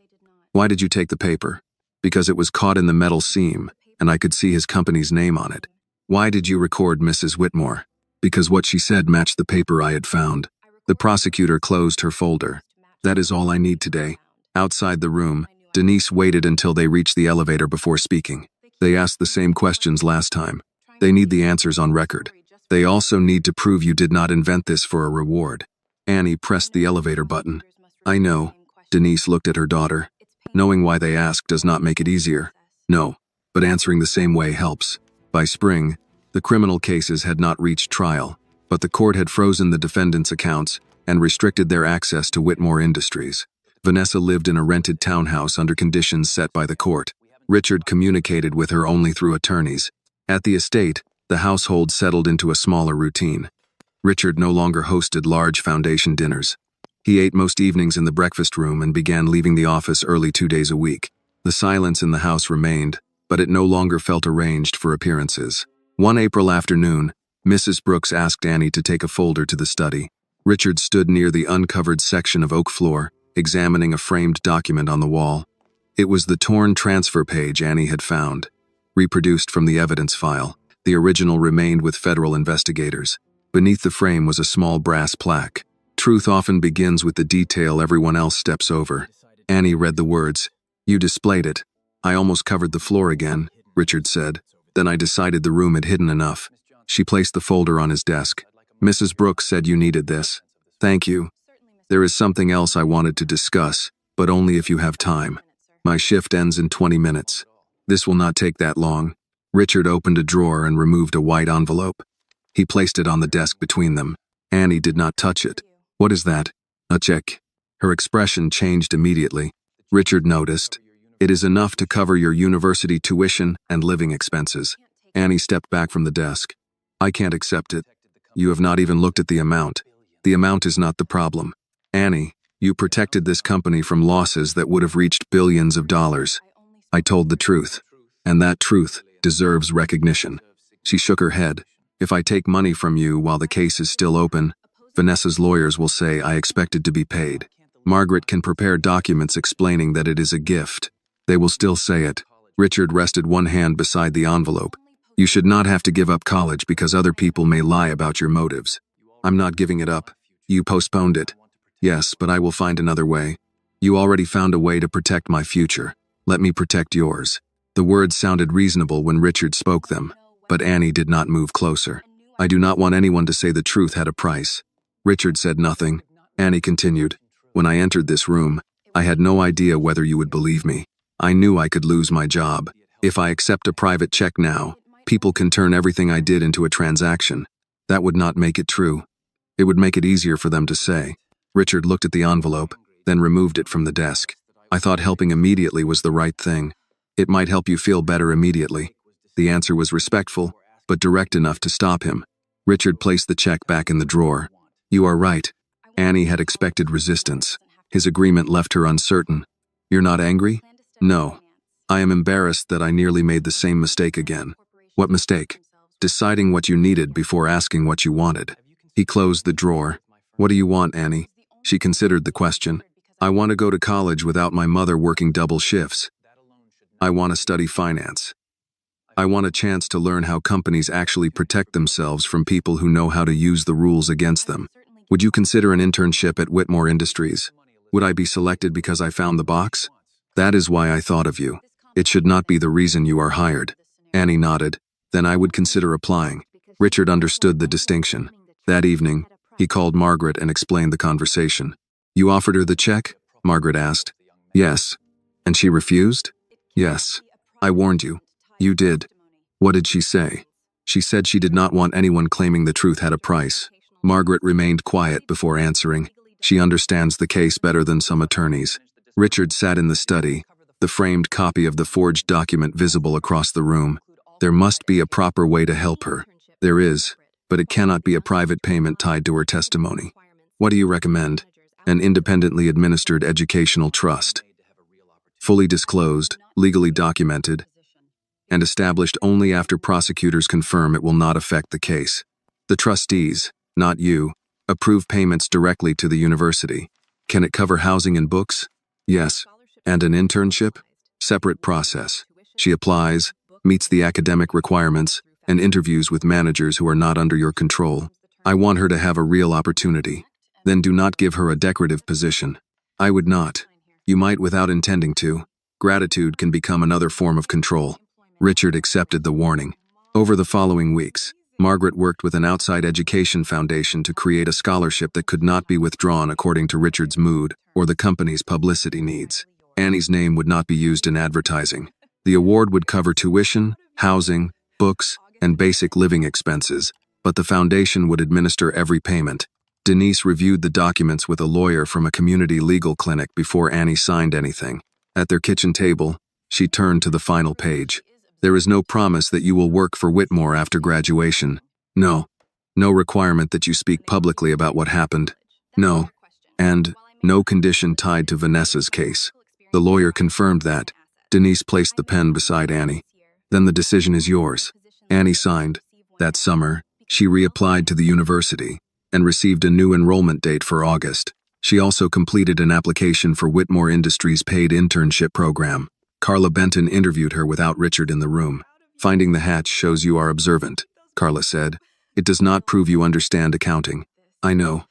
Why did you take the paper? Because it was caught in the metal seam, and I could see his company's name on it. Why did you record Mrs. Whitmore? Because what she said matched the paper I had found. The prosecutor closed her folder. That is all I need today. Outside the room, Denise waited until they reached the elevator before speaking. They asked the same questions last time. They need the answers on record. They also need to prove you did not invent this for a reward. Annie pressed the elevator button. I know. Denise looked at her daughter. Knowing why they ask does not make it easier. No, but answering the same way helps. By spring, the criminal cases had not reached trial, but the court had frozen the defendants' accounts and restricted their access to Whitmore Industries. Vanessa lived in a rented townhouse under conditions set by the court. Richard communicated with her only through attorneys. At the estate, the household settled into a smaller routine. Richard no longer hosted large foundation dinners. He ate most evenings in the breakfast room and began leaving the office early 2 days a week. The silence in the house remained, but it no longer felt arranged for appearances. One April afternoon, Mrs. Brooks asked Annie to take a folder to the study. Richard stood near the uncovered section of oak floor, examining a framed document on the wall. It was the torn transfer page Annie had found, reproduced from the evidence file. The original remained with federal investigators. Beneath the frame was a small brass plaque. Truth often begins with the detail everyone else steps over. Annie read the words. You displayed it. I almost covered the floor again, Richard said. Then I decided the room had hidden enough. She placed the folder on his desk. Mrs. Brooks said you needed this. Thank you. There is something else I wanted to discuss, but only if you have time. My shift ends in 20 minutes. This will not take that long. Richard opened a drawer and removed a white envelope. He placed it on the desk between them. Annie did not touch it. What is that? A check. Her expression changed immediately. Richard noticed. It is enough to cover your university tuition and living expenses. Annie stepped back from the desk. I can't accept it. You have not even looked at the amount. The amount is not the problem. Annie, you protected this company from losses that would have reached billions of dollars. I told the truth, and that truth deserves recognition. She shook her head. If I take money from you while the case is still open, Vanessa's lawyers will say I expected to be paid. Margaret can prepare documents explaining that it is a gift. They will still say it. Richard rested one hand beside the envelope. You should not have to give up college because other people may lie about your motives. I'm not giving it up. You postponed it. Yes, but I will find another way. You already found a way to protect my future. Let me protect yours. The words sounded reasonable when Richard spoke them, but Annie did not move closer. I do not want anyone to say the truth had a price. Richard said nothing. Annie continued. When I entered this room, I had no idea whether you would believe me. I knew I could lose my job. If I accept a private check now, people can turn everything I did into a transaction. That would not make it true. It would make it easier for them to say. Richard looked at the envelope, then removed it from the desk. I thought helping immediately was the right thing. It might help you feel better immediately. The answer was respectful, but direct enough to stop him. Richard placed the check back in the drawer. You are right. Annie had expected resistance. His agreement left her uncertain. You're not angry? No. I am embarrassed that I nearly made the same mistake again. What mistake? Deciding what you needed before asking what you wanted. He closed the drawer. What do you want, Annie? She considered the question. I want to go to college without my mother working double shifts. I want to study finance. I want a chance to learn how companies actually protect themselves from people who know how to use the rules against them. Would you consider an internship at Whitmore Industries? Would I be selected because I found the box? That is why I thought of you. It should not be the reason you are hired. Annie nodded. Then I would consider applying. Richard understood the distinction. That evening, he called Margaret and explained the conversation. You offered her the check? Margaret asked. Yes. And she refused? Yes. I warned you. You did. What did she say? She said she did not want anyone claiming the truth had a price. Margaret remained quiet before answering. She understands the case better than some attorneys. Richard sat in the study, the framed copy of the forged document visible across the room. There must be a proper way to help her. There is, but it cannot be a private payment tied to her testimony. What do you recommend? An independently administered educational trust. Fully disclosed, legally documented, and established only after prosecutors confirm it will not affect the case. The trustees, not you, approve payments directly to the university. Can it cover housing and books? Yes. And an internship? Separate process. She applies, meets the academic requirements, and interviews with managers who are not under your control. I want her to have a real opportunity. Then do not give her a decorative position. I would not. You might without intending to. Gratitude can become another form of control. Richard accepted the warning. Over the following weeks, Margaret worked with an outside education foundation to create a scholarship that could not be withdrawn according to Richard's mood or the company's publicity needs. Annie's name would not be used in advertising. The award would cover tuition, housing, books, and basic living expenses, but the foundation would administer every payment. Denise reviewed the documents with a lawyer from a community legal clinic before Annie signed anything. At their kitchen table, she turned to the final page. There is no promise that you will work for Whitmore after graduation. No. No requirement that you speak publicly about what happened. No. And no condition tied to Vanessa's case. The lawyer confirmed that. Denise placed the pen beside Annie. Then the decision is yours. Annie signed. That summer, she reapplied to the university and received a new enrollment date for August. She also completed an application for Whitmore Industries' paid internship program. Carla Benton interviewed her without Richard in the room. Finding the hatch shows you are observant, Carla said. It does not prove you understand accounting. I know.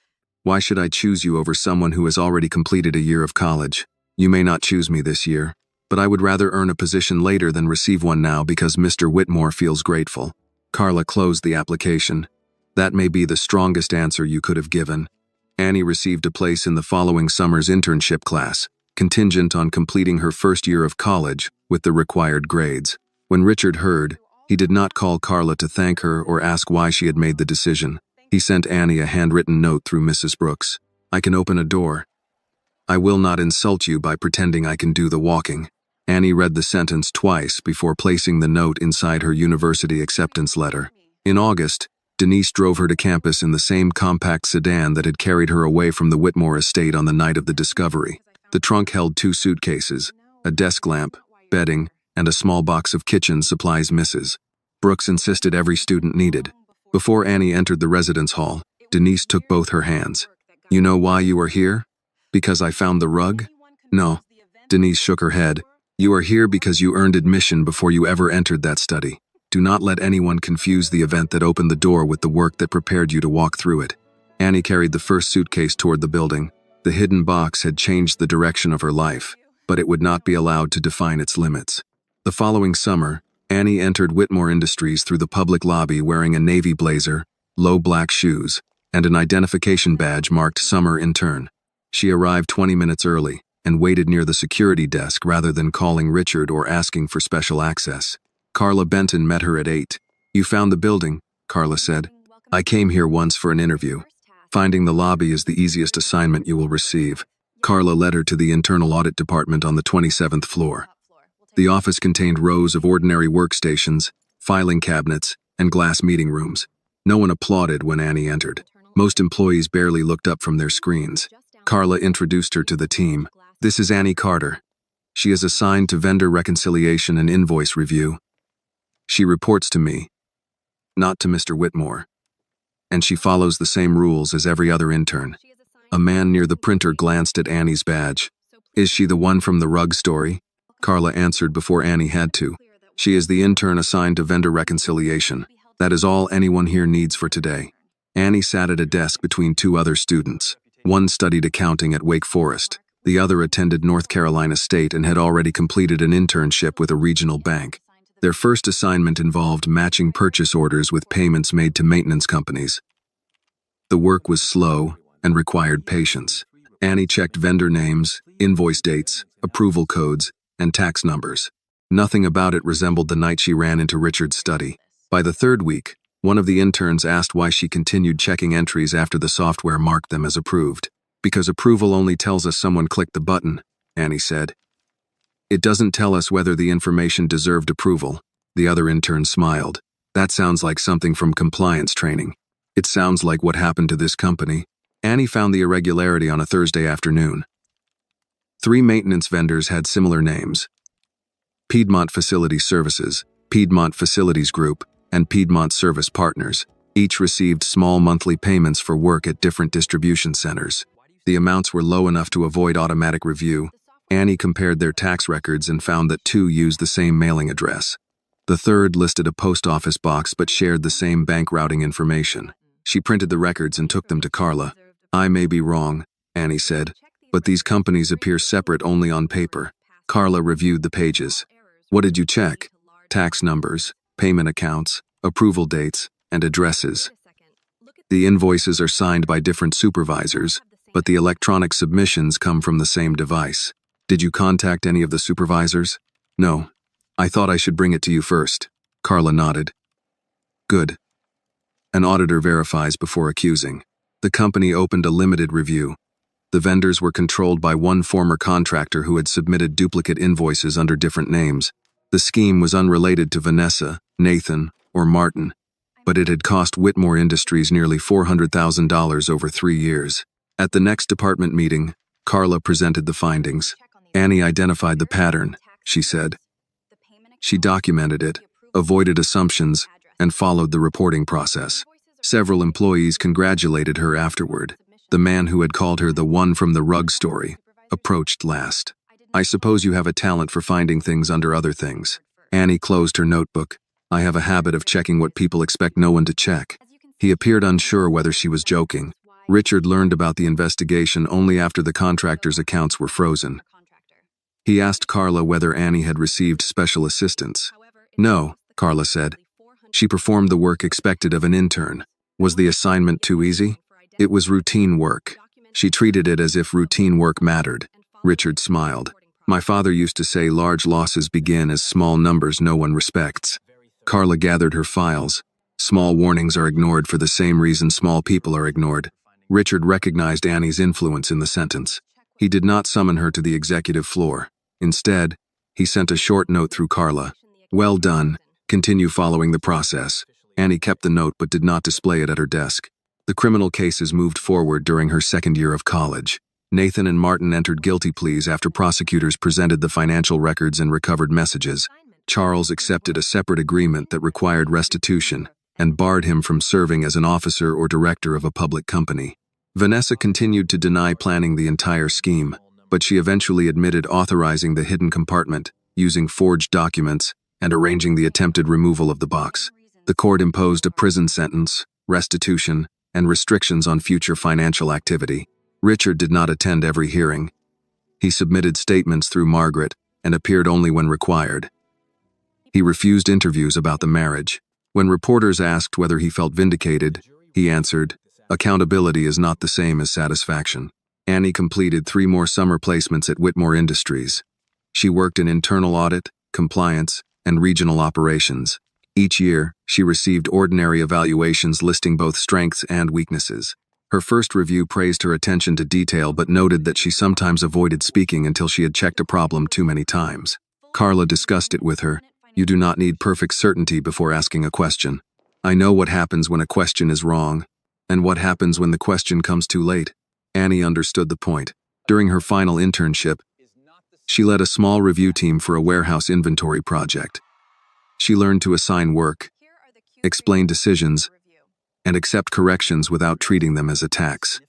Why should I choose you over someone who has already completed a year of college? You may not choose me this year, but I would rather earn a position later than receive one now because Mr. Whitmore feels grateful. Carla closed the application. That may be the strongest answer you could have given. Annie received a place in the following summer's internship class, contingent on completing her first year of college with the required grades. When Richard heard, he did not call Carla to thank her or ask why she had made the decision. He sent Annie a handwritten note through Mrs. Brooks. I can open a door. I will not insult you by pretending I can do the walking. Annie read the sentence twice before placing the note inside her university acceptance letter. In August, Denise drove her to campus in the same compact sedan that had carried her away from the Whitmore estate on the night of the discovery. The trunk held 2 suitcases, a desk lamp, bedding, and a small box of kitchen supplies. Mrs. Brooks insisted every student needed. Before Annie entered the residence hall, Denise took both her hands. You know why you are here? Because I found the rug? No. Denise shook her head. You are here because you earned admission before you ever entered that study. Do not let anyone confuse the event that opened the door with the work that prepared you to walk through it. Annie carried the first suitcase toward the building. The hidden box had changed the direction of her life, but it would not be allowed to define its limits. The following summer, Annie entered Whitmore Industries through the public lobby wearing a navy blazer, low black shoes, and an identification badge marked Summer Intern. She arrived 20 minutes early and waited near the security desk rather than calling Richard or asking for special access. Carla Benton met her at 8. You found the building, Carla said. I came here once for an interview. Finding the lobby is the easiest assignment you will receive. Carla led her to the internal audit department on the 27th floor. The office contained rows of ordinary workstations, filing cabinets, and glass meeting rooms. No one applauded when Annie entered. Most employees barely looked up from their screens. Carla introduced her to the team. This is Annie Carter. She is assigned to vendor reconciliation and invoice review. She reports to me, not to Mr. Whitmore. And she follows the same rules as every other intern. A man near the printer glanced at Annie's badge. Is she the one from the rug story? Carla answered before Annie had to. She is the intern assigned to vendor reconciliation. That is all anyone here needs for today. Annie sat at a desk between 2 other students. One studied accounting at Wake Forest. The other attended North Carolina State and had already completed an internship with a regional bank. Their first assignment involved matching purchase orders with payments made to maintenance companies. The work was slow and required patience. Annie checked vendor names, invoice dates, approval codes, and tax numbers. Nothing about it resembled the night she ran into Richard's study. By the 3rd week, one of the interns asked why she continued checking entries after the software marked them as approved. Because approval only tells us someone clicked the button, Annie said. It doesn't tell us whether the information deserved approval. The other intern smiled. That sounds like something from compliance training. It sounds like what happened to this company. Annie found the irregularity on a Thursday afternoon. 3 maintenance vendors had similar names: Piedmont Facility Services, Piedmont Facilities Group, and Piedmont Service Partners. Each received small monthly payments for work at different distribution centers. The amounts were low enough to avoid automatic review. Annie compared their tax records and found that 2 used the same mailing address. The 3rd listed a post office box but shared the same bank routing information. She printed the records and took them to Carla. I may be wrong, Annie said, but these companies appear separate only on paper. Carla reviewed the pages. What did you check? Tax numbers, payment accounts, approval dates, and addresses. The invoices are signed by different supervisors, but the electronic submissions come from the same device. Did you contact any of the supervisors? No. I thought I should bring it to you first. Carla nodded. Good. An auditor verifies before accusing. The company opened a limited review. The vendors were controlled by one former contractor who had submitted duplicate invoices under different names. The scheme was unrelated to Vanessa, Nathan, or Martin, but it had cost Whitmore Industries nearly $400,000 over 3 years. At the next department meeting, Carla presented the findings. Annie identified the pattern, she said. She documented it, avoided assumptions, and followed the reporting process. Several employees congratulated her afterward. The man who had called her the one from the rug story approached last. I suppose you have a talent for finding things under other things. Annie closed her notebook. I have a habit of checking what people expect no one to check. He appeared unsure whether she was joking. Richard learned about the investigation only after the contractor's accounts were frozen. He asked Carla whether Annie had received special assistance. No, Carla said. She performed the work expected of an intern. Was the assignment too easy? It was routine work. She treated it as if routine work mattered. Richard smiled. My father used to say large losses begin as small numbers no one respects. Carla gathered her files. Small warnings are ignored for the same reason small people are ignored. Richard recognized Annie's influence in the sentence. He did not summon her to the executive floor. Instead, he sent a short note through Carla. Well done. Continue following the process. Annie kept the note but did not display it at her desk. The criminal cases moved forward during her second year of college. Nathan and Martin entered guilty pleas after prosecutors presented the financial records and recovered messages. Charles accepted a separate agreement that required restitution and barred him from serving as an officer or director of a public company. Vanessa continued to deny planning the entire scheme, but she eventually admitted authorizing the hidden compartment, using forged documents, and arranging the attempted removal of the box. The court imposed a prison sentence, restitution, and restrictions on future financial activity. Richard did not attend every hearing. He submitted statements through Margaret and appeared only when required. He refused interviews about the marriage. When reporters asked whether he felt vindicated, he answered, "Accountability is not the same as satisfaction." Annie completed 3 more summer placements at Whitmore Industries. She worked in internal audit, compliance, and regional operations. Each year, she received ordinary evaluations listing both strengths and weaknesses. Her first review praised her attention to detail but noted that she sometimes avoided speaking until she had checked a problem too many times. Carla discussed it with her. You do not need perfect certainty before asking a question. I know what happens when a question is wrong, and what happens when the question comes too late. Annie understood the point. During her final internship, she led a small review team for a warehouse inventory project. She learned to assign work, explain decisions, and accept corrections without treating them as attacks.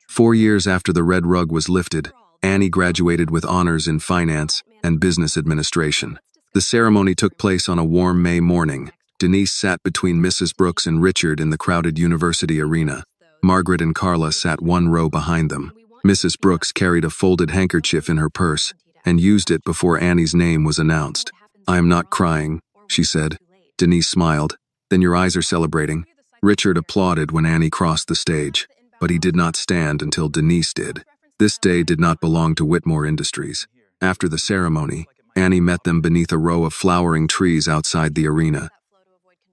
4 years after the red rug was lifted, Annie graduated with honors in finance and business administration. The ceremony took place on a warm May morning. Denise sat between Mrs. Brooks and Richard in the crowded university arena. Margaret and Carla sat 1 row behind them. Mrs. Brooks carried a folded handkerchief in her purse and used it before Annie's name was announced. I am not crying, she said. Denise smiled. Then your eyes are celebrating. Richard applauded when Annie crossed the stage, but he did not stand until Denise did. This day did not belong to Whitmore Industries. After the ceremony, Annie met them beneath a row of flowering trees outside the arena.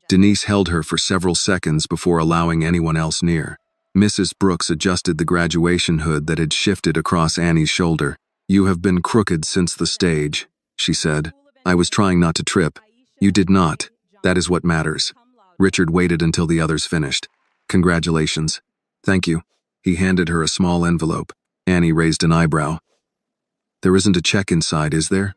Denise held her for several seconds before allowing anyone else near. Mrs. Brooks adjusted the graduation hood that had shifted across Annie's shoulder. You have been crooked since the stage, she said. I was trying not to trip. You did not. That is what matters. Richard waited until the others finished. Congratulations. Thank you. He handed her a small envelope. Annie raised an eyebrow. There isn't a check inside, is there?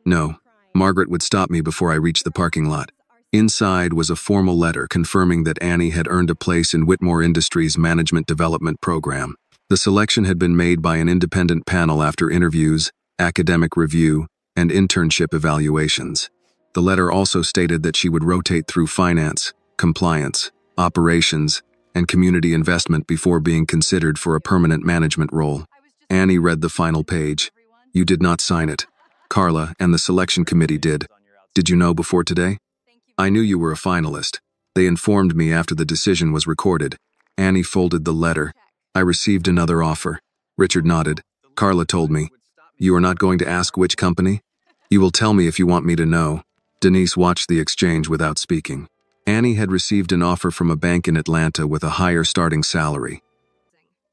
No. Margaret would stop me before I reached the parking lot. Inside was a formal letter confirming that Annie had earned a place in Whitmore Industries' Management Development Program. The selection had been made by an independent panel after interviews, academic review, and internship evaluations. The letter also stated that she would rotate through finance, compliance, operations, and community investment before being considered for a permanent management role. Annie read the final page. You did not sign it. Carla and the selection committee did. Did you know before today? I knew you were a finalist. They informed me after the decision was recorded. Annie folded the letter. I received another offer. Richard nodded. Carla told me. You are not going to ask which company? You will tell me if you want me to know. Denise watched the exchange without speaking. Annie had received an offer from a bank in Atlanta with a higher starting salary.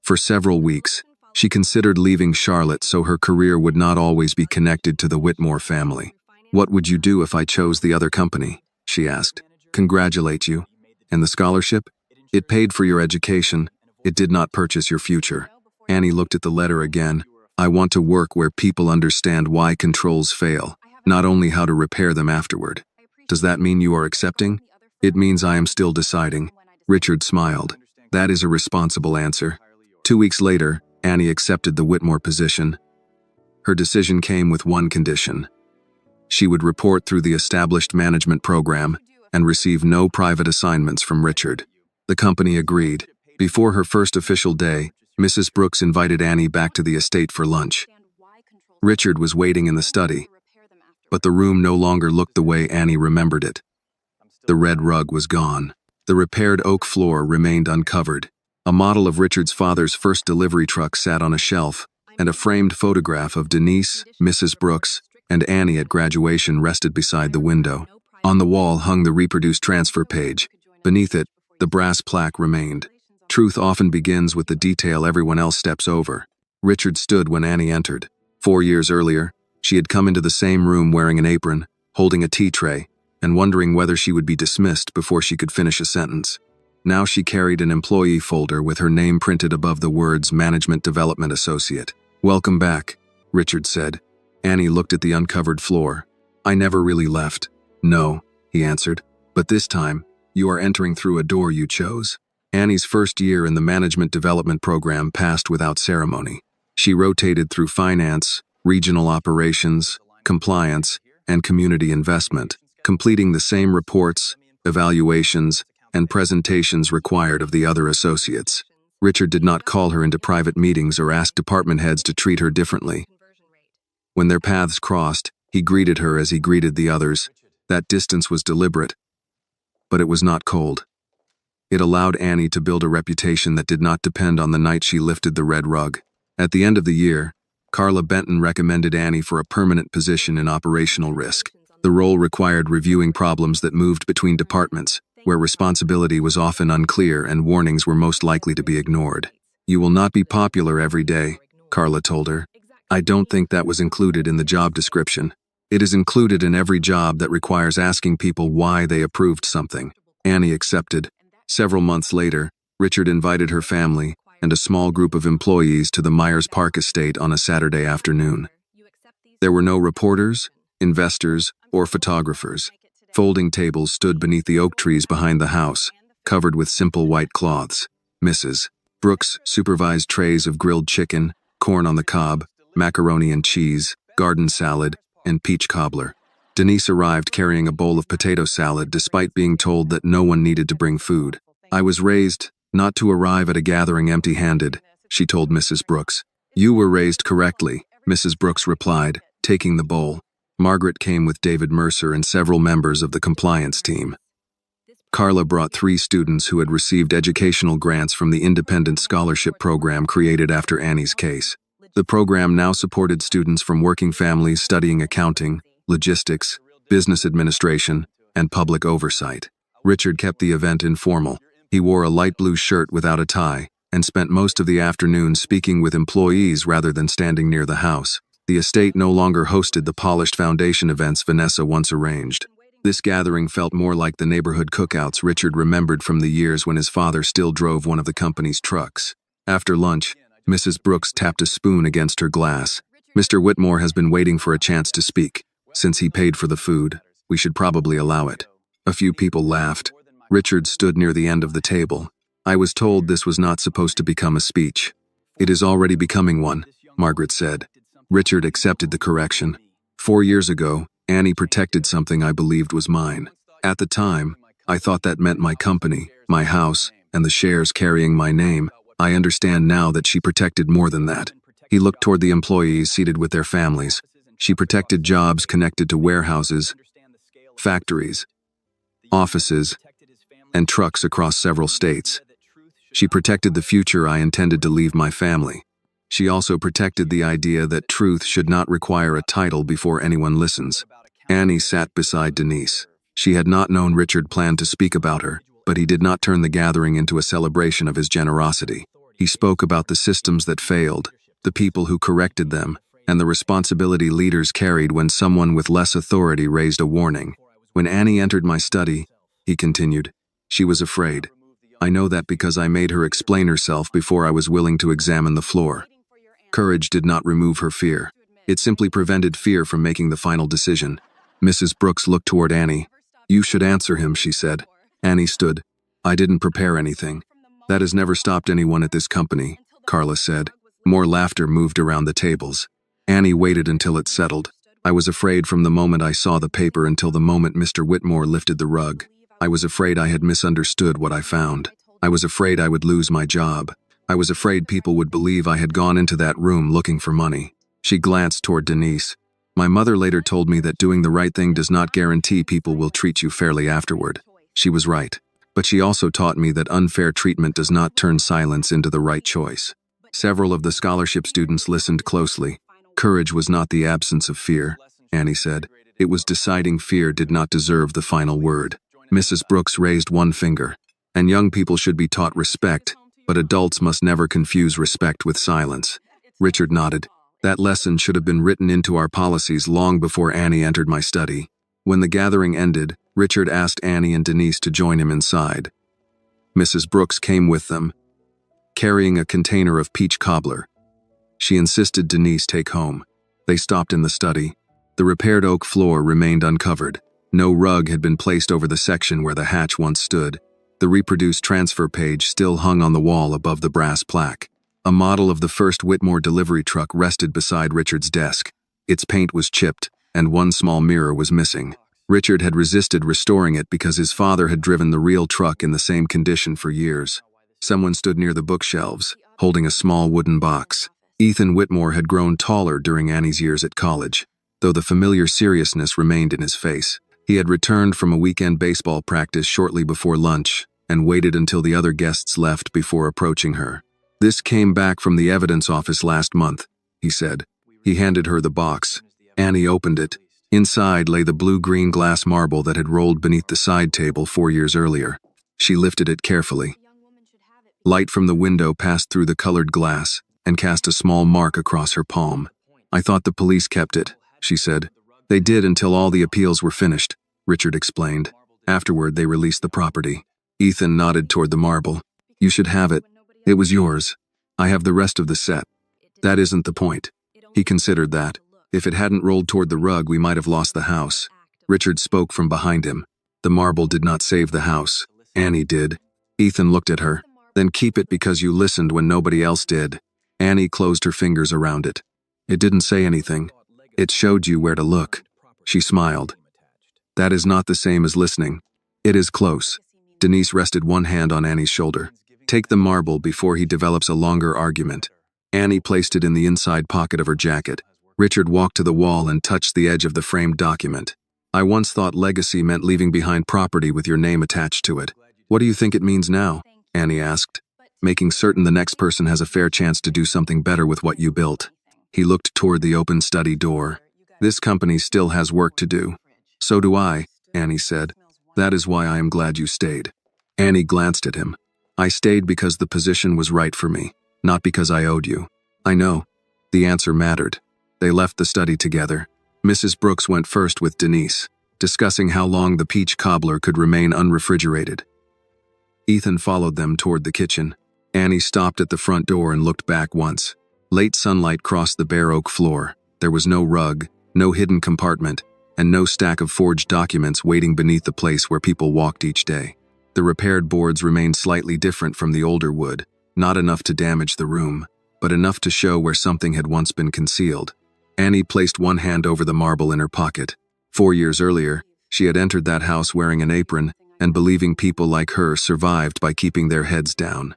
For several weeks, she considered leaving Charlotte so her career would not always be connected to the Whitmore family. What would you do if I chose the other company? She asked. Congratulate you. And the scholarship? It paid for your education. It did not purchase your future. Annie looked at the letter again. I want to work where people understand why controls fail, not only how to repair them afterward. Does that mean you are accepting? It means I am still deciding. Richard smiled. That is a responsible answer. 2 weeks later, Annie accepted the Whitmore position. Her decision came with one condition. She would report through the established management program and receive no private assignments from Richard. The company agreed. Before her first official day, Mrs. Brooks invited Annie back to the estate for lunch. Richard was waiting in the study, but the room no longer looked the way Annie remembered it. The red rug was gone. The repaired oak floor remained uncovered. A model of Richard's father's first delivery truck sat on a shelf, and a framed photograph of Denise, Mrs. Brooks, and Annie at graduation rested beside the window. On the wall hung the reproduced transfer page. Beneath it, the brass plaque remained. Truth often begins with the detail everyone else steps over. Richard stood when Annie entered. 4 years earlier, she had come into the same room wearing an apron, holding a tea tray, and wondering whether she would be dismissed before she could finish a sentence. Now she carried an employee folder with her name printed above the words Management Development Associate. "Welcome back," Richard said. Annie looked at the uncovered floor. "I never really left." "No," he answered. "But this time, you are entering through a door you chose." Annie's first year in the Management Development Program passed without ceremony. She rotated through finance, regional operations, compliance, and community investment, completing the same reports, evaluations, and presentations required of the other associates. Richard did not call her into private meetings or ask department heads to treat her differently. When their paths crossed, he greeted her as he greeted the others. That distance was deliberate, but it was not cold. It allowed Annie to build a reputation that did not depend on the night she lifted the red rug. At the end of the year, Carla Benton recommended Annie for a permanent position in operational risk. The role required reviewing problems that moved between departments, where responsibility was often unclear and warnings were most likely to be ignored. "You will not be popular every day," Carla told her. "I don't think that was included in the job description. It is included in every job that requires asking people why they approved something." Annie accepted. Several months later, Richard invited her family and a small group of employees to the Myers Park estate on a Saturday afternoon. There were no reporters, investors, or photographers. Folding tables stood beneath the oak trees behind the house, covered with simple white cloths. Mrs. Brooks supervised trays of grilled chicken, corn on the cob, macaroni and cheese, garden salad, and peach cobbler. Denise arrived carrying a bowl of potato salad despite being told that no one needed to bring food. "I was raised not to arrive at a gathering empty-handed," she told Mrs. Brooks. "You were raised correctly," Mrs. Brooks replied, taking the bowl. Margaret came with David Mercer and several members of the compliance team. Carla brought 3 students who had received educational grants from the independent scholarship program created after Annie's case. The program now supported students from working families studying accounting, logistics, business administration, and public oversight. Richard kept the event informal. He wore a light blue shirt without a tie and spent most of the afternoon speaking with employees rather than standing near the house. The estate no longer hosted the polished foundation events Vanessa once arranged. This gathering felt more like the neighborhood cookouts Richard remembered from the years when his father still drove one of the company's trucks. After lunch, Mrs. Brooks tapped a spoon against her glass. "Mr. Whitmore has been waiting for a chance to speak. Since he paid for the food, we should probably allow it." A few people laughed. Richard stood near the end of the table. "I was told this was not supposed to become a speech." "It is already becoming one," Margaret said. Richard accepted the correction. 4 years ago, Annie protected something I believed was mine. At the time, I thought that meant my company, my house, and the shares carrying my name. I understand now that she protected more than that. He looked toward the employees seated with their families. She protected jobs connected to warehouses, factories, offices, and trucks across several states. She protected the future I intended to leave my family. She also protected the idea that truth should not require a title before anyone listens. Annie sat beside Denise. She had not known Richard planned to speak about her, but he did not turn the gathering into a celebration of his generosity. He spoke about the systems that failed, the people who corrected them, and the responsibility leaders carried when someone with less authority raised a warning. "When Annie entered my study," he continued, "she was afraid. I know that because I made her explain herself before I was willing to examine the floor. Courage did not remove her fear. It simply prevented fear from making the final decision." Mrs. Brooks looked toward Annie. "You should answer him," she said. Annie stood. "I didn't prepare anything." "That has never stopped anyone at this company," Carla said. More laughter moved around the tables. Annie waited until it settled. "I was afraid from the moment I saw the paper until the moment Mr. Whitmore lifted the rug. I was afraid I had misunderstood what I found. I was afraid I would lose my job. I was afraid people would believe I had gone into that room looking for money. She glanced toward Denise. My mother later told me that doing the right thing does not guarantee people will treat you fairly afterward. She was right. But she also taught me that unfair treatment does not turn silence into the right choice. Several of the scholarship students listened closely. Courage was not the absence of fear, Annie said. It was deciding fear did not deserve the final word. Mrs. Brooks raised one finger. And young people should be taught respect, but adults must never confuse respect with silence. Richard nodded. That lesson should have been written into our policies long before Annie entered my study. When the gathering ended, Richard asked Annie and Denise to join him inside. Mrs. Brooks came with them, carrying a container of peach cobbler. She insisted Denise take home. They stopped in the study. The repaired oak floor remained uncovered. No rug had been placed over the section where the hatch once stood. The reproduced transfer page still hung on the wall above the brass plaque. A model of the first Whitmore delivery truck rested beside Richard's desk. Its paint was chipped, and one small mirror was missing. Richard had resisted restoring it because his father had driven the real truck in the same condition for years. Someone stood near the bookshelves, holding a small wooden box. Ethan Whitmore had grown taller during Annie's years at college, though the familiar seriousness remained in his face. He had returned from a weekend baseball practice shortly before lunch and waited until the other guests left before approaching her. "This came back from the evidence office last month," he said. He handed her the box. Annie opened it. Inside lay the blue-green glass marble that had rolled beneath the side table 4 years earlier. She lifted it carefully. Light from the window passed through the colored glass and cast a small mark across her palm. "I thought the police kept it," she said. "They did until all the appeals were finished," Richard explained. "Afterward, they released the property." Ethan nodded toward the marble. "You should have it. It was yours. I have the rest of the set." "That isn't the point." He considered that. "If it hadn't rolled toward the rug, we might have lost the house." Richard spoke from behind him. "The marble did not save the house. Annie did." Ethan looked at her. "Then keep it because you listened when nobody else did." Annie closed her fingers around it. "It didn't say anything. It showed you where to look." She smiled. "That is not the same as listening." "It is close." Denise rested one hand on Annie's shoulder. "Take the marble before he develops a longer argument." Annie placed it in the inside pocket of her jacket. Richard walked to the wall and touched the edge of the framed document. "I once thought legacy meant leaving behind property with your name attached to it. What do you think it means now?" Annie asked. "Making certain the next person has a fair chance to do something better with what you built." He looked toward the open study door. "This company still has work to do." "So do I," Annie said. "That is why I am glad you stayed." Annie glanced at him. "I stayed because the position was right for me, not because I owed you." "I know." The answer mattered. They left the study together. Mrs. Brooks went first with Denise, discussing how long the peach cobbler could remain unrefrigerated. Ethan followed them toward the kitchen. Annie stopped at the front door and looked back once. Late sunlight crossed the bare oak floor. There was no rug, no hidden compartment, and no stack of forged documents waiting beneath the place where people walked each day. The repaired boards remained slightly different from the older wood, not enough to damage the room, but enough to show where something had once been concealed. Annie placed one hand over the marble in her pocket. 4 years earlier, she had entered that house wearing an apron and believing people like her survived by keeping their heads down.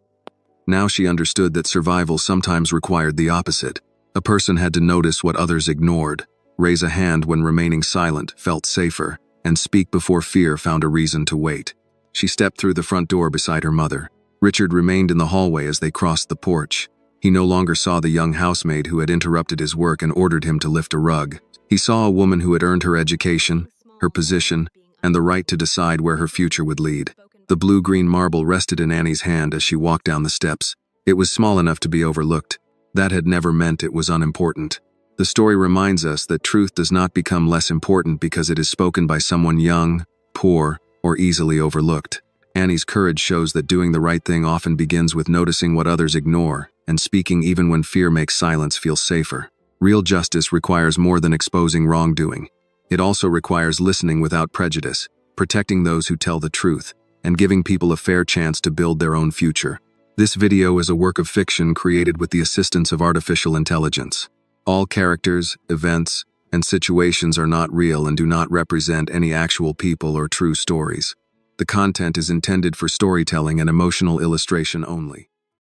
Now she understood that survival sometimes required the opposite. A person had to notice what others ignored, raise a hand when remaining silent felt safer, and speak before fear found a reason to wait. She stepped through the front door beside her mother. Richard remained in the hallway as they crossed the porch. He no longer saw the young housemaid who had interrupted his work and ordered him to lift a rug. He saw a woman who had earned her education, her position, and the right to decide where her future would lead. The blue-green marble rested in Annie's hand as she walked down the steps. It was small enough to be overlooked. That had never meant it was unimportant. The story reminds us that truth does not become less important because it is spoken by someone young, poor, or easily overlooked. Annie's courage shows that doing the right thing often begins with noticing what others ignore and speaking even when fear makes silence feel safer. Real justice requires more than exposing wrongdoing. It also requires listening without prejudice, protecting those who tell the truth, and giving people a fair chance to build their own future. This video is a work of fiction created with the assistance of artificial intelligence. All characters, events, and situations are not real and do not represent any actual people or true stories. The content is intended for storytelling and emotional illustration only.